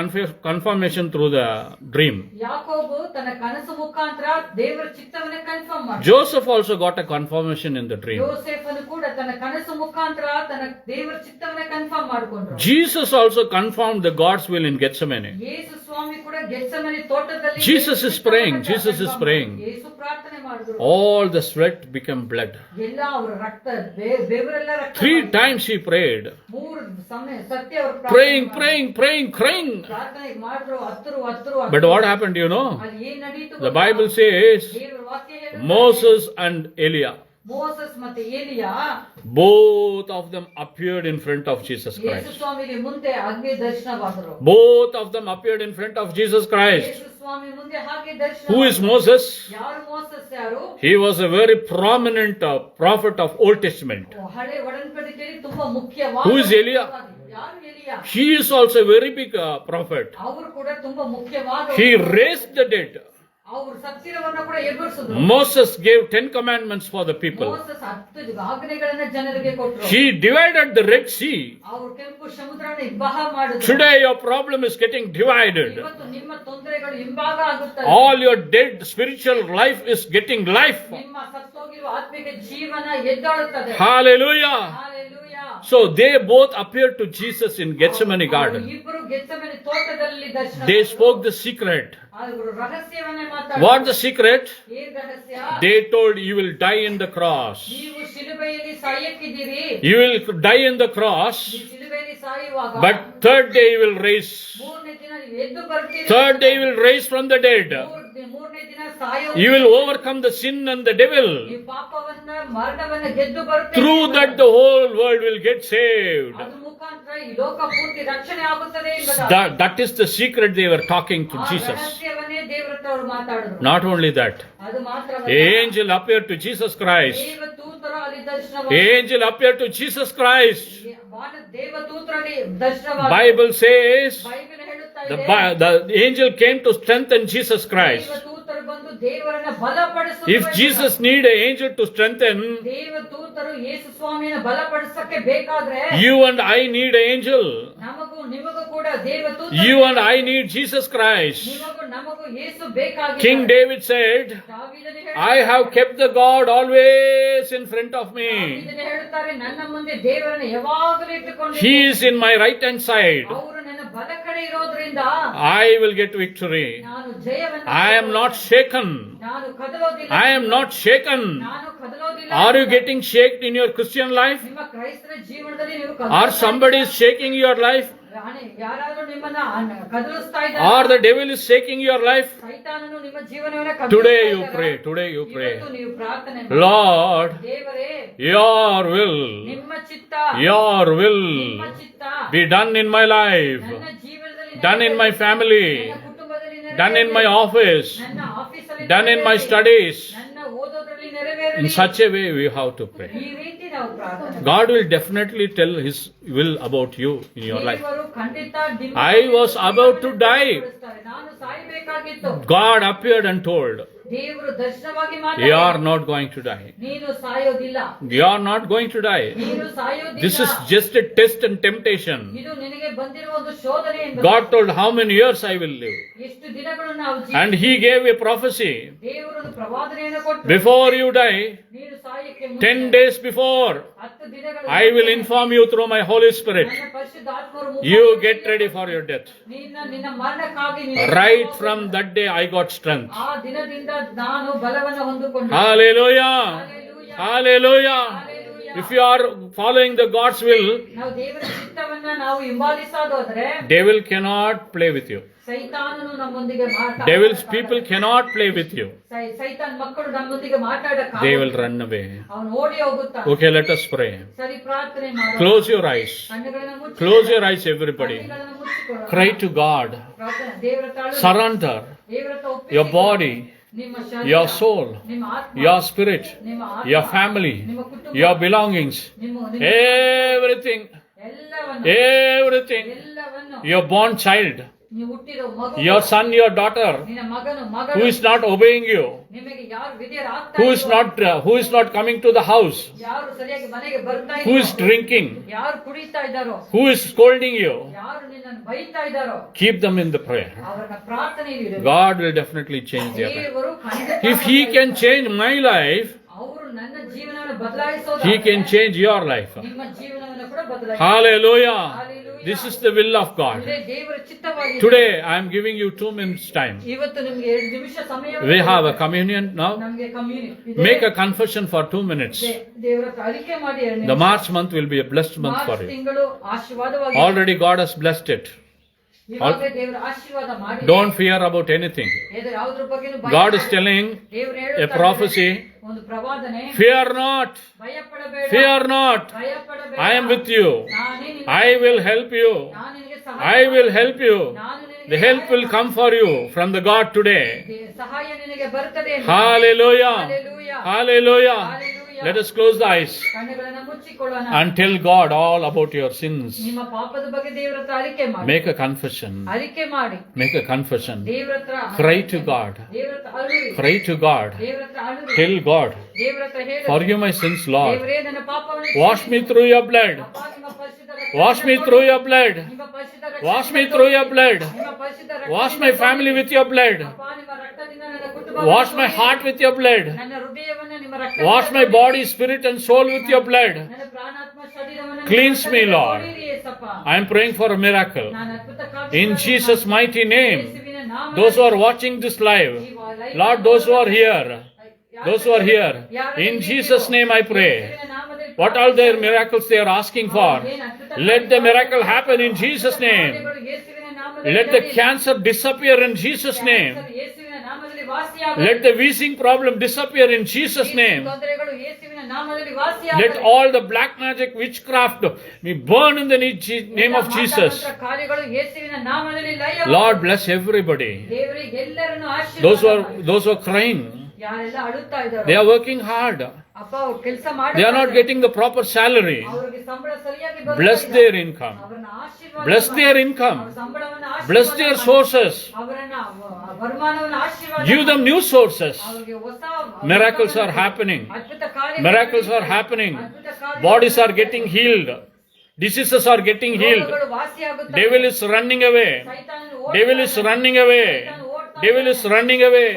confirmation through the dream. ಯಾಕೋಬು ತನ್ನ ಕನಸು ಮುಖಾಂತರ ದೇವರ ಚಿತ್ತವನ್ನ ಕನ್ಫರ್ಮ್ ಮಾಡಿದ. Joseph also got a confirmation in the dream. ಯೋಸೇಫನು ಕೂಡ ತನ್ನ ಕನಸು ಮುಖಾಂತರ ತನ್ನ ದೇವರ ಚಿತ್ತವನ್ನ ಕನ್ಫರ್ಮ್ ಮಾಡಿಕೊಂಡ್ರು. Jesus also confirmed the God's will in Gethsemane. ಯೇಸು ಸ್ವಾಮಿ ಕೂಡ ಗೆತ್ಸೆಮನೆ ತೋಟದಲ್ಲಿ Jesus is praying. Jesus is praying. ಯೇಸು ಪ್ರಾರ್ಥನೆ ಮಾಡಿದ್ರು. All the sweat became blood. ಎಲ್ಲ ಅವರ ರಕ್ತ ಬೆವರೆಲ್ಲ ರಕ್ತ. 3 times he prayed. ಮೂರು ಸಮಯ ಸತ್ಯ ಅವರು Praying. ಪ್ರಾರ್ಥನೆ ಮಾಡಿದ್ರು. ಹತ್ತರು But what happened, you know? ಅಲ್ಲಿ ಏನ್ ನಡೀತು The Bible says ದೇವರ ವಾಕ್ಯ ಹೇಳುತ್ತೆ, Moses and Eliah, ಮೋಸಸ್ ಮತ್ತೆ ಏಲಿಯಾ both of them appeared in front of Jesus Yesu Christ. ಸ್ವಾಮಿಗೆ ಮುಂದೆ ಅಗ್ನಿ ದರ್ಶನವಾದರು. Both of them appeared in front of Jesus Christ. ಯೇಸು ಸ್ವಾಮಿ ಮುಂದೆ ಹಾಗೆ ದರ್ಶನ. Who is Moses? ಯಾರು ಮೋಸಸ್ ಯಾರು? He was a very prominent prophet of Old Testament. ಹಳೆ ಒಡன்பಡಿಕೆಯಲ್ಲಿ ತುಂಬಾ ಮುಖ್ಯವಾದ. Who is Eliah? ಯಾರು Elia? He is also a very big prophet. ಅವರು ಕೂಡ ತುಂಬಾ ಮುಖ್ಯವಾದ. He raised the dead. ಅವರು ಸತ್ತಿರವನ್ನ ಕೂಡ ಎಬ್ಬರಿಸಿದ್ರು. Moses gave 10 commandments for the people. Moses 10 ಆಜ್ಞೆಗಳನ್ನ ಜನರಿಗೆ ಕೊಟ್ಟರು. He divided the Red Sea. ಅವರು ಕೆಂಪು ಸಮುದ್ರನ ಇಬ್ಬಾಗ ಮಾಡಿದ್ರು. Today your problem is getting divided. ಇವತ್ತು ನಿಮ್ಮ ತೊಂದರೆಗಳು ಹಿಂಭಾಗ ಆಗುತ್ತವೆ. All your dead spiritual life is getting life. ನಿಮ್ಮ ಸತ್ತೋಗಿರುವ ಆತ್ಮಿಕ ಜೀವನ ಎದ್ದೇಳುತ್ತದೆ. Hallelujah. Hallelujah. So they both appeared to Jesus in Gethsemane garden. ಇಬ್ಬರು ಗೆತ್ಸೆಮನೆ ತೋಟದಲ್ಲಿ ದರ್ಶನ. They spoke the secret. ಅವರು ರಹಸ್ಯವನ್ನೇ ಮಾತಾಡಿದ್ರು. What the secret? ಏನ್ ರಹಸ್ಯ? They told, you will die in the cross. ನೀವು ಶಿಲುಬೆಯಲ್ಲಿ ಸಾಯಕ್ಕಿದ್ದೀರಿ. You will die in the cross, ನೀವು ಶಿಲುಬೆಯಲ್ಲಿ ಸಾಯುವಾಗ but third day you will raise. ಮೂರನೇ ದಿನ ನೀವು ಎದ್ದು ಬರ್ತೀರಿ. Third day you will raise from the dead. ಮೂರನೇ ದಿನ ಸಾಯೋ. You will overcome the sin and the devil. ನೀವು ಪಾಪವನ್ನ ಮರಣವನ್ನ ಗೆದ್ದು ಬರ್ತೀರಿ. Through that the whole world will get saved. ಅದು ಮುಖಾಂತರ ಈ ಲೋಕ ಪೂರ್ತಿ ರಕ್ಷಣೆ ಆಗುತ್ತದೆ ಎಂಬುದಾಗಿ. That is the secret they were talking to ಆ Jesus. ರಹಸ್ಯವನ್ನೇ ದೇವರ ಹತ್ರ ಅವರು ಮಾತಾಡಿದ್ರು. Not only that, ಅದು ಮಾತ್ರವಲ್ಲ, angel appeared to Jesus Christ. ದೇವದೂತರು ಅಲ್ಲಿ ದರ್ಶನವಾದರು. Angel appeared to Jesus Christ. ದೇವದೂತರಲ್ಲಿ ದರ್ಶನವಾದರು. Bible says Bible ಹೇಳುತ್ತಾ ಇದೆ, the angel came to strengthen Jesus Christ. ದೇವದೂತರು ಬಂದು ದೇವರನ್ನ ಬಲಪಡಿಸುತ್ತಾರೆ. If Jesus need an angel to strengthen, ದೇವದೂತರು ಯೇಸು ಸ್ವಾಮಿಯನ್ನು ಬಲಪಡಿಸಕ್ಕೆ ಬೇಕಾದ್ರೆ you and I need an angel. ನಿಮಗೂ ಕೂಡ ದೇವದೂತರು, You and I need Jesus Christ. ನಮಗೂ ಯೇಸು ಬೇಕಾಗಿದೆ. King David said, ದಾವೀದನು I have kept the God always in front of me. ದಾವೀದನು ಹೇಳುತ್ತಾರೆ, ನನ್ನ ಮುಂದೆ ದೇವರನ್ನು ಯಾವಾಗಲೂ ಇಟ್ಟುಕೊಂಡಿದ್ದೇನೆ. He is in my right hand side. ಅವರು ನನ್ನ ಬಲ ಕಡೆ ಇರೋದ್ರಿಂದ I will get victory. ನಾನು ಜಯವನ್ನು I am not shaken. ನಾನು ಕದಲೋದಿಲ್ಲ. I am not shaken. ನಾನು ಕದಲೋದಿಲ್ಲ. Are you getting shaken in your Christian life? ನಿಮ್ಮ ಕ್ರೈಸ್ತರ ಜೀವನದಲ್ಲಿ ನೀವು Or somebody is shaking your life? ಯಾರಾದ್ರೂ ನಿಮ್ಮನ್ನ ಕದಲಿಸ್ತಾ ಇದ್ದಾರೆ? Or the devil is shaking your life? ಸೈತಾನನು ನಿಮ್ಮ ಜೀವನವನ್ನ Today you pray. Today you pray. ಇವತ್ತು ನೀವು ಪ್ರಾರ್ಥನೆ ಮಾಡಿ, Lord, ದೇವರೇ your will, ನಿಮ್ಮ ಚಿತ್ತ, your will ನಿಮ್ಮ ಚಿತ್ತ be done in my life, ನನ್ನ ಜೀವನದಲ್ಲಿ done in my family, ನನ್ನ ಕುಟುಂಬದಲ್ಲಿ done in my office, ನನ್ನ ಆಫೀಸಲ್ಲಿ done in my studies. ನನ್ನ ಓದೋದ್ರಲ್ಲಿ ನೆರವೇರಲಿ. In such a way we have to pray. ಈ ರೀತಿ ನಾವು ಪ್ರಾರ್ಥನೆ God will definitely tell His will about you in your life. ದೇವರು ಖಂಡಿತ ನಿಮ್ಮ I was about to die. ನಾನು ಸಾಯಬೇಕಾಗಿತ್ತು. God appeared and told, ದೇವರು ದರ್ಶನವಾಗಿ you are ಮಾತಾಡಿ, not going to die. ನೀನು ಸಾಯೋದಿಲ್ಲ. You are not going to die. ನೀನು ಸಾಯೋದಿಲ್ಲ. This is just a test and temptation. ಇದು ನಿನಗೆ ಬಂದಿರುವ ಒಂದು ಶೋಧನೆ ಎಂದು. God told, how many years I will live. ಎಷ್ಟು ದಿನಗಳು ನಾವು And He gave a prophecy. ದೇವರು ಒಂದು ಪ್ರವಾದನೆಯನ್ನು ಕೊಟ್ಟರು. Before you die, ನೀನು ಸಾಯಕ್ಕೆ 10 days before, 10 ದಿನಗಳು I will inform you through my Holy Spirit. ನನ್ನ ಪರಿಶುದ್ಧಾತ್ಮರು You get ready for your death. ನಿನ್ನ ಮರಣಕ್ಕಾಗಿ ನೀನು Right from that day, I got strength. ಆ ದಿನದಿಂದ ನಾನು ಬಲವನ್ನು ಹೊಂದಿಕೊಂಡೆ. Hallelujah. Hallelujah. Hallelujah. Hallelujah. If you are following the God's will, ನಾವು ದೇವರ ಚಿತ್ತವನ್ನ ನಾವು ಹಿಂಬಾಲಿಸೋದಾದ್ರೆ devil cannot play with you. ಸೈತಾನನು ನಮ್ಮೊಂದಿಗೆ Devil's people cannot play with you. ಸೈತಾನ್ ಮಕ್ಕಳು ನಮ್ಮೊಂದಿಗೆ ಮಾತಾಡಕ್ಕೆ They will run away. ಅವನು ಓಡಿ ಹೋಗುತ್ತಾನೆ. Okay, let us pray. ಸರಿ, ಪ್ರಾರ್ಥನೆ ಮಾಡೋಣ. Close your eyes. ಕಣ್ಣುಗಳನ್ನು ಮುಚ್ಚಿ Close your eyes, everybody. ಕಣ್ಣುಗಳನ್ನು ಮುಚ್ಚಿಕೊಳ್ಳೋಣ. Cry to God. ಪ್ರಾರ್ಥನೆ, ದೇವರ ತಾಳು Surrender ದೇವರ ಹತ್ರ ಒಪ್ಪಿಸಿ. your body, ನಿಮ್ಮ ಶರೀರ, your soul, ನಿಮ್ಮ ಆತ್ಮ, your spirit, ನಿಮ್ಮ ಆತ್ಮ, your family, ನಿಮ್ಮ ಕುಟುಂಬ, your belongings, ನಿಮ್ಮ everything, ಎಲ್ಲವನ್ನು everything. ಎಲ್ಲವನ್ನು Your born child, ನೀವು ಹುಟ್ಟಿರೋ ಮಗು, your son, your daughter, ನಿನ್ನ ಮಗನು who ಮಗಳು, is not obeying you, ನಿಮಗೆ ಯಾರು ವಿಧೇಯರಾಗ್ತಾ who is not coming to the house, ಯಾರು ಸರಿಯಾಗಿ ಮನೆಗೆ ಬರ್ತಾ who is ಇದ್ದಾರೋ, drinking, ಯಾರು ಕುಡಿತಾ ಇದ್ದಾರೋ, who is scolding you, ಯಾರು ನಿನ್ನನ್ನು ಬೈತಾ ಇದ್ದಾರೋ, keep them in the prayer. ಅವರನ್ನ ಪ್ರಾರ್ಥನೆಯಲ್ಲಿ ಇಡು. God will definitely change their life. ದೇವರು ಖಂಡಿತ If He can change my life, ಅವರು ನನ್ನ ಜೀವನವನ್ನು ಬದಲಾಯಿಸೋದು, He can change your life. ನಿಮ್ಮ ಜೀವನವನ್ನು ಕೂಡ ಬದಲಾಯಿಸ. Hallelujah. Hallelujah. This is the will of God. ಇದೇ ದೇವರ ಚಿತ್ತವಾಗಿದೆ. Today I am giving you 2 minutes time. ಇವತ್ತು ನಿಮಗೆ 2 ನಿಮಿಷ ಸಮಯ. We have a communion now. ನಮಗೆ community Make a confession for 2 minutes. ದೇವರ ಹತ್ರ ಅರಿಕೆ ಮಾಡಿ. 2 ನಿಮಿಷ. The March month will be a blessed month for March you. ತಿಂಗಳು ಆಶೀರ್ವಾದವಾಗಿದೆ. Already God has blessed it. ಇವಾಗಲೇ ದೇವರ ಆಶೀರ್ವಾದ ಮಾಡಿ. Don't fear about anything. ಯಾವುದ್ರ ಬಗ್ಗೆನೂ ಭಯ God is telling ದೇವರು a ಹೇಳುತ್ತಾನೆ, prophecy. ಒಂದು ಪ್ರವಾದನೆ, Fear not. ಭಯಪಡಬೇಡ, Fear not. ಭಯಪಡಬೇಡ, I am with you. ನಾನೇ ನಿನಗೆ I will help you. ನಾನು ನಿನಗೆ ಸಹಾಯ I will help you. ನಾನು ನಿನಗೆ The help will come for you from the God today. ಸಹಾಯ ನಿನಗೆ ಬರುತ್ತದೆ. Hallelujah. Hallelujah. Hallelujah. Hallelujah. Let us close the eyes ಕಣ್ಣುಗಳನ್ನು ಮುಚ್ಚಿಕೊಳ್ಳೋಣ. and tell God all about your sins. ನಿಮ್ಮ ಪಾಪದ ಬಗ್ಗೆ ದೇವರ ಹತ್ರ ಅರಿಕೆ ಮಾಡಿ. Make a confession. ಅರಿಕೆ ಮಾಡಿ. Make a confession. ದೇವರ ಹತ್ರ Cry to God. ದೇವರ ಹತ್ರ ಅಳುರಿ. Cry to God. ದೇವರ ಹತ್ರ ಅಳುರಿ. Tell God, ದೇವರ ಹತ್ರ ಹೇಳು, forgive my sins, Lord. ದೇವರೇ ನನ್ನ ಪಾಪವನ್ನು Wash me through your blood. ಅಪ್ಪ, ನಿಮ್ಮ ಪರಿಶುದ್ಧ ರಕ್ತದಿಂದ Wash me through your blood. ನಿಮ್ಮ ಪರಿಶುದ್ಧ ರಕ್ತದಿಂದ Wash me through your blood. ನಿಮ್ಮ ಪರಿಶುದ್ಧ ರಕ್ತದಿಂದ Wash my family with your blood. ಅಪ್ಪ, ನಿಮ್ಮ ರಕ್ತದಿಂದ ನನ್ನ ಕುಟುಂಬವನ್ನು Wash my heart with your blood. ನನ್ನ ಹೃದಯವನ್ನು ನಿಮ್ಮ ರಕ್ತದಿಂದ Wash my body, spirit and soul with your blood. ನನ್ನ ಪ್ರಾಣಾತ್ಮ ಶರೀರವನ್ನು Cleanse me, Lord. ತೊಳೆಯಿರಿ, Yesappa. I am praying for a miracle. ನಾನು ಅದ್ಭುತ ಕಾರ್ಯ In Jesus' mighty name, ಯೇಸುವಿನ ನಾಮದಲ್ಲಿ those who are watching this live, Lord, those who are here, in Jesus' name I pray. What all their miracles they are asking for, let the miracle happen in Jesus' name. Let the cancer disappear in Jesus' name. ಯೇಸುವಿನ ನಾಮದಲ್ಲಿ ವಾಸಿಯಾಗಲಿ. Let the wheezing problem disappear in Jesus' name. ತೊಂದರೆಗಳು ಯೇಸುವಿನ ನಾಮದಲ್ಲಿ ವಾಸಿಯಾಗಲಿ. Let all the black magic, witchcraft be burned in the name of Jesus. ಕಾರ್ಯಗಳು ಯೇಸುವಿನ ನಾಮದಲ್ಲಿ ಲಯವಾಗಲಿ. Lord, bless everybody. ದೇವರಿಗೆ ಎಲ್ಲರನ್ನು ಆಶೀರ್ವಾದ Those who are crying, ಯಾರೆಲ್ಲ ಅಳುತ್ತಾ ಇದ್ದಾರೋ, they are working hard. ಅಪ್ಪ, ಅವ್ರು ಕೆಲಸ ಮಾಡಿ They are not getting the proper salary. ಅವರಿಗೆ ಸಂಬಳ ಸರಿಯಾಗಿ ಬರ್ತಾ Bless ಇಲ್ಲ. their income. ಅವರನ್ನ ಆಶೀರ್ವಾದ Bless ಮಾಡಿ. their income. ಅವರ ಸಂಬಳವನ್ನು ಆಶೀರ್ವಾದ Bless their ಮಾಡಿ. sources. ಅವರನ್ನ ವರಮಾನವನ್ನು ಆಶೀರ್ವಾದ Give them ಮಾಡಿ. new sources. ಅವರಿಗೆ ಹೊಸ Miracles are happening. ಅದ್ಭುತ ಕಾರ್ಯಗಳು Miracles are happening. ಅದ್ಭುತ ಕಾರ್ಯಗಳು Bodies are getting healed. Diseases are getting healed. ರೋಗಗಳು ವಾಸಿಯಾಗುತ್ತವೆ. Devil is running away. ಸೈತಾನನು ಓಡ್ತಾನೆ. Devil is running away. Devil is running away.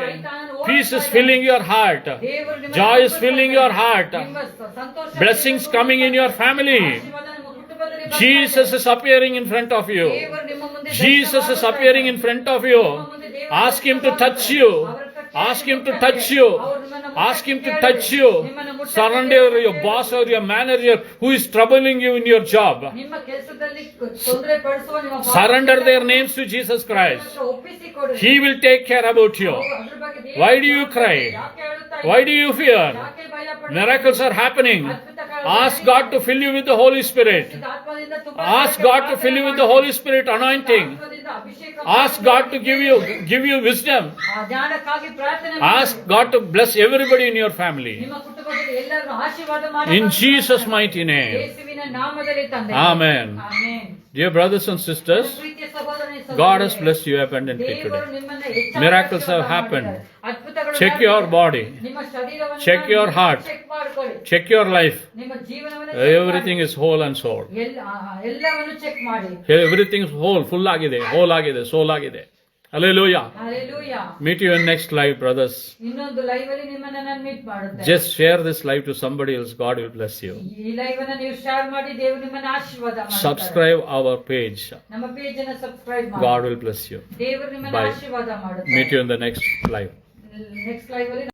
Peace is filling your heart. ದೇವರು ನಿಮ್ಮ Joy is filling your heart. ನಿಮ್ಮ ಸಂತೋಷ Blessings coming in your family. ಆಶೀರ್ವಾದ ನಿಮ್ಮ ಕುಟುಂಬದಲ್ಲಿ ಬರ್ತಾ ಇದೆ. Jesus is appearing in front of you. ದೇವರು ನಿಮ್ಮ ಮುಂದೆ Jesus is appearing in front of you. Ask Him to touch you. Ask Him to touch you. Ask Him to touch you. Surrender your boss or your manager who is troubling you in your job. ನಿಮ್ಮ ಕೆಲಸದಲ್ಲಿ ತೊಂದರೆ ಪಡಿಸುವ ನಿಮ್ಮ Surrender their names to Jesus Christ. ಒಪ್ಪಿಸಿ ಕೊಡಿ. He will take care about you. ಅದ್ರ ಬಗ್ಗೆ ದೇವರು Why do you cry? ಯಾಕೆ ಅಳುತ್ತಾ ಇದ್ದೀರಿ? Why do you fear? ಯಾಕೆ ಭಯ ಪಡ್ತಾ Miracles are happening. ಅದ್ಭುತ ಕಾರ್ಯಗಳು Ask God to fill you with the Holy Spirit. ಆತ್ಮದಿಂದ ತುಂಬ Ask God to fill you with the Holy Spirit anointing. ಆತ್ಮದಿಂದ ಅಭಿಷೇಕ Ask God to give you wisdom. ಆ ಜ್ಞಾನಕ್ಕಾಗಿ ಪ್ರಾರ್ಥನೆ ಮಾಡಿ. Ask God to bless everybody in your family. ನಿಮ್ಮ ಕುಟುಂಬದಲ್ಲಿ ಎಲ್ಲರನ್ನು ಆಶೀರ್ವಾದ ಮಾಡಿ. In Jesus' mighty name. ಯೇಸುವಿನ ನಾಮದಲ್ಲಿ ತಂದೆ. Amen. Amen. Dear brothers and sisters, ಪ್ರೀತಿಯ ಸಹೋದರನೇ ಸಹೋದರಿಯರೇ, God has blessed you abundantly ದೇವರು today. ನಿಮ್ಮನ್ನ ಹೆಚ್ಚಾಗಿ Miracles have ಆಶೀರ್ವಾದ happened. ಮಾಡಿದ್ದಾರೆ. ಅದ್ಭುತಗಳು Check ನಡೆದಿದೆ. your body. ನಿಮ್ಮ ಶರೀರವನ್ನು Check your heart. ಚೆಕ್ ಮಾಡ್ಕೊಳ್ಳಿ. Check your life. ನಿಮ್ಮ ಜೀವನವನ್ನು ಚೆಕ್ ಮಾಡಿ. Everything is whole and soul. ಎಲ್ಲವನ್ನು ಚೆಕ್ ಮಾಡಿ. Everything is full ಆಗಿದೆ, whole ಆಗಿದೆ, soul ಆಗಿದೆ. Hallelujah. Hallelujah. Meet you in next live, brothers. ಇನ್ನೊಂದು ಲೈವ್ ಅಲ್ಲಿ ನಿಮ್ಮನ್ನ ನಾನು ಮೀಟ್ ಮಾಡುತ್ತೇನೆ. Just share this live to somebody else. God will bless you. ಈ ಲೈವ್ ಅನ್ನು ನೀವು ಶೇರ್ ಮಾಡಿ, ದೇವರು ನಿಮ್ಮನ್ನ ಆಶೀರ್ವಾದ ಮಾಡ್ತಾರೆ. Subscribe our page. ನಮ್ಮ ಪೇಜ್ ಅನ್ನು ಸಬ್ಸ್ಕ್ರೈಬ್ ಮಾಡಿ. God will bless you. ದೇವರು ನಿಮ್ಮನ್ನ Bye. ಆಶೀರ್ವಾದ ಮಾಡುತ್ತಾರೆ. Meet you in the next live. Next live ಅಲ್ಲಿ